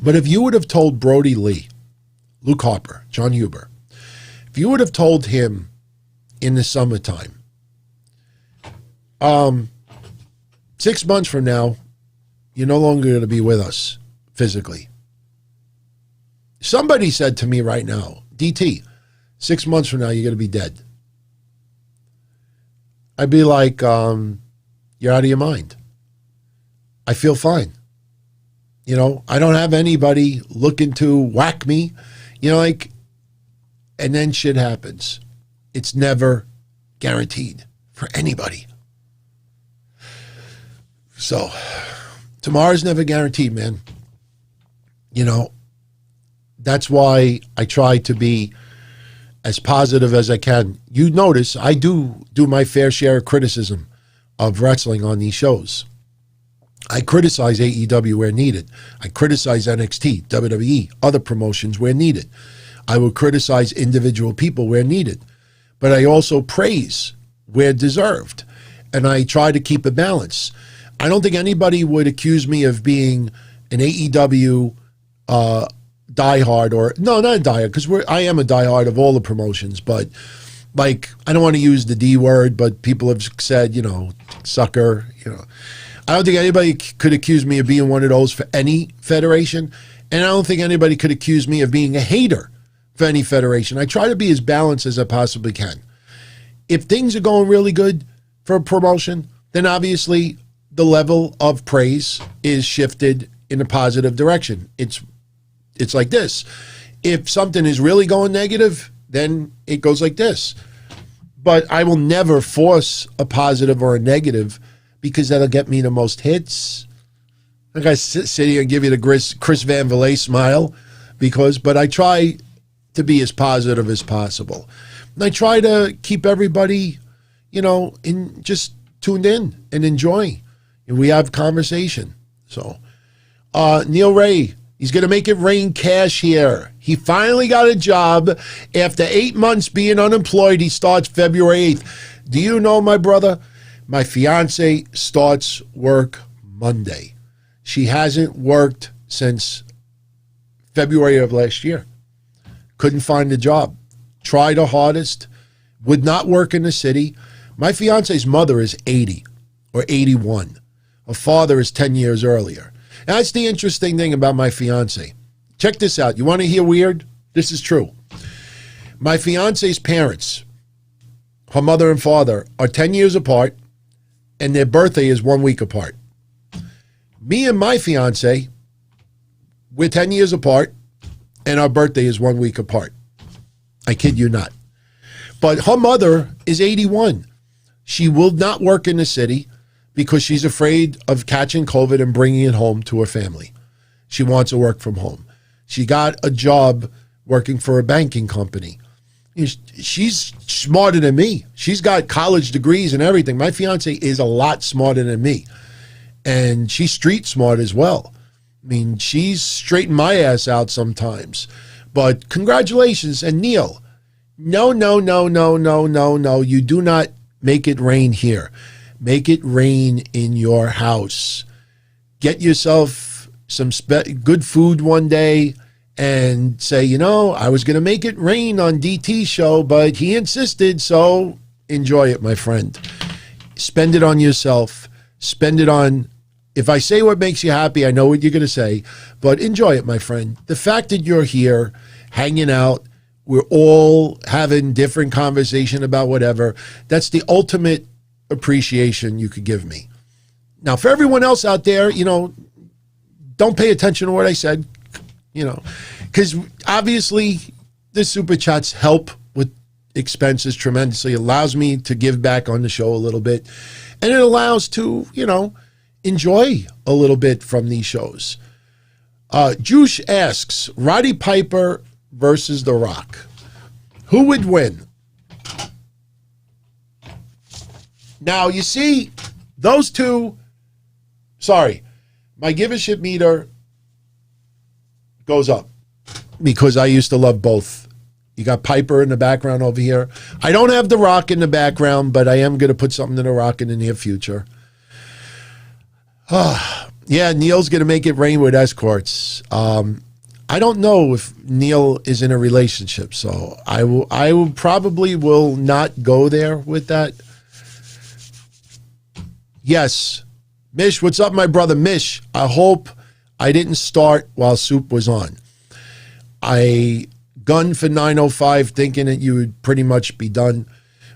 but if you would have told Brody Lee, Luke Harper, John Huber, if you would have told him in the summertime, 6 months from now, you're no longer going to be with us physically. Somebody said to me right now, DT, 6 months from now, you're going to be dead. I'd be like, you're out of your mind. I feel fine. You know, I don't have anybody looking to whack me, you know, like, and then shit happens. It's never guaranteed for anybody. So, tomorrow's never guaranteed, man. You know, that's why I try to be as positive as I can. You notice I do my fair share of criticism of wrestling on these shows. I criticize AEW where needed. I criticize NXT, WWE, other promotions where needed. I will criticize individual people where needed. But I also praise where deserved. And I try to keep a balance. I don't think anybody would accuse me of being an AEW diehard, or no, not a diehard, because I am a diehard of all the promotions, but like, I don't want to use the D word, but people have said, you know, sucker, you know. I don't think anybody could accuse me of being one of those for any federation, and I don't think anybody could accuse me of being a hater for any federation. I try to be as balanced as I possibly can. If things are going really good for a promotion, then obviously the level of praise is shifted in a positive direction. It's like this. If something is really going negative, then it goes like this. But I will never force a positive or a negative, because that'll get me the most hits. I gotta sit here and give you the Chris Van Vliet smile, but I try to be as positive as possible. And I try to keep everybody, you know, just tuned in and enjoying. And we have conversation. So, Neil Ray, he's going to make it rain cash here. He finally got a job. After 8 months being unemployed, he starts February 8th. Do you know, my brother? My fiance starts work Monday. She hasn't worked since February of last year. Couldn't find a job. Tried her hardest. Would not work in the city. My fiance's mother is 80 or 81. Her father is 10 years earlier. And that's the interesting thing about my fiance. Check this out. You want to hear weird? This is true. My fiance's parents, her mother and father, are 10 years apart, and their birthday is 1 week apart. Me and my fiance, we're 10 years apart, and our birthday is 1 week apart. I kid you not. But her mother is 81. She will not work in the city because she's afraid of catching COVID and bringing it home to her family. She wants to work from home. She got a job working for a banking company. She's smarter than me. She's got college degrees and everything. My fiance is a lot smarter than me. And she's street smart as well. I mean, she's straightened my ass out sometimes. But congratulations. And Neil, no. You do not make it rain here. Make it rain in your house. Get yourself some good food one day and say, you know, I was going to make it rain on DT's show, but he insisted, so enjoy it, my friend. Spend it on yourself. Spend it on, if I say what makes you happy, I know what you're going to say, but enjoy it, my friend. The fact that you're here, hanging out, we're all having different conversation about whatever, that's the ultimate appreciation you could give me. Now, for everyone else out there, don't pay attention to what I said, because obviously the super chats help with expenses tremendously. It allows me to give back on the show a little bit, and it allows to, enjoy a little bit from these shows. Juice asks, Roddy Piper versus The Rock. Who would win? Now, you see, those two, sorry, my give a shit meter goes up because I used to love both. You got Piper in the background over here. I don't have The Rock in the background, but I am going to put something to The Rock in the near future. Yeah, Neil's going to make it rain with escorts. I don't know if Neil is in a relationship, so I will probably will not go there with that. Yes. Mish, what's up, my brother? Mish, I hope I didn't start while Soup was on. I gunned for 9:05 thinking that you would pretty much be done,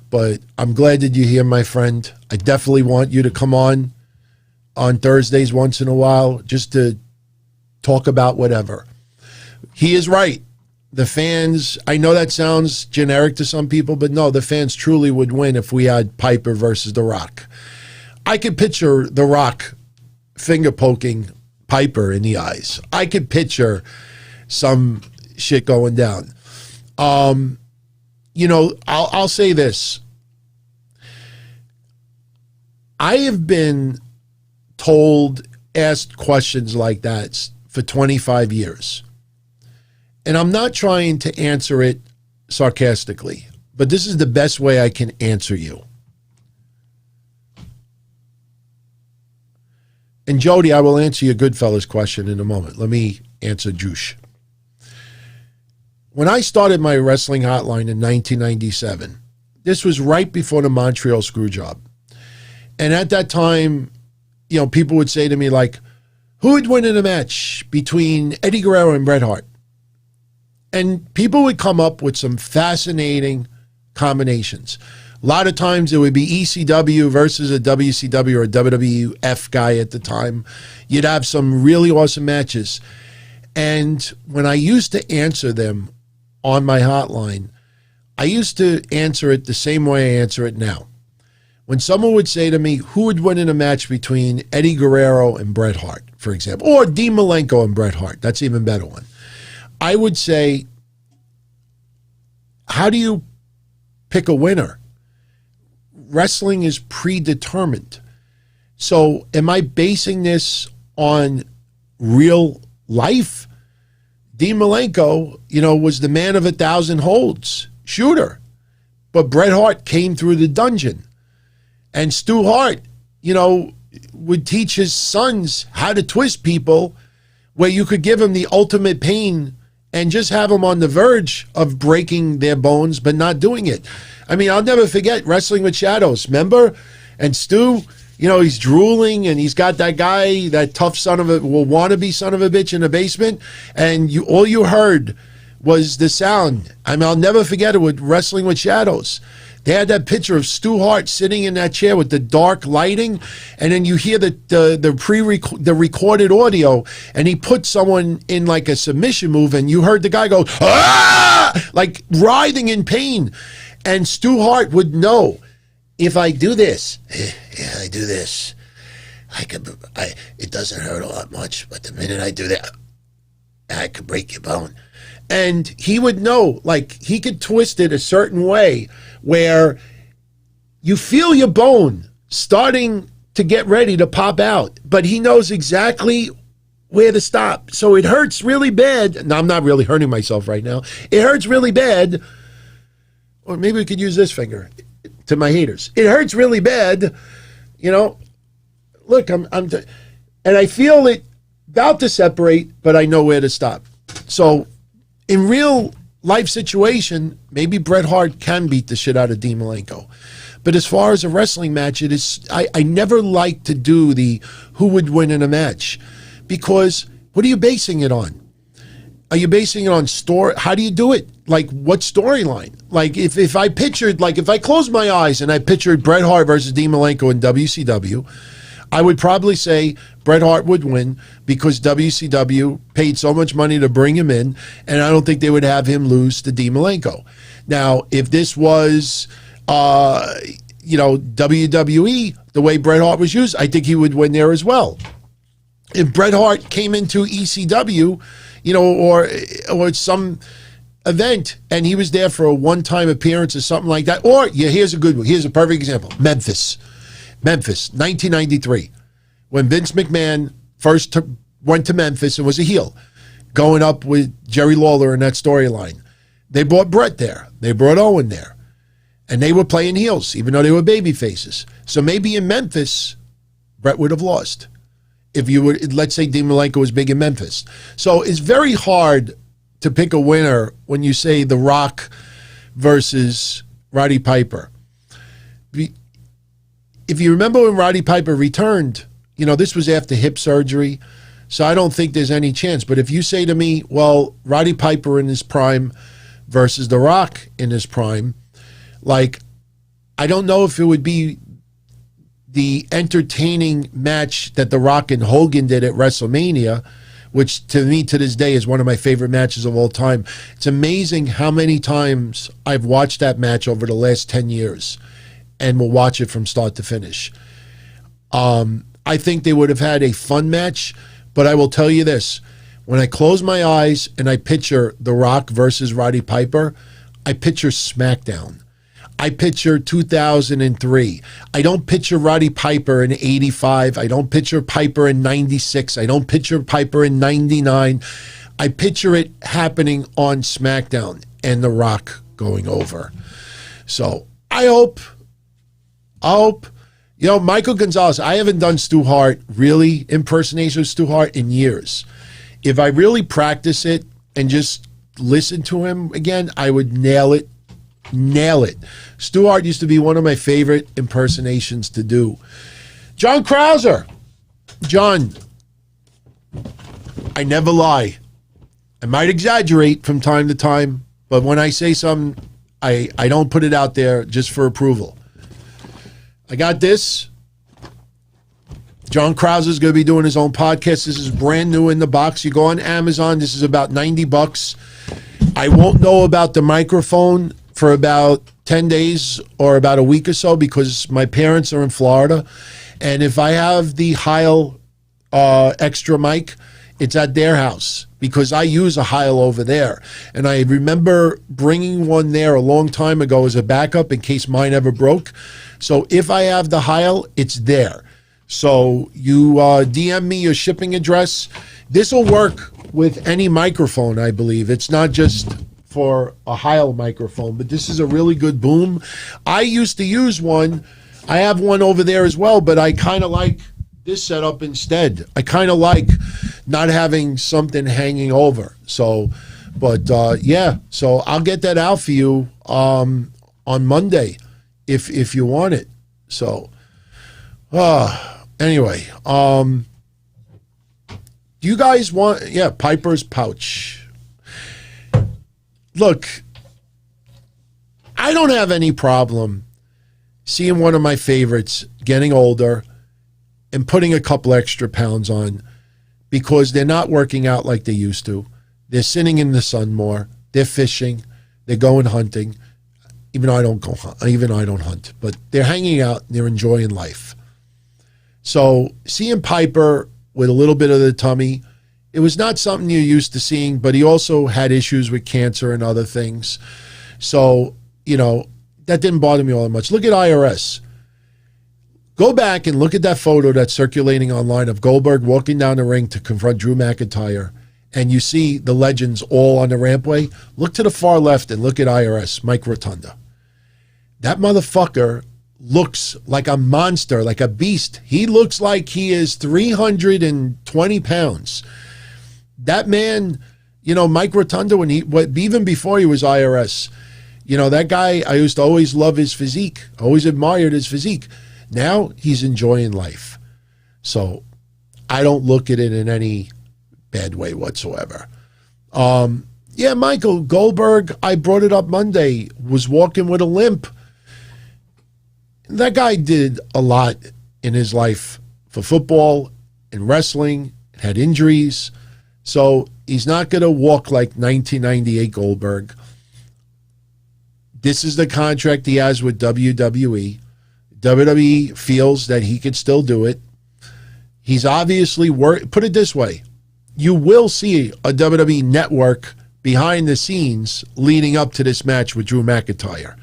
but I'm glad that you're here, my friend. I definitely want you to come on Thursdays once in a while just to talk about whatever. He is right. The fans, I know that sounds generic to some people, but no, the fans truly would win if we had Piper versus The Rock. I could picture The Rock finger poking Piper in the eyes. I could picture some shit going down. I'll say this. I have been asked questions like that for 25 years. And I'm not trying to answer it sarcastically, but this is the best way I can answer you. And Jody, I will answer your Goodfellas question in a moment. Let me answer Juice. When I started my wrestling hotline in 1997, this was right before the Montreal Screwjob. And at that time, people would say to me like, who would win in a match between Eddie Guerrero and Bret Hart? And people would come up with some fascinating combinations. A lot of times it would be ECW versus a WCW or a WWF guy at the time. You'd have some really awesome matches. And when I used to answer them on my hotline, I used to answer it the same way I answer it now. When someone would say to me, who would win in a match between Eddie Guerrero and Bret Hart, for example, or Dean Malenko and Bret Hart, that's an even better one. I would say, how do you pick a winner? Wrestling is predetermined. So am I basing this on real life? Dean Malenko, was the man of 1,000 holds, shooter. But Bret Hart came through the dungeon. And Stu Hart, would teach his sons how to twist people where you could give them the ultimate pain and just have them on the verge of breaking their bones, but not doing it. I mean, I'll never forget Wrestling with Shadows, remember? And Stu, he's drooling and he's got that guy, that tough wannabe son of a bitch in the basement. And all you heard was the sound. I mean, I'll never forget it with Wrestling with Shadows. They had that picture of Stu Hart sitting in that chair with the dark lighting, and then you hear the recorded audio, and he put someone in like a submission move, and you heard the guy go, ah! Like writhing in pain. And Stu Hart would know, if I do this, it doesn't hurt a lot much, but the minute I do that, I could break your bone. And he would know, like, he could twist it a certain way where you feel your bone starting to get ready to pop out, but he knows exactly where to stop. So it hurts really bad. Now, I'm not really hurting myself right now. It hurts really bad. Or maybe we could use this finger to my haters. It hurts really bad. Look, and I feel it about to separate, but I know where to stop. So in real life situation, maybe Bret Hart can beat the shit out of Dean Malenko. But as far as a wrestling match, it is I never like to do the who would win in a match, because what are you basing it on? Are you basing it on story? How do you do it? Like, what storyline? Like, if I closed my eyes and I pictured Bret Hart versus Dean Malenko in WCW, I would probably say Bret Hart would win because WCW paid so much money to bring him in, and I don't think they would have him lose to Dean Malenko. Now, if this was, WWE, the way Bret Hart was used, I think he would win there as well. If Bret Hart came into ECW, or some event, and he was there for a one-time appearance or something like that, or, here's a good one. Here's a perfect example. Memphis, 1993, when Vince McMahon first went to Memphis and was a heel, going up with Jerry Lawler in that storyline. They brought Bret there. They brought Owen there. And they were playing heels, even though they were baby faces. So maybe in Memphis, Bret would have lost. If you would, let's say Dean Malenko was big in Memphis. So it's very hard to pick a winner when you say The Rock versus Roddy Piper. If you remember when Roddy Piper returned, this was after hip surgery, so I don't think there's any chance. But if you say to me, well, Roddy Piper in his prime versus The Rock in his prime, I don't know if it would be the entertaining match that The Rock and Hogan did at WrestleMania, which to me to this day is one of my favorite matches of all time. It's amazing how many times I've watched that match over the last 10 years and will watch it from start to finish. I think they would have had a fun match, but I will tell you this. When I close my eyes and I picture The Rock versus Roddy Piper, I picture SmackDown. I picture 2003. I don't picture Roddy Piper in 85. I don't picture Piper in 96. I don't picture Piper in 99. I picture it happening on SmackDown and The Rock going over. So I hope, Michael Gonzalez, I haven't done Stu Hart, really impersonation of Stu Hart in years. If I really practice it and just listen to him again, I would nail it. Stu Hart used to be one of my favorite impersonations to do. John Krauser. John, I never lie. I might exaggerate from time to time, but when I say something, I don't put it out there just for approval. I got this. John Krauser's going to be doing his own podcast. This is brand new in the box. You go on Amazon. This is about $90. I won't know about the microphone for about 10 days or about a week or so because my parents are in Florida. And if I have the Heil extra mic, it's at their house because I use a Heil over there. And I remember bringing one there a long time ago as a backup in case mine ever broke. So if I have the Heil, it's there. So you DM me your shipping address. This will work with any microphone, I believe. It's not just for a Heil microphone, but this is a really good boom. I used to use one. I have one over there as well, but I kind of like this setup instead. I kind of like not having something hanging over. So, but yeah, so I'll get that out for you on Monday if you want it. So, anyway, do you guys want, Piper's Pouch. Look, I don't have any problem seeing one of my favorites getting older and putting a couple extra pounds on because they're not working out like they used to. They're sitting in the sun more. They're fishing. They're going hunting. Even though I don't hunt, but they're hanging out and they're enjoying life. So seeing Piper with a little bit of the tummy, it was not something you're used to seeing, but he also had issues with cancer and other things. So, that didn't bother me all that much. Look at IRS. Go back and look at that photo that's circulating online of Goldberg walking down the ring to confront Drew McIntyre, and you see the legends all on the rampway. Look to the far left and look at IRS, Mike Rotunda. That motherfucker looks like a monster, like a beast. He looks like he is 320 pounds. That man, Mike Rotunda, even before he was IRS, that guy, I used to always love his physique, always admired his physique. Now he's enjoying life. So I don't look at it in any bad way whatsoever. Michael Goldberg, I brought it up Monday, was walking with a limp. That guy did a lot in his life for football and wrestling, had injuries. So he's not going to walk like 1998 Goldberg. This is the contract he has with WWE. WWE feels that he could still do it. He's obviously put it this way. You will see a WWE network behind the scenes leading up to this match with Drew McIntyre.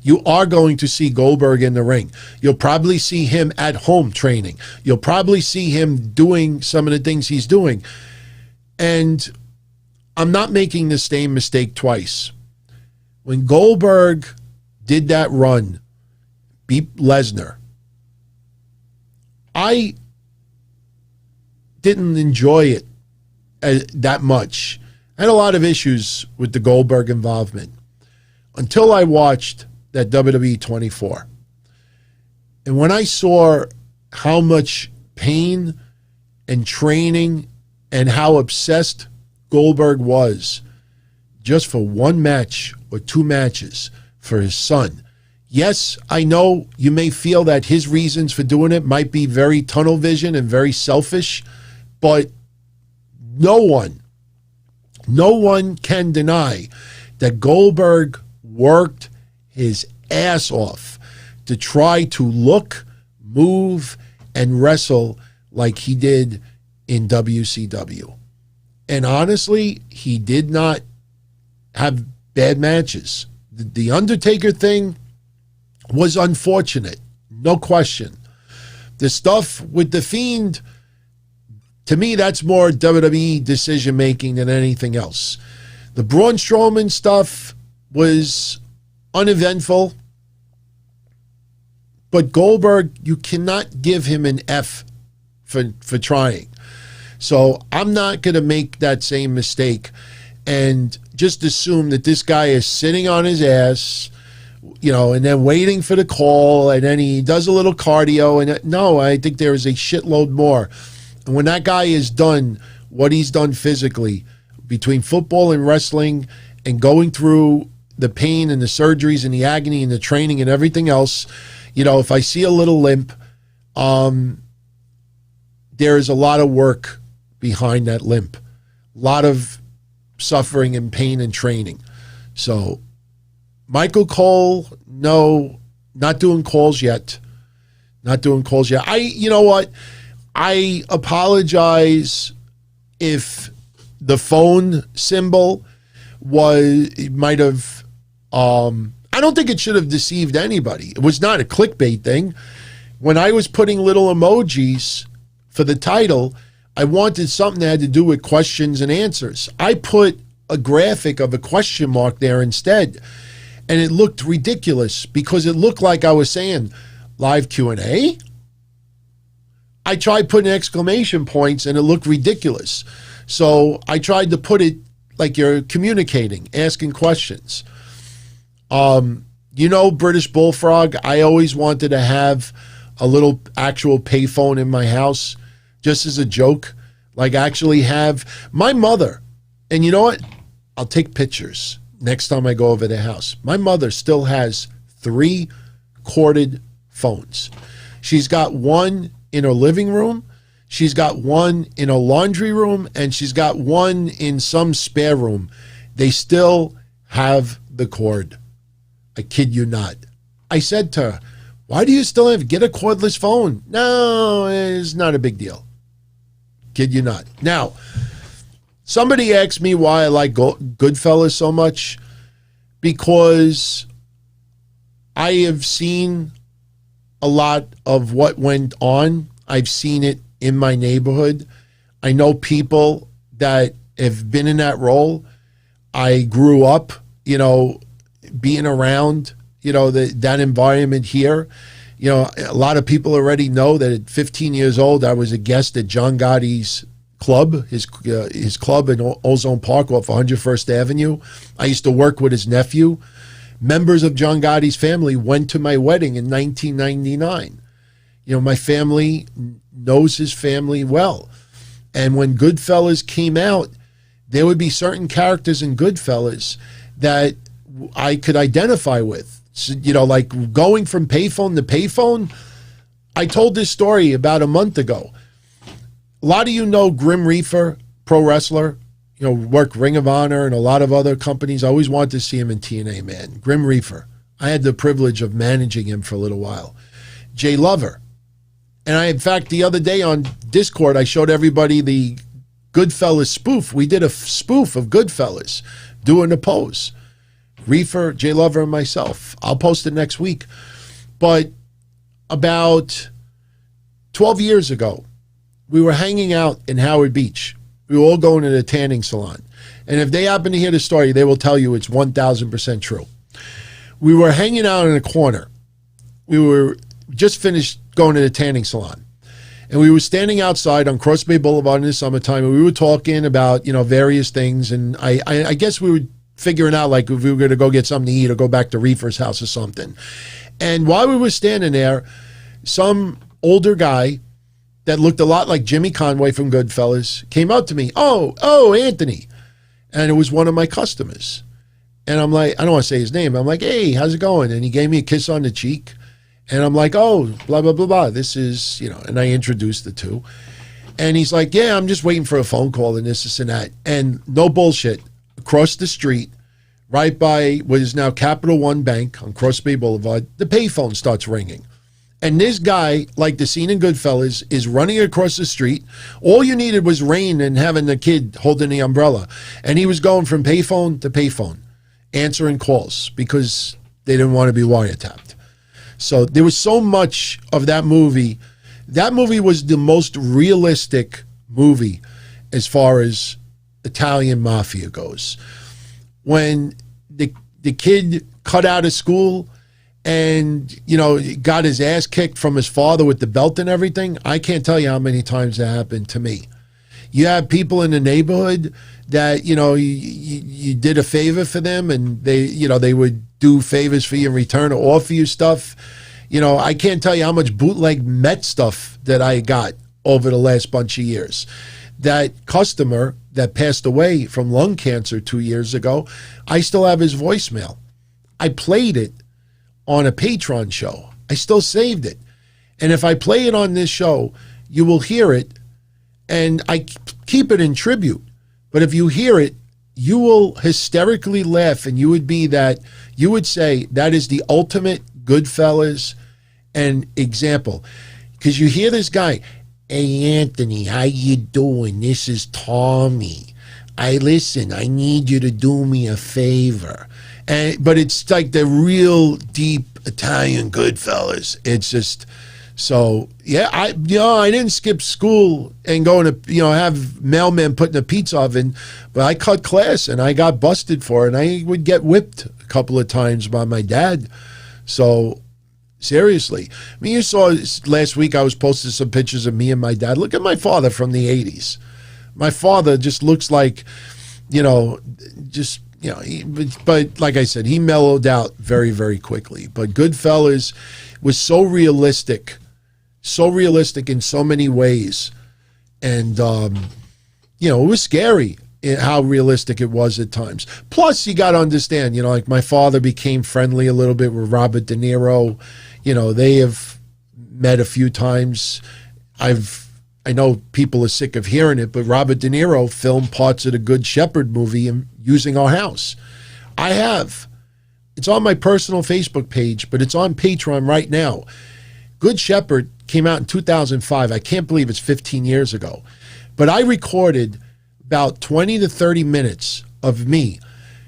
You are going to see Goldberg in the ring. You'll probably see him at home training. You'll probably see him doing some of the things he's doing. And I'm not making the same mistake twice. When Goldberg did that run, beat Lesnar, I didn't enjoy it that much. I had a lot of issues with the Goldberg involvement until I watched that WWE 24. And when I saw how much pain and training and how obsessed Goldberg was just for one match or two matches for his son. Yes, I know you may feel that his reasons for doing it might be very tunnel vision and very selfish, but no one can deny that Goldberg worked his ass off to try to look, move, and wrestle like he did in WCW. And honestly, he did not have bad matches. The Undertaker thing was unfortunate, no question. The stuff with The Fiend, to me, that's more WWE decision-making than anything else. The Braun Strowman stuff was uneventful, but Goldberg, you cannot give him an F for trying. So I'm not going to make that same mistake and just assume that this guy is sitting on his ass, and then waiting for the call, and then he does a little cardio. And no, I think there is a shitload more. And when that guy is done what he's done physically between football and wrestling and going through the pain and the surgeries and the agony and the training and everything else, if I see a little limp, there is a lot of work behind that limp. A lot of suffering and pain and training. So Michael Cole, no, not doing calls yet. You know what? I apologize if the phone symbol might have, I don't think it should have deceived anybody. It was not a clickbait thing. When I was putting little emojis for the title, I wanted something that had to do with questions and answers. I put a graphic of a question mark there instead, and it looked ridiculous because it looked like I was saying live Q&A. I tried putting exclamation points, and it looked ridiculous. So I tried to put it like you're communicating, asking questions. British Bullfrog, I always wanted to have a little actual payphone in my house, just as a joke, like actually have my mother. And you know what? I'll take pictures next time I go over their house. My mother still has 3 corded phones. She's got one in her living room. She's got one in her laundry room, and she's got one in some spare room. They still have the cord. I kid you not. I said to her, why do you still get a cordless phone? No, it's not a big deal. Kid you not. Now, somebody asked me why I like Goodfellas so much, because I have seen a lot of what went on. I've seen it in my neighborhood. I know people that have been in that role. I grew up, being around, that environment here. A lot of people already know that at 15 years old, I was a guest at John Gotti's club, his club in Ozone Park off 101st Avenue. I used to work with his nephew. Members of John Gotti's family went to my wedding in 1999. My family knows his family well. And when Goodfellas came out, there would be certain characters in Goodfellas that I could identify with. So, like going from payphone to payphone, I told this story about a month ago. A lot of you know Grim Reaper, pro wrestler, worked Ring of Honor and a lot of other companies. I always wanted to see him in TNA, man. Grim Reaper. I had the privilege of managing him for a little while. Jay Lover. And in fact, the other day on Discord, I showed everybody the Goodfellas spoof. We did a spoof of Goodfellas doing a pose. Reefer, Jay Lover, and myself. I'll post it next week. But about 12 years ago, we were hanging out in Howard Beach. We were all going to the tanning salon. And if they happen to hear the story, they will tell you it's 1,000% true. We were hanging out in a corner. We were just finished going to the tanning salon. And we were standing outside on Cross Bay Boulevard in the summertime, and we were talking about, various things. And I guess we were figuring out, like, if we were going to go get something to eat or go back to Reefer's house or something. And while we were standing there, some older guy that looked a lot like Jimmy Conway from Goodfellas came up to me. Oh, Anthony. And it was one of my customers. And I'm like, I don't want to say his name. I'm like, hey, how's it going? And he gave me a kiss on the cheek. And I'm like, oh, blah, blah, blah, blah. This is, and I introduced the two. And he's like, yeah, I'm just waiting for a phone call and this and that. And no bullshit. Across the street, right by what is now Capital One Bank on Cross Bay Boulevard, the payphone starts ringing. And this guy, like the scene in Goodfellas, is running across the street. All you needed was rain and having the kid holding the umbrella. And he was going from payphone to payphone, answering calls because they didn't want to be wiretapped. So there was so much of that movie. That movie was the most realistic movie as far as Italian mafia goes. When the kid cut out of school and, got his ass kicked from his father with the belt and everything, I can't tell you how many times that happened to me. You have people in the neighborhood that, you did a favor for them and they would do favors for you in return or offer you stuff. I can't tell you how much bootleg Met stuff that I got over the last bunch of years. That customer that passed away from lung cancer 2 years ago, I still have his voicemail. I played it on a Patreon show. I still saved it. And if I play it on this show, you will hear it. And I keep it in tribute. But if you hear it, you will hysterically laugh, and you would say that is the ultimate Goodfellas and example. Because you hear this guy, hey, Anthony, how you doing? This is Tommy. I need you to do me a favor. But it's like the real deep Italian Goodfellas. It's just, so, yeah, I didn't skip school and go to, have mailmen put in a pizza oven, but I cut class and I got busted for it, and I would get whipped a couple of times by my dad. So, seriously. I mean, you saw last week I was posting some pictures of me and my dad. Look at my father from the 80s. My father just looks like, but like I said, he mellowed out very, very quickly. But Goodfellas was so realistic in so many ways. And, it was scary how realistic it was at times. Plus, you got to understand, like my father became friendly a little bit with Robert Deniro. They have met a few times. I know people are sick of hearing it, but Robert De Niro filmed parts of the Good Shepherd movie using our house. I have. It's on my personal Facebook page, but it's on Patreon right now. Good Shepherd came out in 2005. I can't believe it's 15 years ago. But I recorded about 20 to 30 minutes of me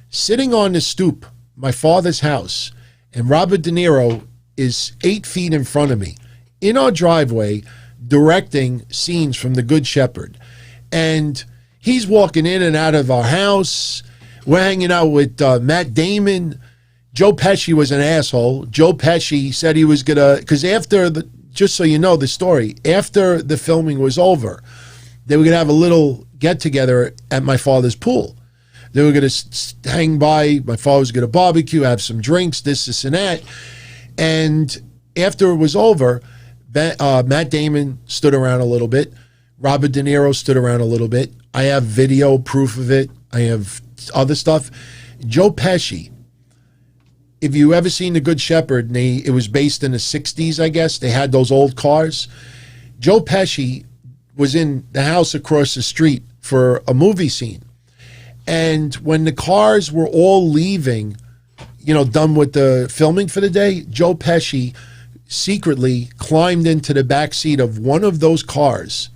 sitting on the stoop, my father's house, and Robert De Niro is 8 feet in front of me in our driveway directing scenes from The Good Shepherd. And he's walking in and out of our house. We're hanging out with Matt Damon. Joe Pesci was an asshole. Joe Pesci said he was going to, because just so you know the story, after the filming was over, they were going to have a little get-together at my father's pool. They were going to hang by. My father was going to barbecue, have some drinks, this, and that. And after it was over, Matt Damon stood around a little bit. Robert De Niro stood around a little bit. I have video proof of it. I have other stuff. Joe Pesci if you ever seen The Good Shepherd, and it was based in the 60s, I guess, they had those old cars. Joe Pesci was in the house across the street for a movie scene. And when the cars were all leaving, done with the filming for the day, Joe Pesci secretly climbed into the back seat of one of those cars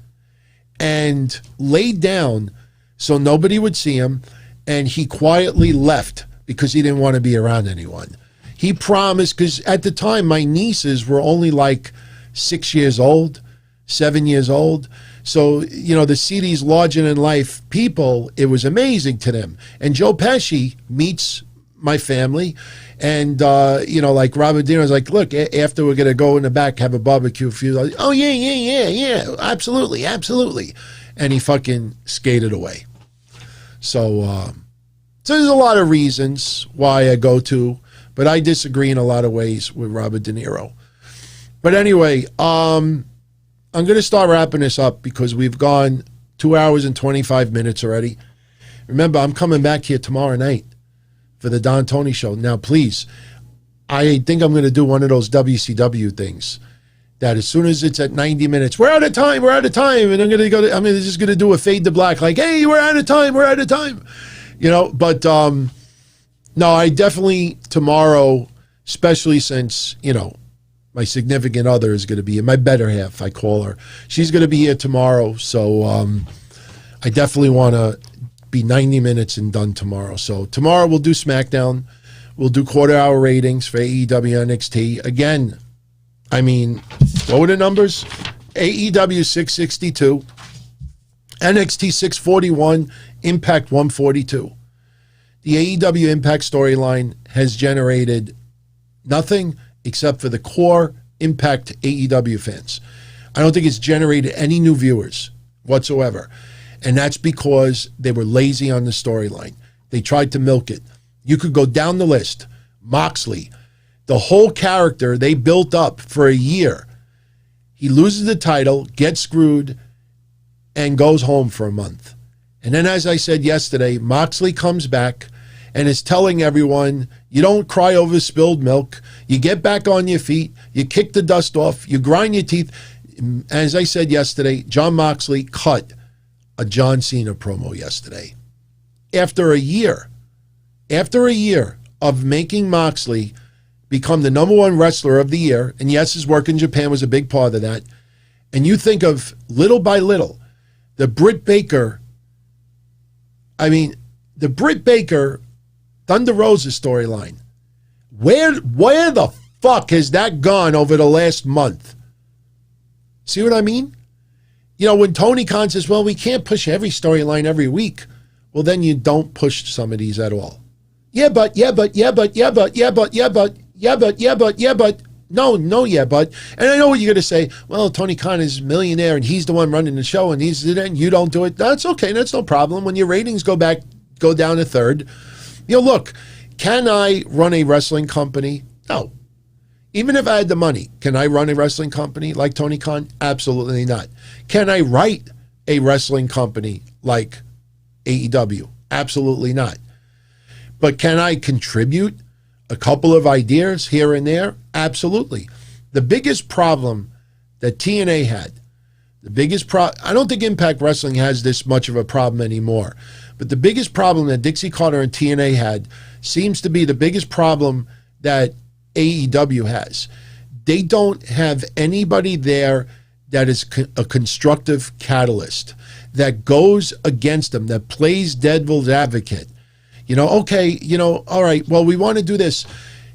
and laid down so nobody would see him, and he quietly left because he didn't want to be around anyone. He promised, because at the time my nieces were only like 6 years old, 7 years old. So, to see these larger-than-life people, it was amazing to them. And Joe Pesci meets my family, and, like Robert De Niro's like, look, after we're going to go in the back, have a barbecue. Like, oh, yeah, absolutely. And he fucking skated away. So there's a lot of reasons why I go to, but I disagree in a lot of ways with Robert De Niro. But anyway, I'm going to start wrapping this up because we've gone 2 hours and 25 minutes already. Remember, I'm coming back here tomorrow night for the Don Tony Show. Now, please, I think I'm going to do one of those WCW things that as soon as it's at 90 minutes, we're out of time. And I'm going to I'm just going to do a fade to black, like, hey, we're out of time. But no, I definitely tomorrow, especially since, my significant other is going to be here. My better half, I call her. She's going to be here tomorrow. So I definitely want to be 90 minutes and done tomorrow. So tomorrow we'll do SmackDown. We'll do quarter-hour ratings for AEW NXT. Again, what were the numbers? AEW 662, NXT 641, Impact 142. The AEW Impact storyline has generated nothing except for the core Impact AEW fans. I don't think it's generated any new viewers whatsoever. And that's because they were lazy on the storyline. They tried to milk it. You could go down the list. Moxley, the whole character they built up for a year. He loses the title, gets screwed, and goes home for a month. And then, as I said yesterday, Moxley comes back and is telling everyone, you don't cry over spilled milk. You get back on your feet. You kick the dust off. You grind your teeth. As I said yesterday, Jon Moxley cut a John Cena promo yesterday. After a year of making Moxley become the -- wrestler of the year, and yes, his work in Japan was a big part of that, and you think of little by little, the Britt Baker Thunder Rosa storyline. Where the fuck has that gone over the last month? See what I mean? When Tony Khan says, well, we can't push every storyline every week, well, then you don't push some of these at all. No, but. And I know what you're going to say. Well, Tony Khan is a millionaire and he's the one running the show and you don't do it. That's okay. That's no problem. When your ratings go down a third, look, can I run a wrestling company? No. Even if I had the money, can I run a wrestling company like Tony Khan? Absolutely not. Can I write a wrestling company like AEW? Absolutely not. But can I contribute a couple of ideas here and there? Absolutely. The biggest problem that TNA had, I don't think Impact Wrestling has this much of a problem anymore, but the biggest problem that Dixie Carter and TNA had seems to be the biggest problem that AEW has. They don't have anybody there that is a constructive catalyst, that goes against them, that plays devil's advocate. Okay, all right, well, we want to do this.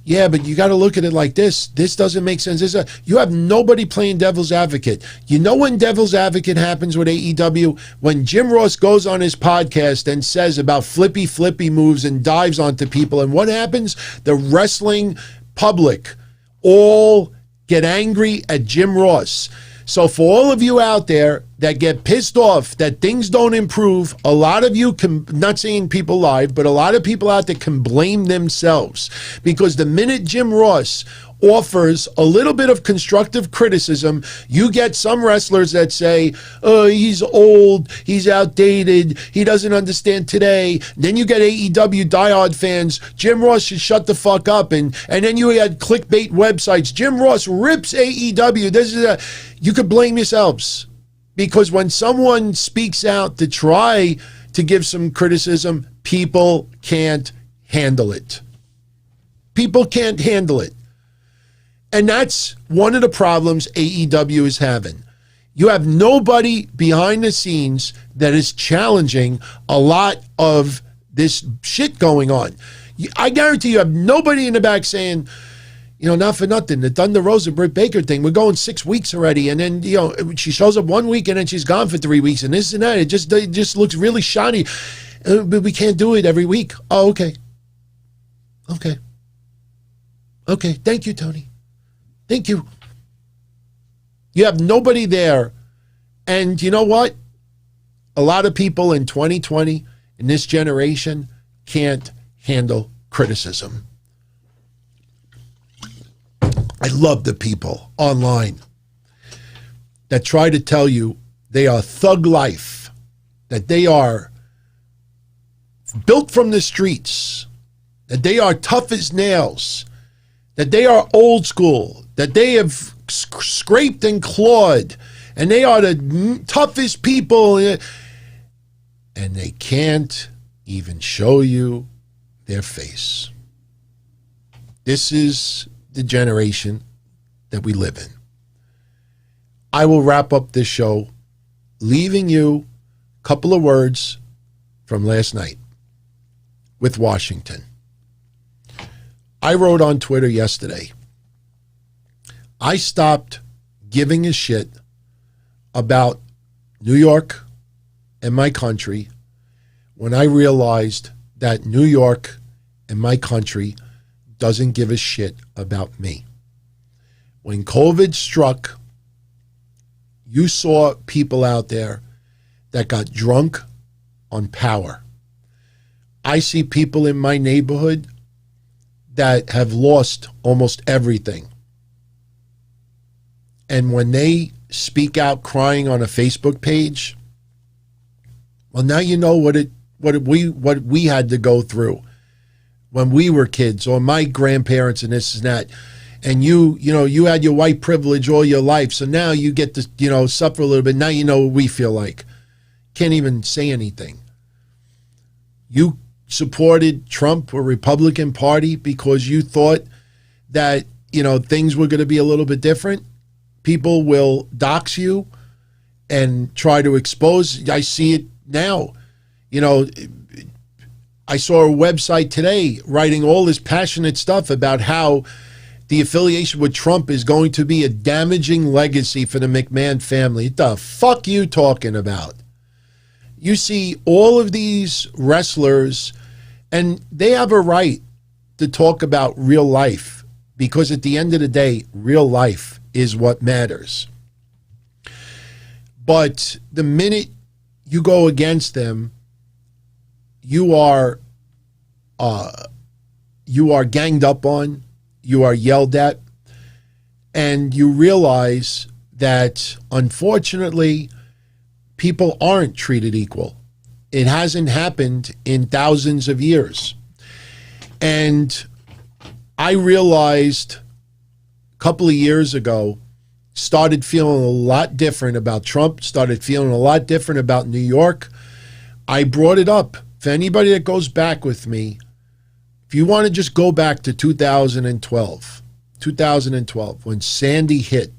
Yeah, but you got to look at it like this. This doesn't make sense. You have nobody playing devil's advocate. When devil's advocate happens with AEW? When Jim Ross goes on his podcast and says about flippy moves and dives onto people. And what happens? The wrestling public all get angry at Jim Ross. So for all of you out there that get pissed off that things don't improve, a lot of you can, not saying people live, but a lot of people out there can blame themselves, because the minute Jim Ross offers a little bit of constructive criticism, you get some wrestlers that say, oh, he's old, he's outdated, he doesn't understand today. Then you get AEW diehard fans, Jim Ross should shut the fuck up. And then you had clickbait websites, Jim Ross rips AEW. You could blame yourselves. Because when someone speaks out to try to give some criticism, people can't handle it. People can't handle it. And that's one of the problems AEW is having. You have nobody behind the scenes that is challenging a lot of this shit going on. I guarantee you have nobody in the back saying, not for nothing, the Thunder Rosa Britt Baker thing, we're going 6 weeks already, and then, she shows up 1 week and then she's gone for 3 weeks, and this and that. It just looks really shiny. But we can't do it every week. Oh, okay. Okay, thank you, Tony. Thank you. You have nobody there. And you know what? A lot of people in 2020, in this generation, can't handle criticism. I love the people online that try to tell you they are thug life, that they are built from the streets, that they are tough as nails, that they are old school, that they have scraped and clawed, and they are the toughest people, and they can't even show you their face. This is the generation that we live in. I will wrap up this show leaving you a couple of words from last night with Washington. I wrote on Twitter yesterday, I stopped giving a shit about New York and my country when I realized that New York and my country doesn't give a shit about me. When COVID struck, you saw people out there that got drunk on power. I see people in my neighborhood that have lost almost everything. And when they speak out crying on a Facebook page, well, now you know what we had to go through when we were kids, or my grandparents and this and that. And you had your white privilege all your life, so now you get to, suffer a little bit. Now you know what we feel like. Can't even say anything. You supported Trump or Republican Party because you thought that, things were going to be a little bit different. People will dox you and try to expose. I see it now. I saw a website today writing all this passionate stuff about how the affiliation with Trump is going to be a damaging legacy for the McMahon family. What the fuck you talking about? You see all of these wrestlers, and they have a right to talk about real life, because at the end of the day, real life is what matters. But the minute you go against them, you are ganged up on, you are yelled at, and you realize that, unfortunately, people aren't treated equal. It hasn't happened in thousands of years. And I realized a couple of years ago, started feeling a lot different about Trump, started feeling a lot different about New York. I brought it up. For anybody that goes back with me, if you want to just go back to 2012, when Sandy hit,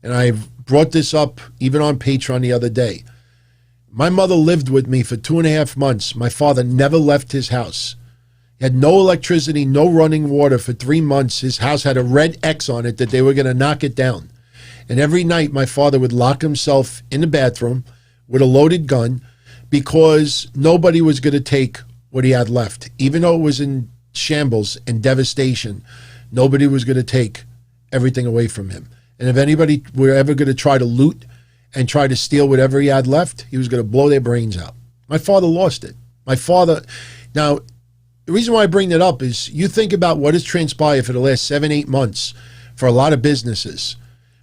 and I brought this up even on Patreon the other day. My mother lived with me for 2.5 months. My father never left his house. He had no electricity, no running water for 3 months. His house had a red X on it that they were going to knock it down. And every night my father would lock himself in the bathroom with a loaded gun, because nobody was going to take what he had left. Even though it was in shambles and devastation, nobody was going to take everything away from him. And if anybody were ever going to try to loot and try to steal whatever he had left, he was going to blow their brains out. My father lost it. Now, the reason why I bring that up is you think about what has transpired for the last 7-8 months for a lot of businesses.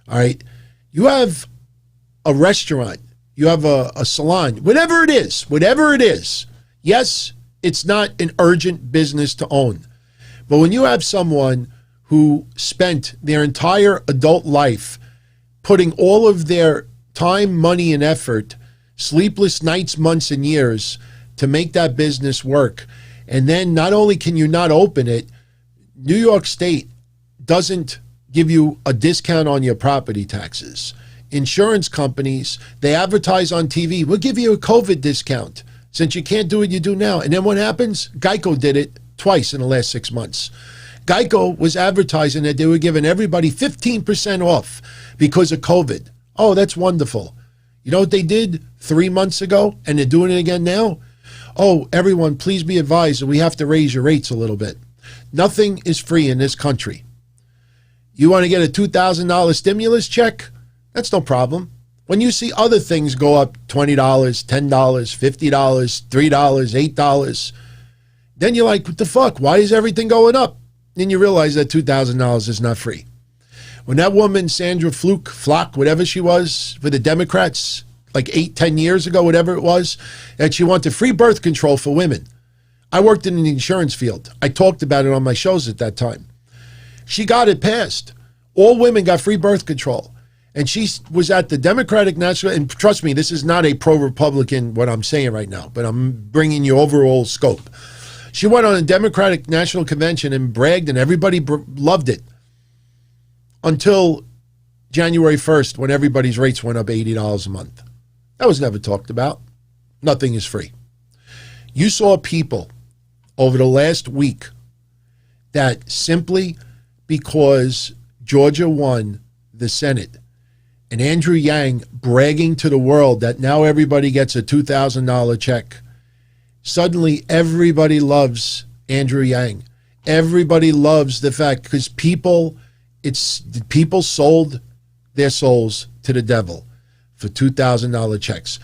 All right. You have a restaurant, you have a salon, whatever it is. Yes, it's not an urgent business to own. But when you have someone who spent their entire adult life putting all of their time, money, and effort, sleepless nights, months, and years to make that business work, and then not only can you not open it, New York State doesn't give you a discount on your property taxes. Insurance companies, they advertise on TV, we'll give you a COVID discount. Since you can't do it, you do now. And then what happens? Geico did it twice in the last 6 months. Geico was advertising that they were giving everybody 15% off because of COVID. Oh, that's wonderful. You know what they did 3 months ago, and they're doing it again now? Oh, everyone, please be advised that we have to raise your rates a little bit. Nothing is free in this country. You want to get a $2,000 stimulus check? That's no problem. When you see other things go up $20, $10, $50, $3, $8, then you're like, what the fuck? Why is everything going up? Then you realize that $2,000 is not free. When that woman, Sandra Flock, whatever she was, for the Democrats, like 8-10 years ago, whatever it was, that she wanted free birth control for women. I worked in the insurance field. I talked about it on my shows at that time. She got it passed. All women got free birth control. And she was at the Democratic National, and trust me, this is not a pro-Republican, what I'm saying right now, but I'm bringing you overall scope. She went on a Democratic National Convention and bragged, and everybody loved it until January 1st, when everybody's rates went up $80 a month. That was never talked about. Nothing is free. You saw people over the last week that simply because Georgia won the Senate and Andrew Yang bragging to the world that now everybody gets a $2,000 check, suddenly everybody loves Andrew Yang. Everybody loves the fact, because people sold their souls to the devil for $2,000 checks.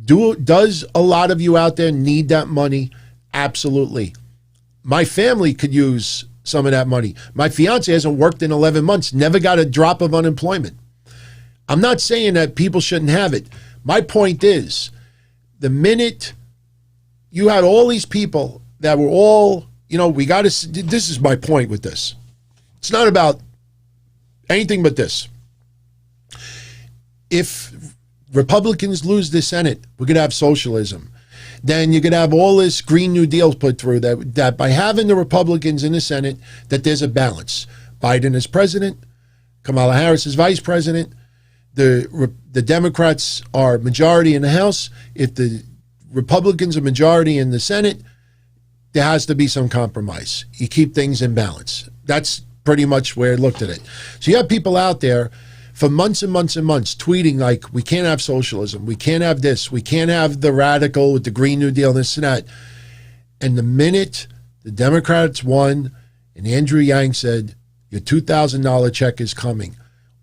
Does a lot of you out there need that money? Absolutely. My family could use some of that money. My fiance hasn't worked in 11 months, never got a drop of unemployment. I'm not saying that people shouldn't have it. My point is, the minute you had all these people that were all, this is my point with this. It's not about anything but this. If Republicans lose the Senate, we're going to have socialism. Then you're going to have all this Green New Deal put through that by having the Republicans in the Senate, that there's a balance. Biden is president, Kamala Harris is vice president, the Democrats are majority in the House. If the Republicans are majority in the Senate, there has to be some compromise. You keep things in balance. That's pretty much where I looked at it. So you have people out there for months and months and months tweeting like, we can't have socialism, we can't have this, we can't have the radical with the Green New Deal, this and that. And the minute the Democrats won and Andrew Yang said, your $2,000 check is coming,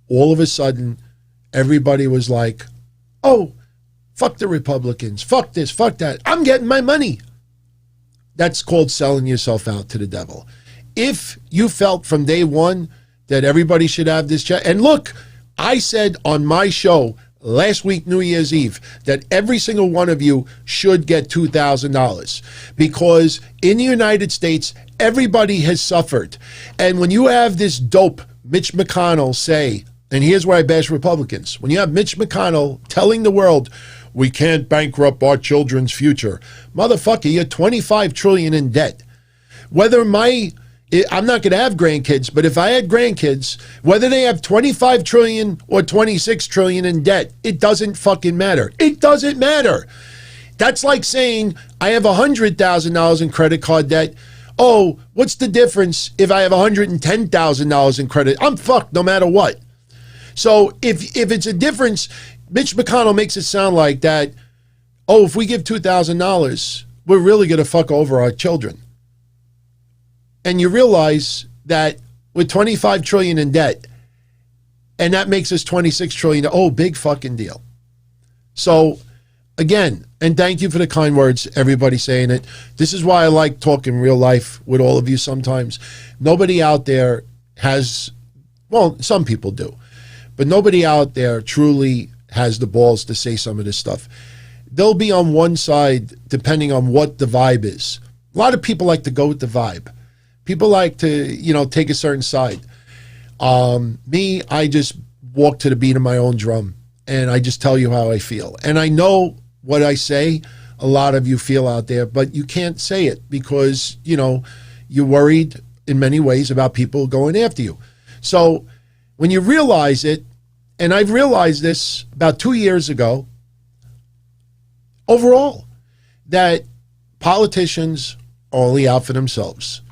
all of a sudden, everybody was like, oh, fuck the Republicans, fuck this, fuck that, I'm getting my money. That's called selling yourself out to the devil. If you felt from day one that everybody should have this check, and look, I said on my show last week, New Year's Eve, that every single one of you should get $2,000 because in the United States, everybody has suffered. And when you have this dope Mitch McConnell say, and here's where I bash Republicans, when you have Mitch McConnell telling the world, we can't bankrupt our children's future. Motherfucker, you're $25 trillion in debt. I'm not going to have grandkids, but if I had grandkids, whether they have 25 trillion or 26 trillion in debt, it doesn't fucking matter. It doesn't matter. That's like saying I have $100,000 in credit card debt. Oh, what's the difference if I have $110,000 in credit? I'm fucked no matter what. So if it's a difference, Mitch McConnell makes it sound like that, oh, if we give $2,000, we're really going to fuck over our children. And you realize that with 25 trillion in debt, and that makes us 26 trillion, oh, big fucking deal. So, again, and thank you for the kind words, everybody saying it. This is why I like talking real life with all of you sometimes. Nobody out there has, well, some people do, but nobody out there truly has the balls to say some of this stuff. They'll be on one side depending on what the vibe is. A lot of people like to go with the vibe. People like to, take a certain side. Me, I just walk to the beat of my own drum, and I just tell you how I feel. And I know what I say, a lot of you feel out there, but you can't say it because, you're worried in many ways about people going after you. So when you realize it, and I've realized this about 2 years ago, overall, that politicians are only out for themselves.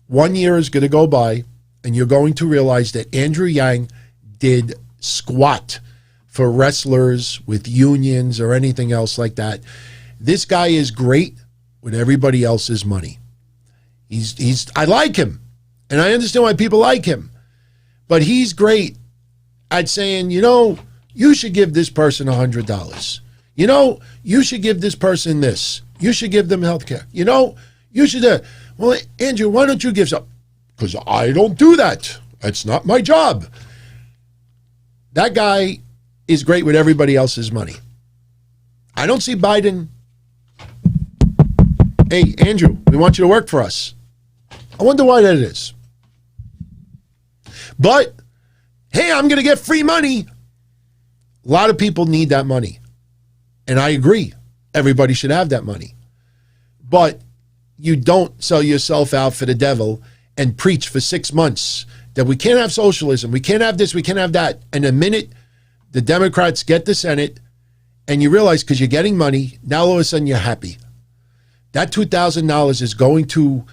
1 year is going to go by, and you're going to realize that Andrew Yang did squat for wrestlers with unions or anything else like that. This guy is great with everybody else's money. I like him, and I understand why people like him, but he's great at saying, you should give this person $100. You should give this person this. You should give them health care. You should, well, Andrew, why don't you give some? Because I don't do that. That's not my job. That guy is great with everybody else's money. I don't see Biden. Hey, Andrew, we want you to work for us. I wonder why that is. But, hey, I'm going to get free money. A lot of people need that money. And I agree. Everybody should have that money. But you don't sell yourself out for the devil and preach for 6 months that we can't have socialism, we can't have this, we can't have that. And the minute the Democrats get the Senate and you realize because you're getting money, now all of a sudden you're happy. That $2,000 is going to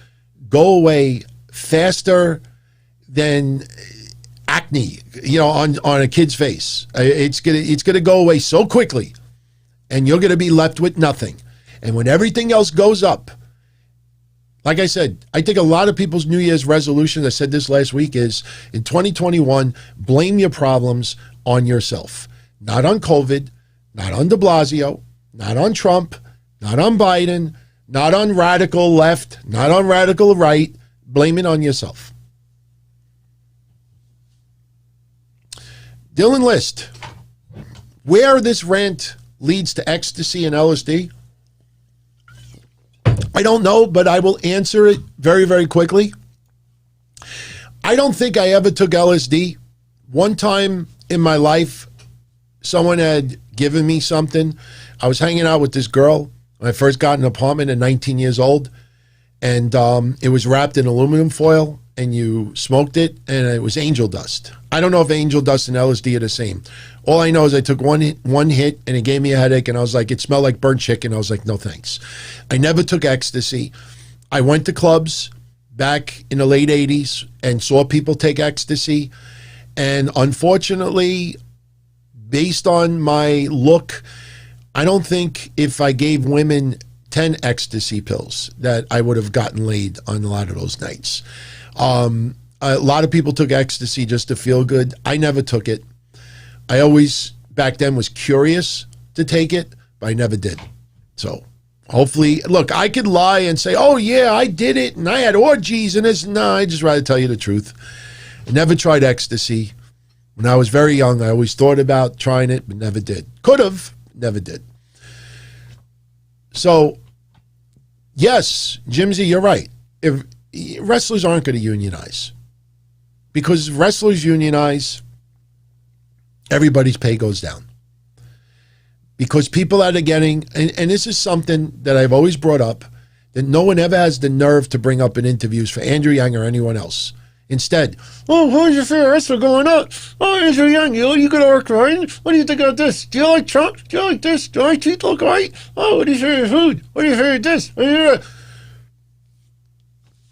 go away faster than acne, on a kid's face. It's gonna go away so quickly, and you're gonna be left with nothing. And when everything else goes up, like I said, I think a lot of people's New Year's resolution, I said this last week, is in 2021, blame your problems on yourself. Not on COVID, not on de Blasio, not on Trump, not on Biden, not on radical left, not on radical right. Blame it on yourself. Dylan List, where this rant leads to ecstasy and LSD, I don't know, but I will answer it very, very quickly. I don't think I ever took LSD. One time in my life, someone had given me something. I was hanging out with this girl when I first got an apartment at 19 years old, and it was wrapped in aluminum foil, and you smoked it, and it was angel dust. I don't know if angel dust and LSD are the same. All I know is I took one hit, and it gave me a headache, and I was like, it smelled like burnt chicken. I was like, no thanks. I never took ecstasy. I went to clubs back in the late 80s and saw people take ecstasy, and unfortunately, based on my look, I don't think if I gave women 10 ecstasy pills that I would have gotten laid on a lot of those nights. A lot of people took ecstasy just to feel good. I never took it. I always, back then, was curious to take it, but I never did. So hopefully, look, I could lie and say, oh, yeah, I did it, and I had orgies and this. No, I'd just rather tell you the truth. I never tried ecstasy. When I was very young, I always thought about trying it, but never did. Could have, never did. So, yes, Jimsy, you're right. If wrestlers aren't going to unionize, because wrestlers unionize, everybody's pay goes down. Because people that are getting, and this is something that I've always brought up, that no one ever has the nerve to bring up in interviews for Andrew Yang or anyone else. Instead, oh, who's your favorite wrestler going up? Oh, Andrew Yang, you got to work, right? What do you think about this? Do you like Trump? Do you like this? Do I teeth look right? Oh, what do you favorite food? What do you favorite this?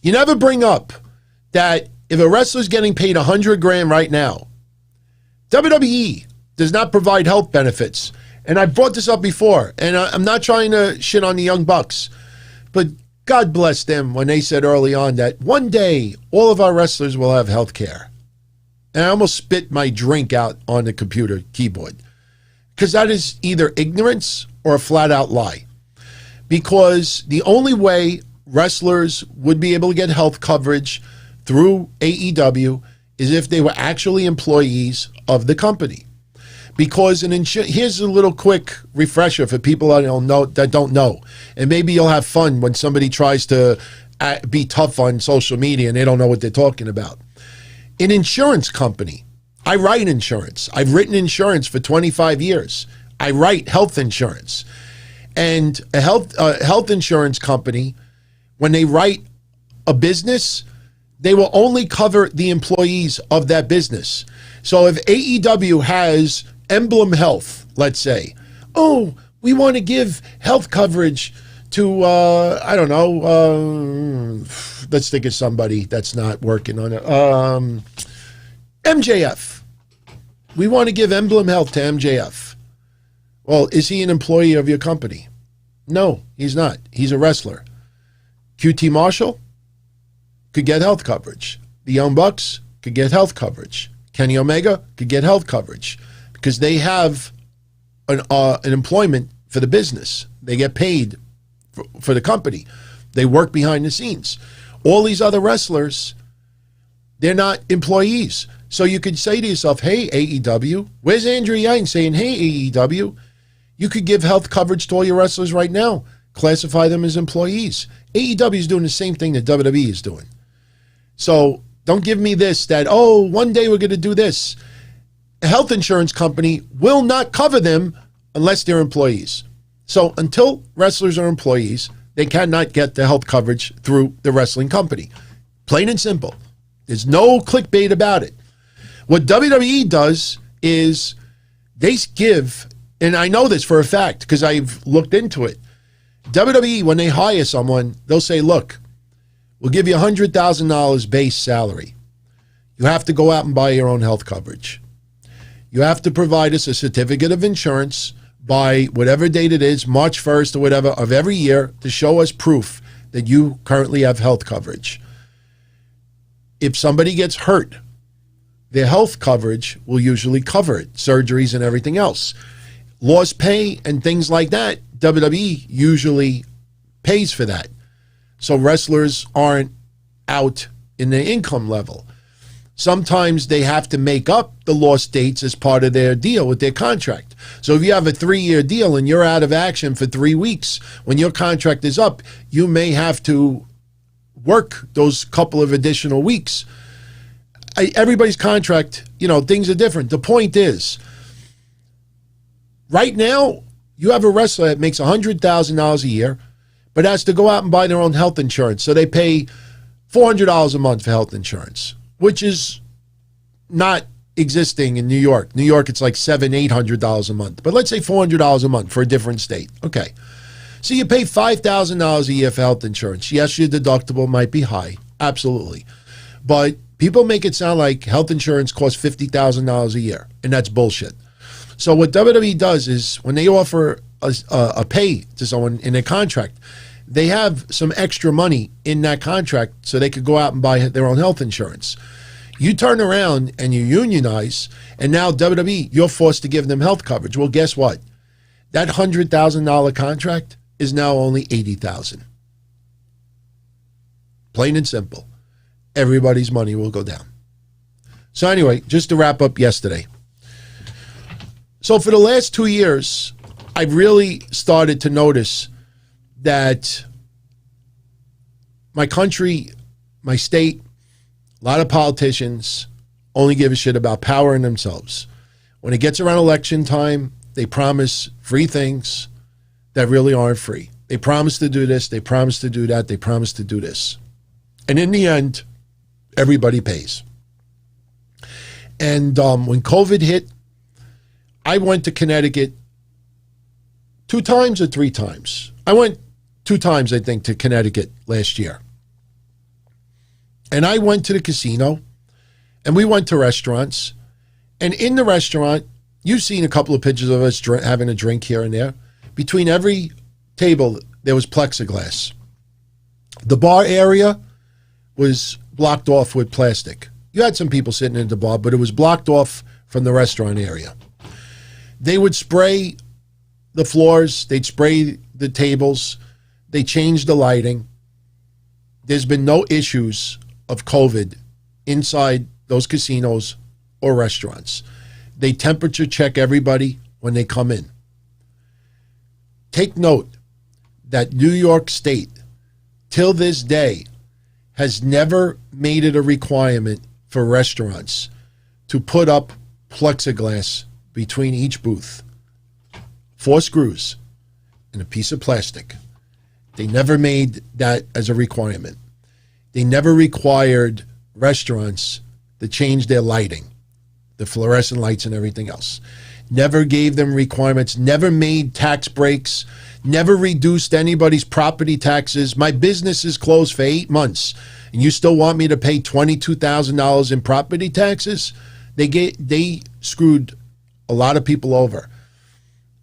You never bring up that if a wrestler's getting paid $100,000 right now, WWE does not provide health benefits. And I brought this up before, and I'm not trying to shit on the Young Bucks, but God bless them when they said early on that one day all of our wrestlers will have health care. And I almost spit my drink out on the computer keyboard. because that is either ignorance or a flat-out lie. Because the only way wrestlers would be able to get health coverage through AEW is if they were actually employees of the company. Because here's a little quick refresher for people that don't know. And maybe you'll have fun when somebody tries to be tough on social media and they don't know what they're talking about. An insurance company, I write insurance. I've written insurance for 25 years. I write health insurance. And a health insurance company, when they write a business, they will only cover the employees of that business. So if AEW has Emblem Health, let's say, oh, we want to give health coverage to, I don't know, let's think of somebody that's not working on it. MJF. We want to give Emblem Health to MJF. Well, is he an employee of your company? No, he's not. He's a wrestler. QT Marshall could get health coverage. The Young Bucks could get health coverage. Kenny Omega could get health coverage because they have an employment for the business. They get paid for the company. They work behind the scenes. All these other wrestlers, they're not employees. So you could say to yourself, hey, AEW, where's Andrew Yang saying, hey, AEW, you could give health coverage to all your wrestlers right now. Classify them as employees. AEW is doing the same thing that WWE is doing. So don't give me this, that, oh, one day we're going to do this. A health insurance company will not cover them unless they're employees. So until wrestlers are employees, they cannot get the health coverage through the wrestling company. Plain and simple. There's no clickbait about it. What WWE does is they give, and I know this for a fact because I've looked into it. WWE, when they hire someone, they'll say, look, we'll give you $100,000 base salary. You have to go out and buy your own health coverage. You have to provide us a certificate of insurance by whatever date it is, March 1st or whatever, of every year to show us proof that you currently have health coverage. If somebody gets hurt, their health coverage will usually cover it, surgeries and everything else. Lost pay and things like that, WWE usually pays for that. So wrestlers aren't out in their income level. Sometimes they have to make up the lost dates as part of their deal with their contract. So if you have a 3-year deal and you're out of action for 3 weeks, when your contract is up, you may have to work those couple of additional weeks. Everybody's contract, things are different. The point is, right now, you have a wrestler that makes $100,000 a year, but has to go out and buy their own health insurance. So they pay $400 a month for health insurance, which is not existing in New York. New York, it's like $700, $800 a month. But let's say $400 a month for a different state. Okay. So you pay $5,000 a year for health insurance. Yes, your deductible might be high. Absolutely. But people make it sound like health insurance costs $50,000 a year, and that's bullshit. So what WWE does is when they offer a pay to someone in their contract, they have some extra money in that contract so they could go out and buy their own health insurance. You turn around and you unionize, and now WWE, you're forced to give them health coverage. Well, guess what? That $100,000 contract is now only $80,000. Plain and simple. Everybody's money will go down. So anyway, just to wrap up yesterday. So for the last 2 years, I've really started to notice that my country, my state, a lot of politicians only give a shit about power in themselves. When it gets around election time, they promise free things that really aren't free. They promise to do this, they promise to do that, they promise to do this. And in the end, everybody pays. And when COVID hit, I went to Connecticut 2 times or 3 times. I went 2 times, I think, to Connecticut last year. And I went to the casino, and we went to restaurants. And in the restaurant, you've seen a couple of pictures of us having a drink here and there. Between every table, there was plexiglass. The bar area was blocked off with plastic. You had some people sitting in the bar, but it was blocked off from the restaurant area. They would spray the floors, they'd spray the tables, they changed the lighting. There's been no issues of COVID inside those casinos or restaurants. They temperature check everybody when they come in. Take note that New York State, till this day, has never made it a requirement for restaurants to put up plexiglass between each booth. 4 screws and a piece of plastic. They never made that as a requirement. They never required restaurants to change their lighting, the fluorescent lights and everything else. Never gave them requirements, never made tax breaks, never reduced anybody's property taxes. My business is closed for 8 months, and you still want me to pay $22,000 in property taxes? They screwed a lot of people over.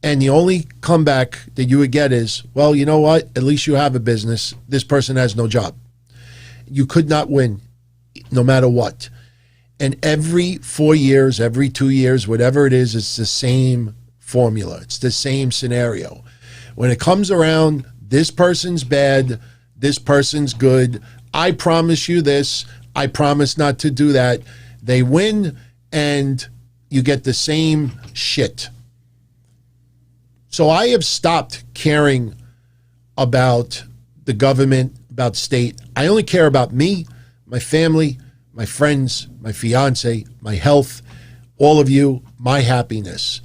And the only comeback that you would get is, well, you know what? At least you have a business. This person has no job. You could not win no matter what. And every 4 years, every 2 years, whatever it is, it's the same formula. It's the same scenario. When it comes around, this person's bad, this person's good. I promise you this. I promise not to do that. They win, and you get the same shit. So I have stopped caring about the government, about state. I only care about me, my family, my friends, my fiance, my health, all of you, my happiness.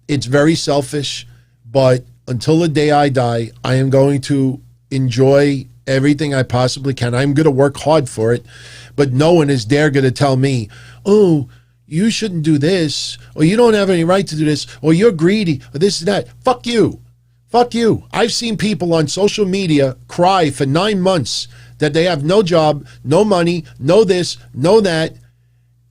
It's very selfish, but until the day I die, I am going to enjoy everything I possibly can. I'm going to work hard for it, but no one is dare going to tell me, oh, you shouldn't do this, or you don't have any right to do this, or you're greedy, or this and that. Fuck you. Fuck you. I've seen people on social media cry for 9 months that they have no job, no money, no this, no that,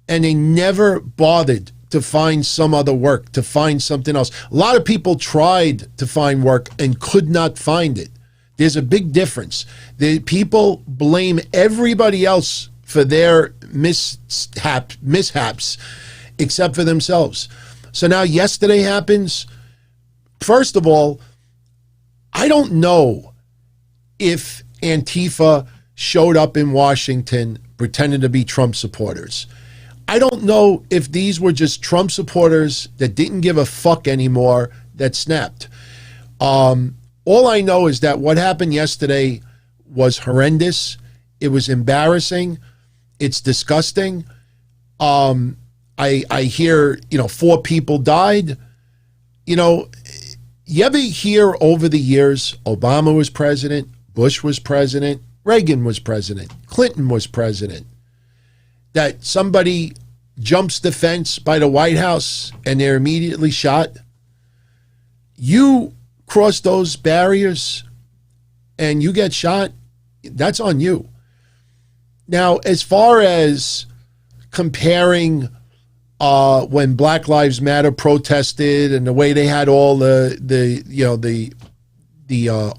and they never bothered to find some other work, to find something else. A lot of people tried to find work and could not find it. There's a big difference. The people blame everybody else for their mishaps except for themselves. So now yesterday happens. First of all, I don't know if Antifa showed up in Washington pretending to be Trump supporters. I don't know if these were just Trump supporters that didn't give a fuck anymore that snapped. All I know is that what happened yesterday was horrendous. It was embarrassing. It's disgusting. I hear, 4 people died. You ever hear over the years, Obama was president, Bush was president, Reagan was president, Clinton was president, that somebody jumps the fence by the White House and they're immediately shot? You cross those barriers and you get shot, that's on you. Now, as far as comparing when Black Lives Matter protested and the way they had all the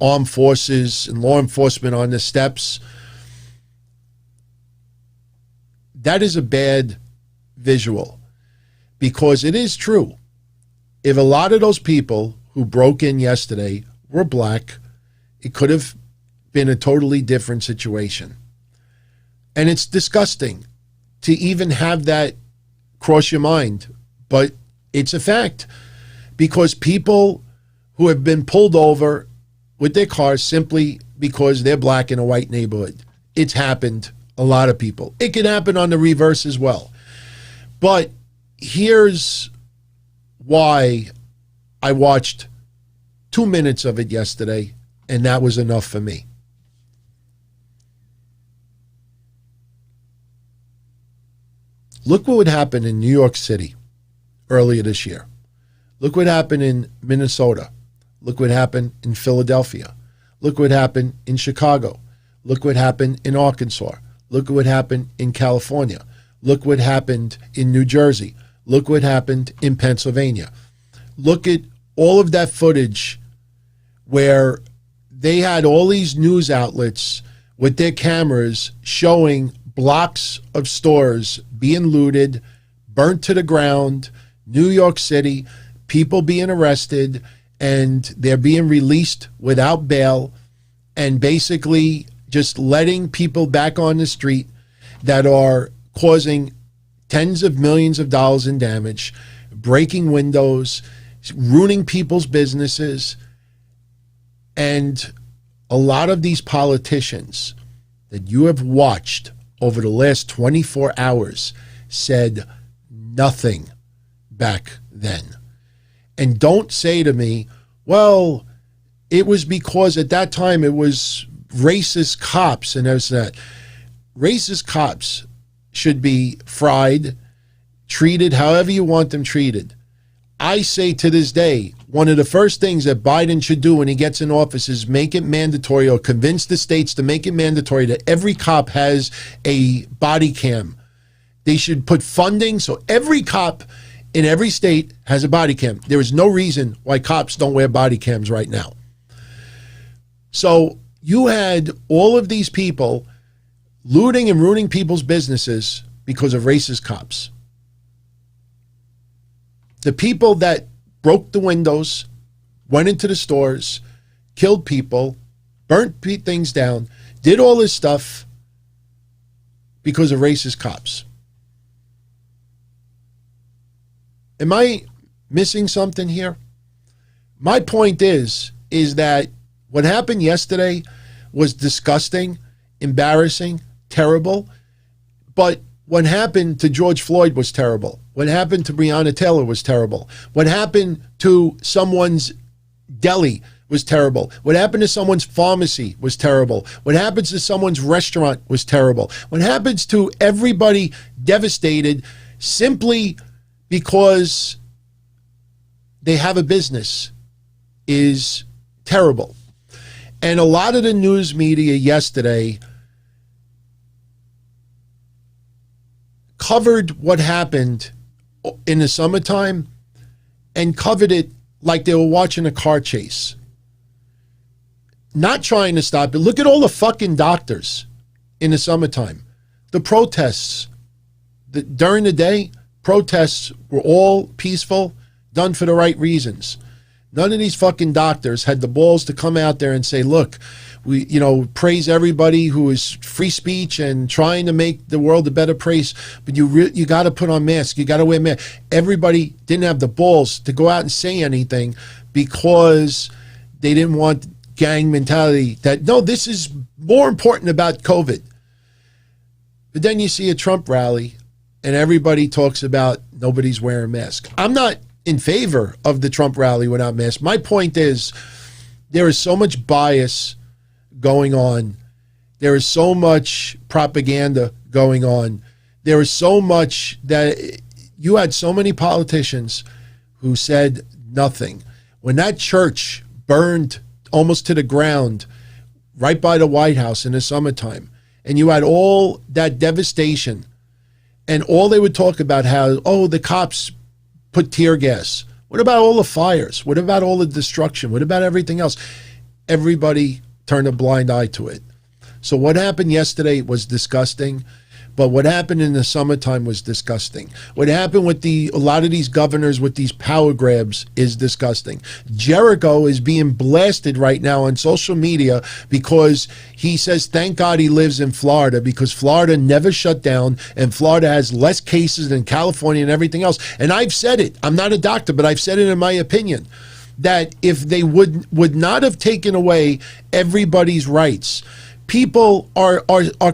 armed forces and law enforcement on the steps, that is a bad visual, because it is true. If a lot of those people who broke in yesterday were black, it could have been a totally different situation. And it's disgusting to even have that cross your mind, but it's a fact, because people who have been pulled over with their cars simply because they're black in a white neighborhood, it's happened. A lot of people. It can happen on the reverse as well. But here's why I watched 2 minutes of it yesterday, and that was enough for me. Look what would happen in New York City earlier this year. Look what happened in Minnesota. Look what happened in Philadelphia. Look what happened in Chicago. Look what happened in Arkansas. Look what happened in California. Look what happened in New Jersey. Look what happened in Pennsylvania. Look at all of that footage where they had all these news outlets with their cameras showing blocks of stores being looted, burnt to the ground, New York City, people being arrested and they're being released without bail and basically just letting people back on the street that are causing tens of millions of dollars in damage, breaking windows, ruining people's businesses. And a lot of these politicians that you have watched over the last 24 hours said nothing back then. And don't say to me, well, it was because at that time it was racist cops and there's that. Racist cops should be fried, treated however you want them treated. I say to this day, one of the first things that Biden should do when he gets in office is make it mandatory or convince the states to make it mandatory that every cop has a body cam. They should put funding so every cop in every state has a body cam. There is no reason why cops don't wear body cams right now. So you had all of these people looting and ruining people's businesses because of racist cops. The people that broke the windows, went into the stores, killed people, burnt things down, did all this stuff because of racist cops. Am I missing something here? My point is that what happened yesterday was disgusting, embarrassing, terrible, but what happened to George Floyd was terrible. What happened to Breonna Taylor was terrible. What happened to someone's deli was terrible. What happened to someone's pharmacy was terrible. What happens to someone's restaurant was terrible. What happens to everybody devastated simply because they have a business is terrible. And a lot of the news media yesterday covered what happened in the summertime and covered it like they were watching a car chase. Not trying to stop it. Look at all the fucking doctors in the summertime. The protests, during the day, protests were all peaceful, done for the right reasons. None of these fucking doctors had the balls to come out there and say, look, we, praise everybody who is free speech and trying to make the world a better place, but you got to put on masks. You got to wear masks. Everybody didn't have the balls to go out and say anything because they didn't want gang mentality that, no, this is more important about COVID. But then you see a Trump rally and everybody talks about nobody's wearing masks. I'm not in favor of the Trump rally without masks. My point is there is so much bias going on. There is so much propaganda going on. There is so much that you had so many politicians who said nothing. When that church burned almost to the ground right by the White House in the summertime, and you had all that devastation, and all they would talk about how, oh, the cops put tear gas. What about all the fires? What about all the destruction? What about everything else? Everybody turned a blind eye to it. So what happened yesterday was disgusting, but what happened in the summertime was disgusting. What happened with a lot of these governors with these power grabs is disgusting. Jericho is being blasted right now on social media because he says, thank God he lives in Florida because Florida never shut down and Florida has less cases than California and everything else. And I've said it. I'm not a doctor, but I've said it in my opinion that if they would not have taken away everybody's rights, people are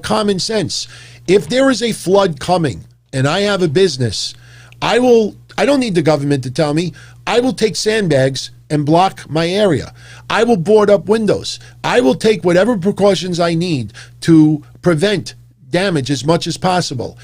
common sense. If there is a flood coming and I have a business, I don't need the government to tell me. I will take sandbags and block my area. I will board up windows. I will take whatever precautions I need to prevent damage as much as possible.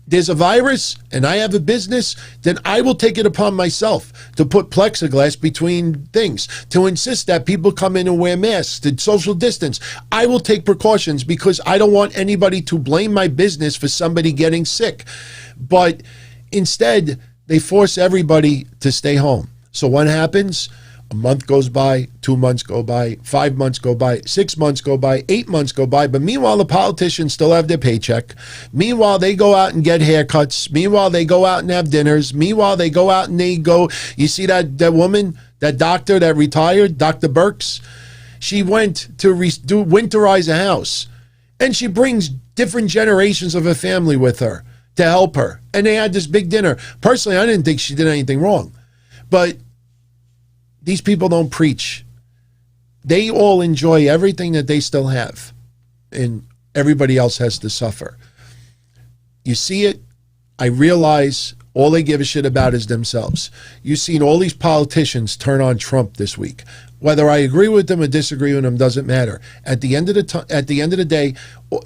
There's a virus and I have a business, then I will take it upon myself to put plexiglass between things, to insist that people come in and wear masks, to social distance. I will take precautions because I don't want anybody to blame my business for somebody getting sick. But instead, they force everybody to stay home. So what happens? A month goes by, 2 months go by, 5 months go by, 6 months go by, 8 months go by. But meanwhile, the politicians still have their paycheck. Meanwhile, they go out and get haircuts. Meanwhile, they go out and have dinners. Meanwhile, they go out and you see that woman, that doctor that retired, Dr. Burks? She went to winterize a house. And she brings different generations of her family with her to help her. And they had this big dinner. Personally, I didn't think she did anything wrong. But these people don't preach. They all enjoy everything that they still have. And everybody else has to suffer. You see it. I realize all they give a shit about is themselves. You've seen all these politicians turn on Trump this week. Whether I agree with them or disagree with them doesn't matter. At the end of the day,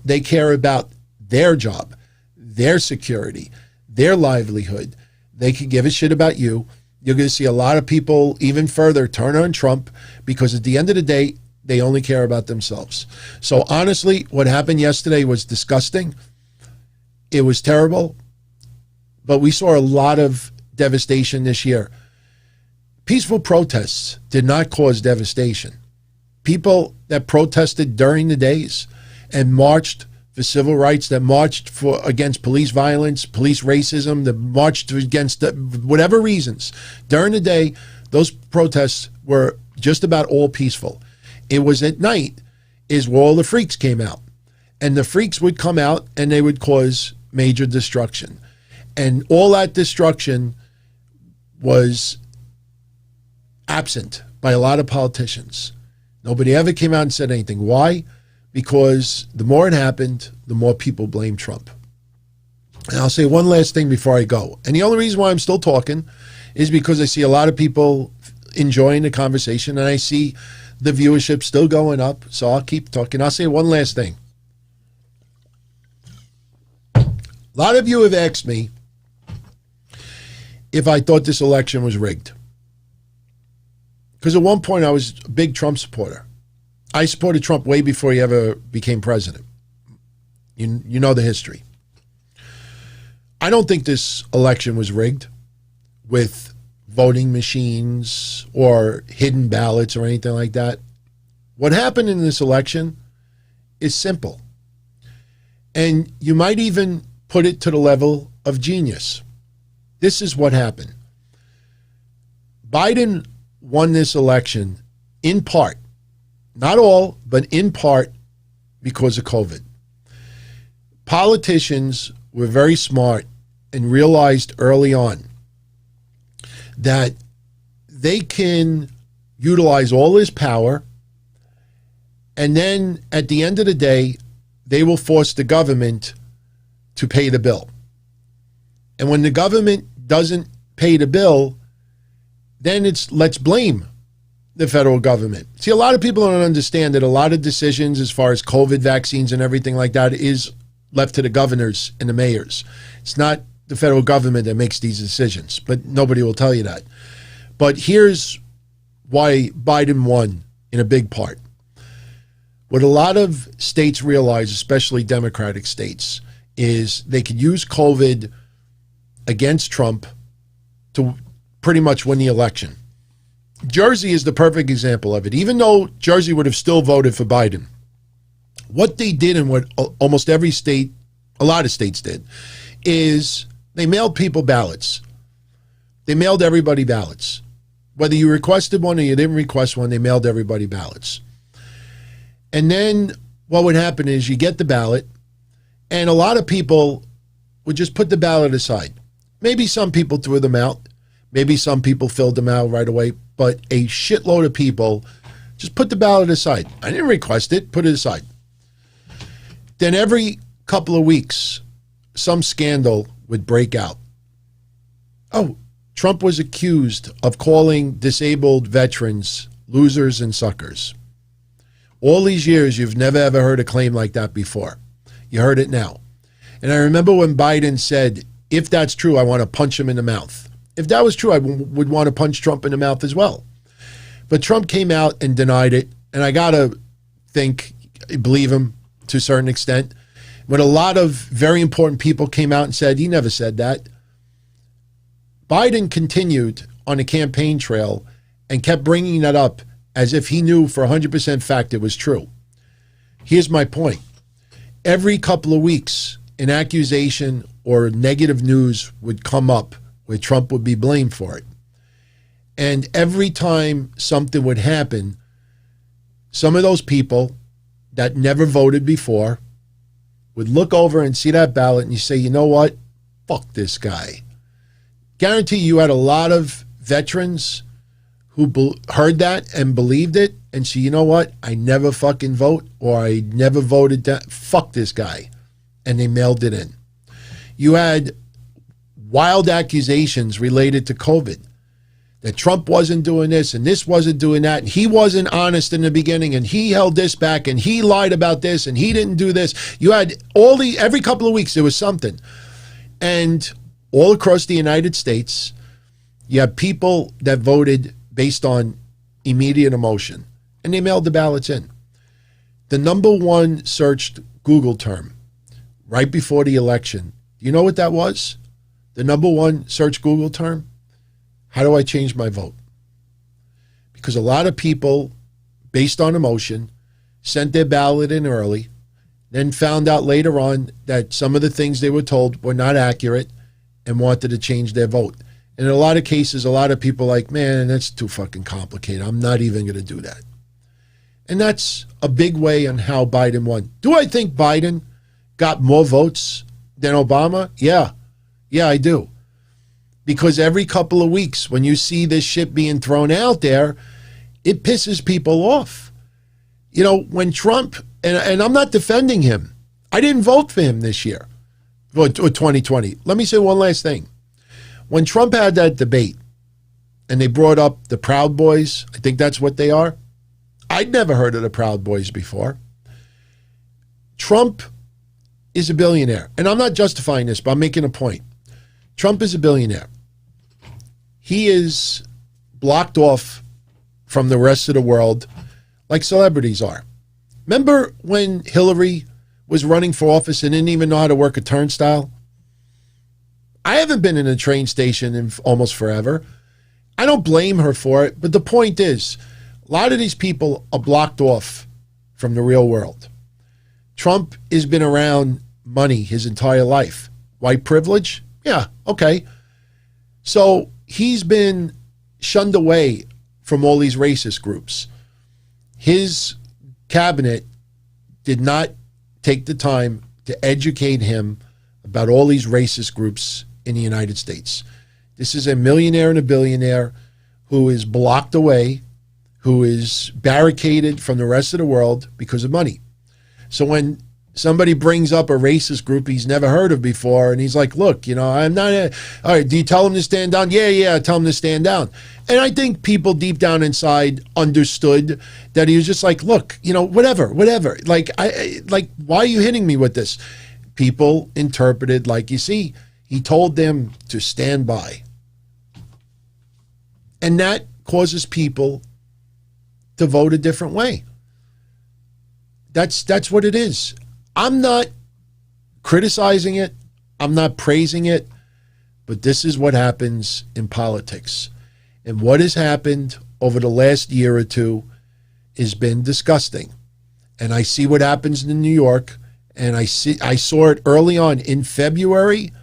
they care about their job, their security, their livelihood. They can give a shit about you. You're going to see a lot of people even further turn on Trump because at the end of the day, they only care about themselves. So honestly, what happened yesterday was disgusting. It was terrible. But we saw a lot of devastation this year. Peaceful protests did not cause devastation. People that protested during the days and marched for civil rights, that marched against police violence, police racism, that marched against whatever reasons. During the day, those protests were just about all peaceful. It was at night is where all the freaks came out. And the freaks would come out and they would cause major destruction. And all that destruction was absent by a lot of politicians. Nobody ever came out and said anything. Why? Because the more it happened, the more people blame Trump. And I'll say one last thing before I go. And the only reason why I'm still talking is because I see a lot of people enjoying the conversation and I see the viewership still going up. So I'll keep talking. I'll say one last thing. A lot of you have asked me if I thought this election was rigged. Because at one point I was a big Trump supporter. I supported Trump way before he ever became president. You know the history. I don't think this election was rigged with voting machines or hidden ballots or anything like that. What happened in this election is simple. And you might even put it to the level of genius. This is what happened. Biden won this election in part, not all, but in part because of COVID. Politicians were very smart and realized early on that they can utilize all this power and then at the end of the day, they will force the government to pay the bill. And when the government doesn't pay the bill, then it's let's blame the federal government. See, a lot of people don't understand that a lot of decisions as far as COVID vaccines and everything like that is left to the governors and the mayors. It's not the federal government that makes these decisions, but nobody will tell you that. But here's why Biden won in a big part. What a lot of states realize, especially Democratic states, is they could use COVID against Trump to pretty much win the election. Jersey is the perfect example of it. Even though Jersey would have still voted for Biden, what they did and what almost every state, a lot of states did, is they mailed people ballots. They mailed everybody ballots. Whether you requested one or you didn't request one, they mailed everybody ballots. And then what would happen is you get the ballot, and a lot of people would just put the ballot aside. Maybe some people threw them out. Maybe some people filled them out right away. But a shitload of people just put the ballot aside. I didn't request it. Put it aside. Then every couple of weeks, some scandal would break out. Oh, Trump was accused of calling disabled veterans losers and suckers. All these years, you've never ever heard a claim like that before. You heard it now. And I remember when Biden said, if that's true, I want to punch him in the mouth. If that was true, I would want to punch Trump in the mouth as well. But Trump came out and denied it. And I got to believe him to a certain extent. But a lot of very important people came out and said, he never said that. Biden continued on the campaign trail and kept bringing that up as if he knew for 100% fact it was true. Here's my point. Every couple of weeks, an accusation or negative news would come up where Trump would be blamed for it. And every time something would happen, some of those people that never voted before would look over and see that ballot and you say, you know what? Fuck this guy. Guarantee you had a lot of veterans who heard that and believed it and say, you know what? I never fucking vote, or I never voted that. Fuck this guy. And they mailed it in. You had wild accusations related to COVID, that Trump wasn't doing this and this wasn't doing that. And he wasn't honest in the beginning and he held this back and he lied about this and he didn't do this. You had every couple of weeks there was something. And all across the United States, you have people that voted based on immediate emotion and they mailed the ballots in. The number one searched Google term right before the election, you know what that was? The number one search Google term? How do I change my vote? Because a lot of people, based on emotion, sent their ballot in early, then found out later on that some of the things they were told were not accurate and wanted to change their vote. And in a lot of cases, a lot of people are like, man, that's too fucking complicated. I'm not even going to do that. And that's a big way on how Biden won. Do I think Biden got more votes than Obama? Yeah. Yeah, I do. Because every couple of weeks when you see this shit being thrown out there, it pisses people off. You know, when Trump, and I'm not defending him. I didn't vote for him this year, or 2020. Let me say one last thing. When Trump had that debate and they brought up the Proud Boys, I think that's what they are. I'd never heard of the Proud Boys before. Trump is a billionaire. And I'm not justifying this, but I'm making a point. Trump is a billionaire. He is blocked off from the rest of the world like celebrities are. Remember when Hillary was running for office and didn't even know how to work a turnstile? I haven't been in a train station in almost forever. I don't blame her for it, but the point is, a lot of these people are blocked off from the real world. Trump has been around money his entire life. White privilege? Yeah, okay. So he's been shunned away from all these racist groups. His cabinet did not take the time to educate him about all these racist groups in the United States. This is a millionaire and a billionaire who is blocked away, who is barricaded from the rest of the world because of money. So when somebody brings up a racist group he's never heard of before, and he's like, look, you know, I'm not, all right, do you tell him to stand down? Yeah, tell him to stand down. And I think people deep down inside understood that he was just like, look, you know, whatever. Like, why are you hitting me with this? People interpreted like, you see, he told them to stand by. And that causes people to vote a different way. That's what it is. I'm not criticizing it. I'm not praising it. But this is what happens in politics. And what has happened over the last year or two has been disgusting. And I see what happens in New York. And I saw it early on in February.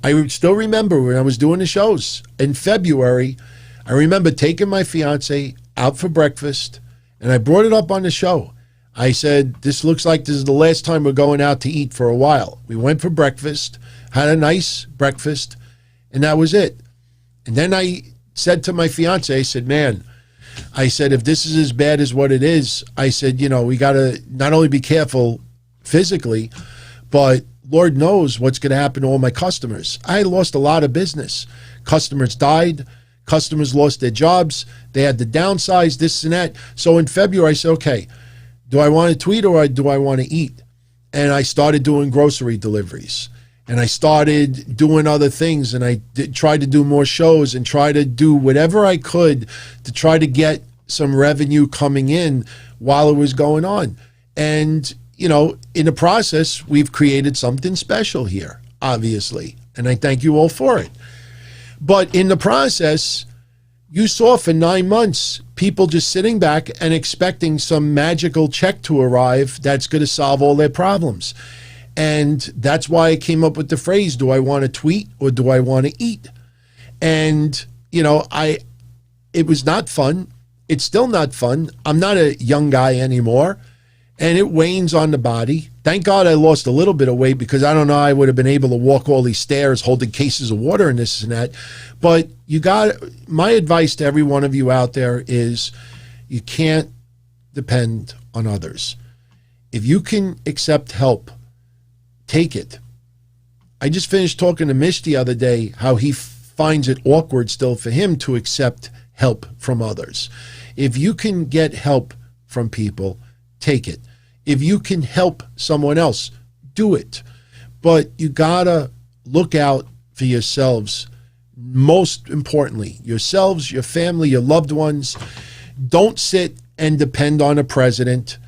I still remember when I was doing the shows. In February, I remember taking my fiance out for breakfast. And I brought it up on the show. I said, this looks like this is the last time we're going out to eat for a while. We went for breakfast, had a nice breakfast, and that was it. And then I said to my fiance, I said, man, I said, if this is as bad as what it is, I said, you know, we got to not only be careful physically, but Lord knows what's going to happen to all my customers. I lost a lot of business. Customers died. Customers lost their jobs. They had to downsize, this and that. So in February, I said, okay, do I want to tweet or do I want to eat? And I started doing grocery deliveries. And I started doing other things. And I tried to do more shows and try to do whatever I could to try to get some revenue coming in while it was going on. And, you know, in the process, we've created something special here, obviously. And I thank you all for it. But in the process, You saw for 9 months people just sitting back and expecting some magical check to arrive that's going to solve all their problems. And that's why I came up with the phrase, do I want to tweet or do I want to eat? And, you know, it was not fun. It's still not fun. I'm not a young guy anymore, and it wanes on the body. Thank God I lost a little bit of weight, because I don't know, I would have been able to walk all these stairs holding cases of water and this and that. But my advice to every one of you out there is you can't depend on others. If you can accept help, take it. I just finished talking to Mish the other day, how he finds it awkward still for him to accept help from others. If you can get help from people, take it. If you can help someone else, do it. But you gotta look out for yourselves. Most importantly, yourselves, your family, your loved ones. Don't sit and depend on a president.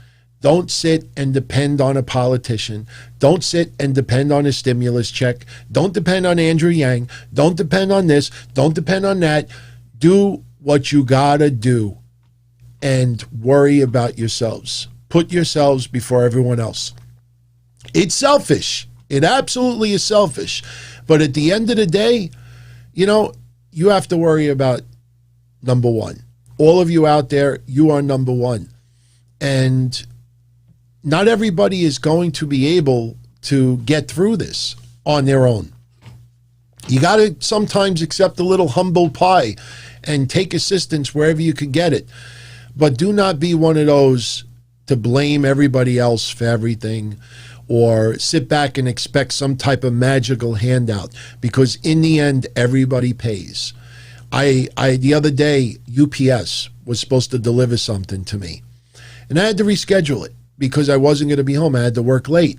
Don't sit and depend on a politician. Don't sit and depend on a stimulus check. Don't depend on Andrew Yang. Don't depend on this. Don't depend on that. Do what you gotta do and worry about yourselves. Put yourselves before everyone else. It's selfish. It absolutely is selfish. But at the end of the day, you know, you have to worry about number one. All of you out there, you are number one. And not everybody is going to be able to get through this on their own. You got to sometimes accept a little humble pie and take assistance wherever you can get it. But do not be one of those to blame everybody else for everything, or sit back and expect some type of magical handout, because in the end, everybody pays. The other day, UPS was supposed to deliver something to me, and I had to reschedule it because I wasn't going to be home. I had to work late.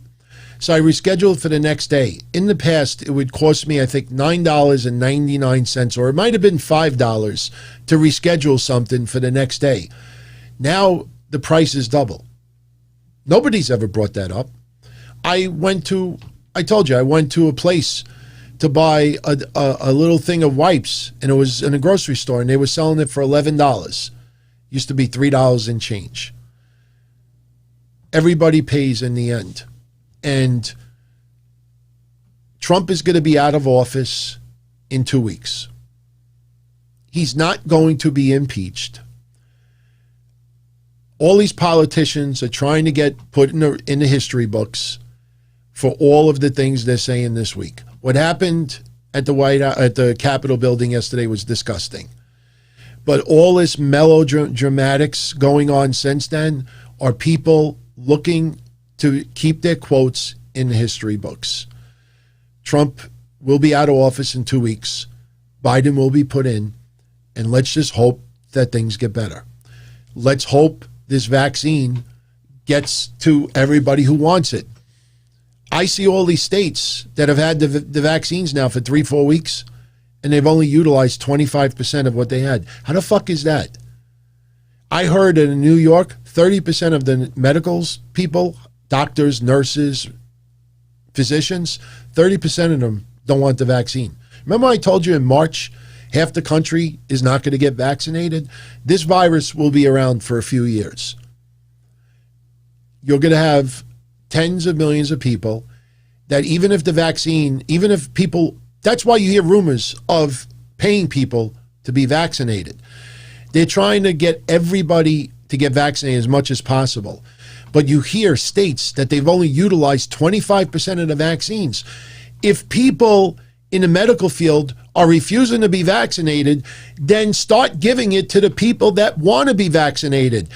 So I rescheduled for the next day. In the past, it would cost me, I think, $9.99, or it might have been $5 to reschedule something for the next day. Now the price is double. Nobody's ever brought that up. I told you, I went to a place to buy a little thing of wipes, and it was in a grocery store, and they were selling it for $11. Used to be $3 and change. Everybody pays in the end. And Trump is going to be out of office in 2 weeks. He's not going to be impeached. All these politicians are trying to get put in the history books for all of the things they're saying this week. What happened at the Capitol building yesterday was disgusting. But all this melodramatics going on since then are people looking to keep their quotes in the history books. Trump will be out of office in 2 weeks. Biden will be put in. And let's just hope that things get better. Let's hope this vaccine gets to everybody who wants it. I see all these states that have had the vaccines now for 3-4 weeks, and they've only utilized 25% of what they had. How the fuck is that? I heard in New York, 30% of the medicals people, doctors, nurses, physicians, 30% of them don't want the vaccine. Remember I told you in March, half the country is not going to get vaccinated? This virus will be around for a few years. You're going to have tens of millions of people that even if people, that's why you hear rumors of paying people to be vaccinated. They're trying to get everybody to get vaccinated as much as possible. But you hear states that they've only utilized 25% of the vaccines. If people in the medical field are refusing to be vaccinated, then start giving it to the people that want to be vaccinated.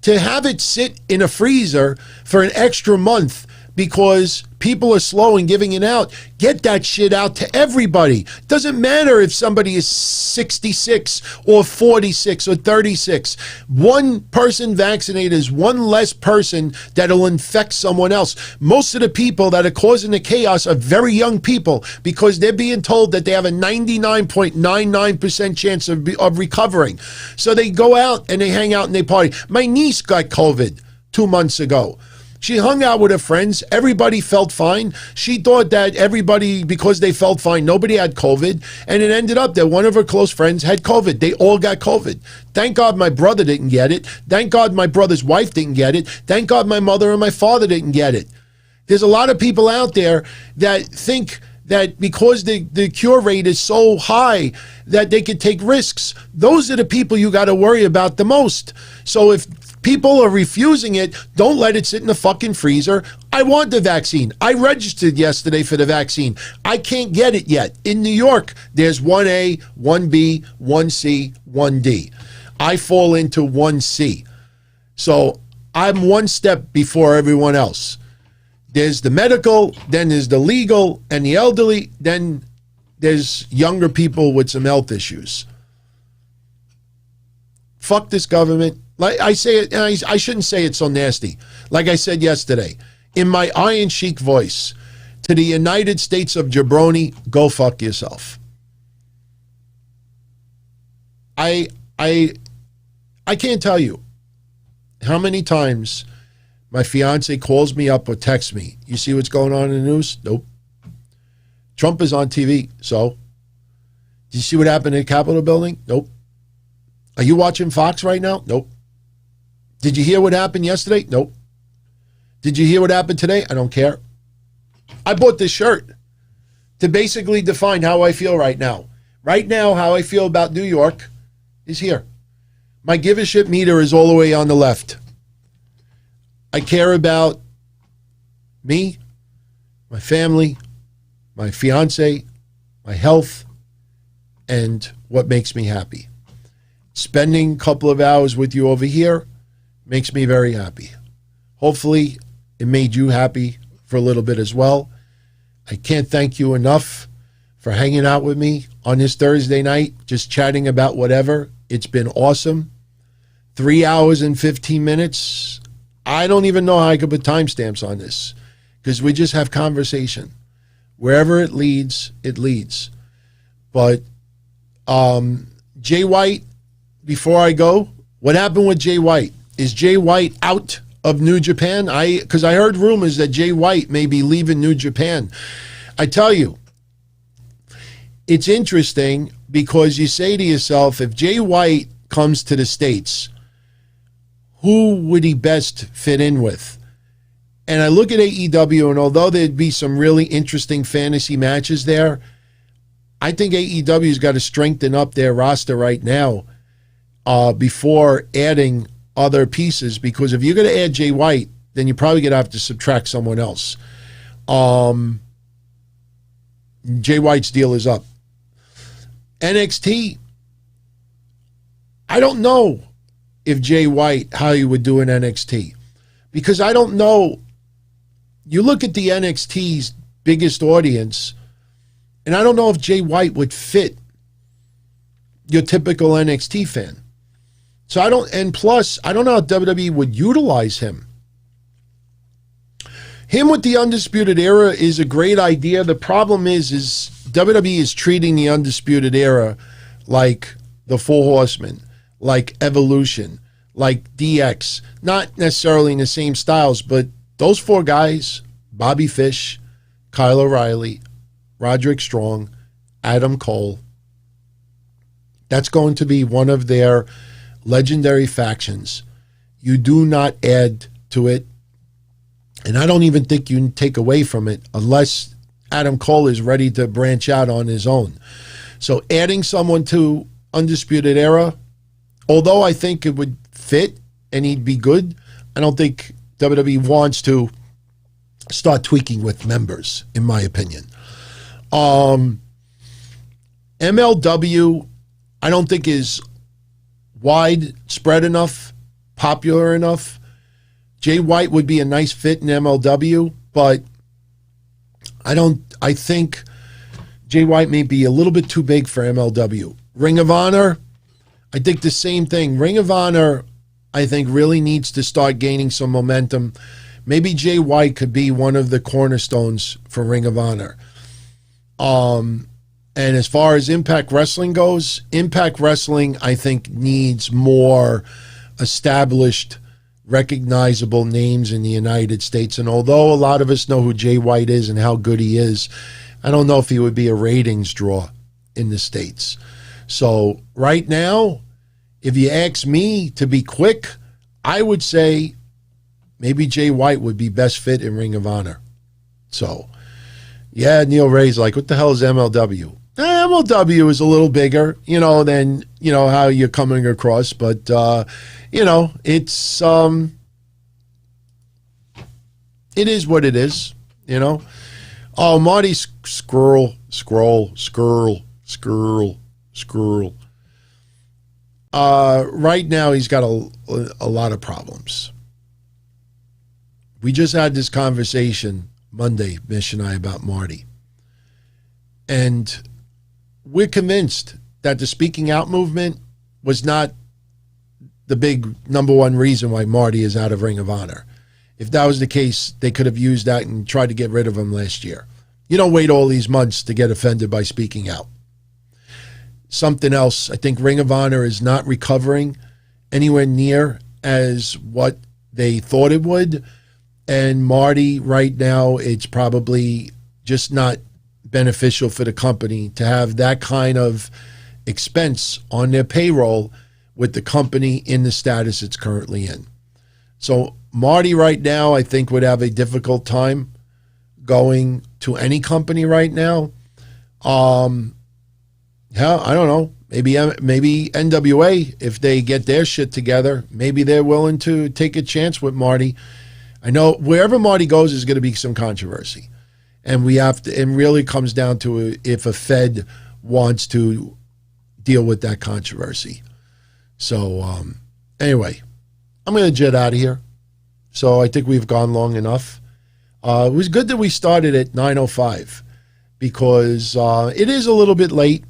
To have it sit in a freezer for an extra month because people are slow in giving it out, get that shit out to everybody. Doesn't matter if somebody is 66 or 46 or 36. One person vaccinated is one less person that'll infect someone else. Most of the people that are causing the chaos are very young people because they're being told that they have a 99.99% chance of recovering. So they go out and they hang out and they party. My niece got COVID 2 months ago. She hung out with her friends. Everybody felt fine. She thought that everybody, because they felt fine, nobody had COVID. And it ended up that one of her close friends had COVID. They all got COVID. Thank God my brother didn't get it. Thank God my brother's wife didn't get it. Thank God my mother and my father didn't get it. There's a lot of people out there that think that because the cure rate is so high that they could take risks. Those are the people you got to worry about the most. So if people are refusing it, don't let it sit in the fucking freezer. I want the vaccine. I registered yesterday for the vaccine. I can't get it yet. In New York, there's 1A, 1B, 1C, 1D. I fall into 1C. So I'm one step before everyone else. There's the medical, then there's the legal and the elderly, then there's younger people with some health issues. Fuck this government. Like I say it, and I shouldn't say it so nasty. Like I said yesterday, in my iron chic voice, to the United States of Jabroni, go fuck yourself. I can't tell you how many times my fiance calls me up or texts me. You see what's going on in the news? Nope. Trump is on TV, so. Did you see what happened in the Capitol building? Nope. Are you watching Fox right now? Nope. Did you hear what happened yesterday? Nope. Did you hear what happened today? I don't care. I bought this shirt to basically define how I feel right now. Right now, how I feel about New York is here. My give a shit meter is all the way on the left. I care about me, my family, my fiance, my health, and what makes me happy. Spending a couple of hours with you over here makes me very happy. Hopefully, it made you happy for a little bit as well. I can't thank you enough for hanging out with me on this Thursday night, just chatting about whatever. It's been awesome. 3 hours and 15 minutes. I don't even know how I could put timestamps on this because we just have conversation. Wherever it leads, it leads. But Jay White, before I go, what happened with Jay White? Is Jay White out of New Japan? Because I heard rumors that Jay White may be leaving New Japan. I tell you, it's interesting because you say to yourself, if Jay White comes to the States, who would he best fit in with? And I look at AEW, and although there'd be some really interesting fantasy matches there, I think AEW's got to strengthen up their roster right now before adding other pieces, because if you're going to add Jay White, then you're probably going to have to subtract someone else. Jay White's deal is up. NXT, I don't know if Jay White, how he would do in NXT. Because I don't know. You look at the NXT's biggest audience, and I don't know if Jay White would fit your typical NXT fan. So I don't, and plus, I don't know how WWE would utilize him. Him with the Undisputed Era is a great idea. The problem is WWE is treating the Undisputed Era like the Four Horsemen, like Evolution, like DX. Not necessarily in the same styles, but those four guys, Bobby Fish, Kyle O'Reilly, Roderick Strong, Adam Cole, that's going to be one of their legendary factions. You do not add to it, and I don't even think you can take away from it unless Adam Cole is ready to branch out on his own. So adding someone to Undisputed Era, although I think it would fit and he'd be good, I don't think WWE wants to start tweaking with members, in my opinion. MLW, I don't think is widespread enough, popular enough. Jay White would be a nice fit in MLW, but I think Jay White may be a little bit too big for MLW. Ring of Honor, I think the same thing. Ring of Honor, I think, really needs to start gaining some momentum. Maybe Jay White could be one of the cornerstones for Ring of Honor. And as far as Impact Wrestling goes, Impact Wrestling, I think, needs more established recognizable names in the United States. And although a lot of us know who Jay White is and how good he is, I don't know if he would be a ratings draw in the States. So right now, if you ask me to be quick, I would say maybe Jay White would be best fit in Ring of Honor. So, yeah, Neil Ray's like, what the hell is MLW? MLW is a little bigger, than, how you're coming across. But, it's, it is what it is, Oh, Marty Scroll. Right now, he's got a lot of problems. We just had this conversation Monday, Mish and I, about Marty. And we're convinced that the speaking out movement was not the big number one reason why Marty is out of Ring of Honor. If that was the case, they could have used that and tried to get rid of him last year. You don't wait all these months to get offended by speaking out. Something else, I think Ring of Honor is not recovering anywhere near as what they thought it would. And Marty, right now, it's probably just not beneficial for the company to have that kind of expense on their payroll with the company in the status it's currently in. So Marty right now, I think, would have a difficult time going to any company right now. Yeah, I don't know. Maybe NWA, if they get their shit together, maybe they're willing to take a chance with Marty. I know wherever Marty goes is going to be some controversy. And we have to, and really comes down to if a Fed wants to deal with that controversy. So anyway, I'm going to jet out of here. So I think we've gone long enough. It was good that we started at 9:05 because it is a little bit late,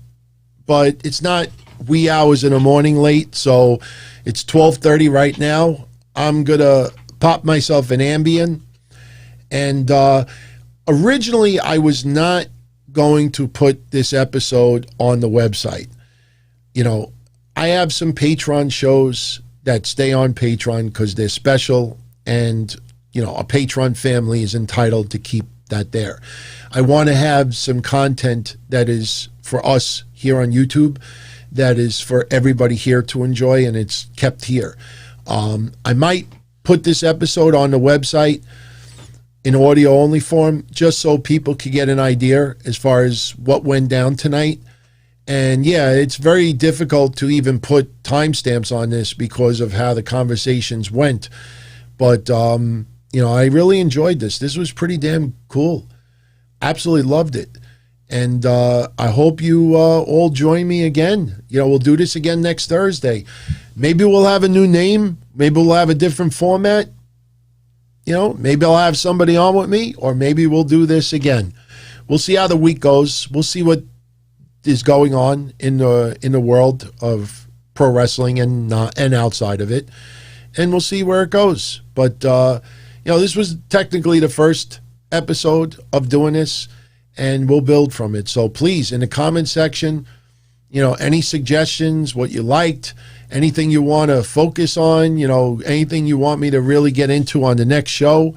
but it's not wee hours in the morning late. So it's 12:30 right now. I'm going to pop myself an Ambien. And originally, I was not going to put this episode on the website. I have some Patreon shows that stay on Patreon because they're special, and a Patreon family is entitled to keep that there. I want to have some content that is for us here on YouTube, that is for everybody here to enjoy, and it's kept here. I might put this episode on the website in audio only form, just so people could get an idea as far as what went down tonight. And yeah, it's very difficult to even put timestamps on this because of how the conversations went. But, I really enjoyed this. This was pretty damn cool. Absolutely loved it. And I hope you all join me again. We'll do this again next Thursday. Maybe we'll have a new name. Maybe we'll have a different format. Maybe I'll have somebody on with me, or maybe we'll do this again. We'll see how the week goes. We'll see what is going on in the world of pro wrestling and outside of it, and we'll see where it goes. But this was technically the first episode of doing this, and we'll build from it. So please, in the comment section, any suggestions, what you liked, anything you want to focus on, anything you want me to really get into on the next show,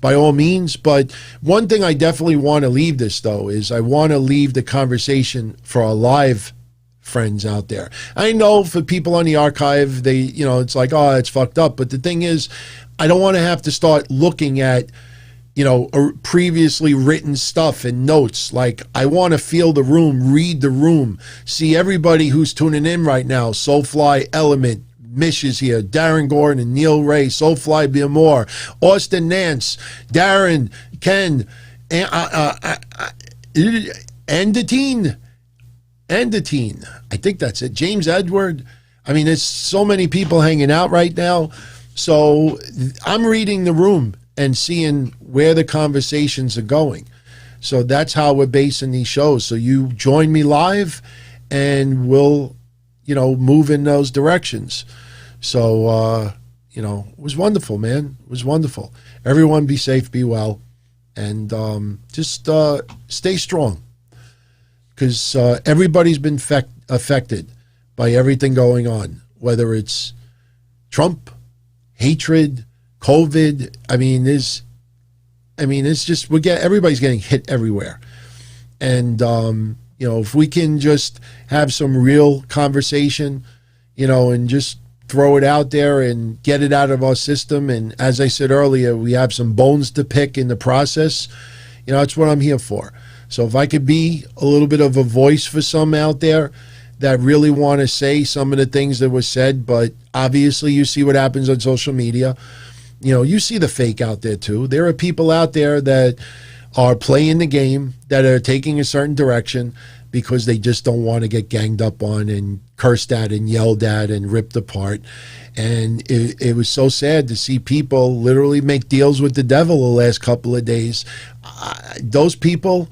by all means. But one thing I definitely want to leave this, though, is I want to leave the conversation for our live friends out there. I know for people on the archive, they, it's like, oh, it's fucked up. But the thing is, I don't want to have to start looking at, previously written stuff and notes. Like, I want to feel the room, read the room, see everybody who's tuning in right now. Soulfly, Element, Mish is here, Darren Gordon and Neil Ray, Soulfly Beermore, Austin Nance, Darren, Ken, and the teen. I think that's it. James Edward. I mean, there's so many people hanging out right now. So I'm reading the room and seeing where the conversations are going. So that's how we're basing these shows. So you join me live and we'll, move in those directions. So, it was wonderful, man. It was wonderful. Everyone be safe, be well, and just stay strong, because everybody's been affected by everything going on, whether it's Trump, hatred, COVID. It's just everybody's getting hit everywhere. And if we can just have some real conversation, and just throw it out there and get it out of our system. And as I said earlier, we have some bones to pick in the process. That's what I'm here for. So if I could be a little bit of a voice for some out there that really want to say some of the things that were said, but obviously you see what happens on social media. You see the fake out there too. There are people out there that are playing the game, that are taking a certain direction because they just don't want to get ganged up on and cursed at and yelled at and ripped apart. And it was so sad to see people literally make deals with the devil the last couple of days. Those people,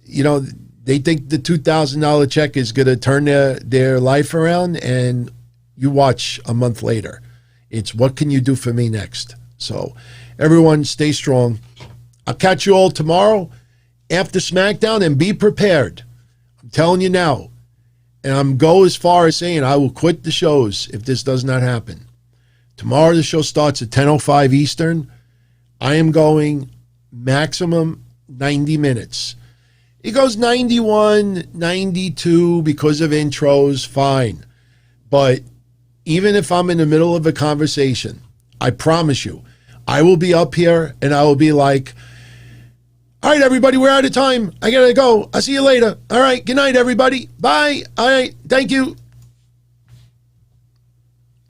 they think the $2,000 check is going to turn their life around, and you watch a month later. It's what can you do for me next? So everyone stay strong. I'll catch you all tomorrow after SmackDown, and be prepared. I'm telling you now. And I'm go as far as saying I will quit the shows if this does not happen. Tomorrow the show starts at 10:05 Eastern. I am going maximum 90 minutes. It goes 91, 92 because of intros, fine. But even if I'm in the middle of a conversation, I promise you, I will be up here and I will be like, all right, everybody, we're out of time. I got to go. I'll see you later. All right, good night, everybody. Bye. All right, thank you.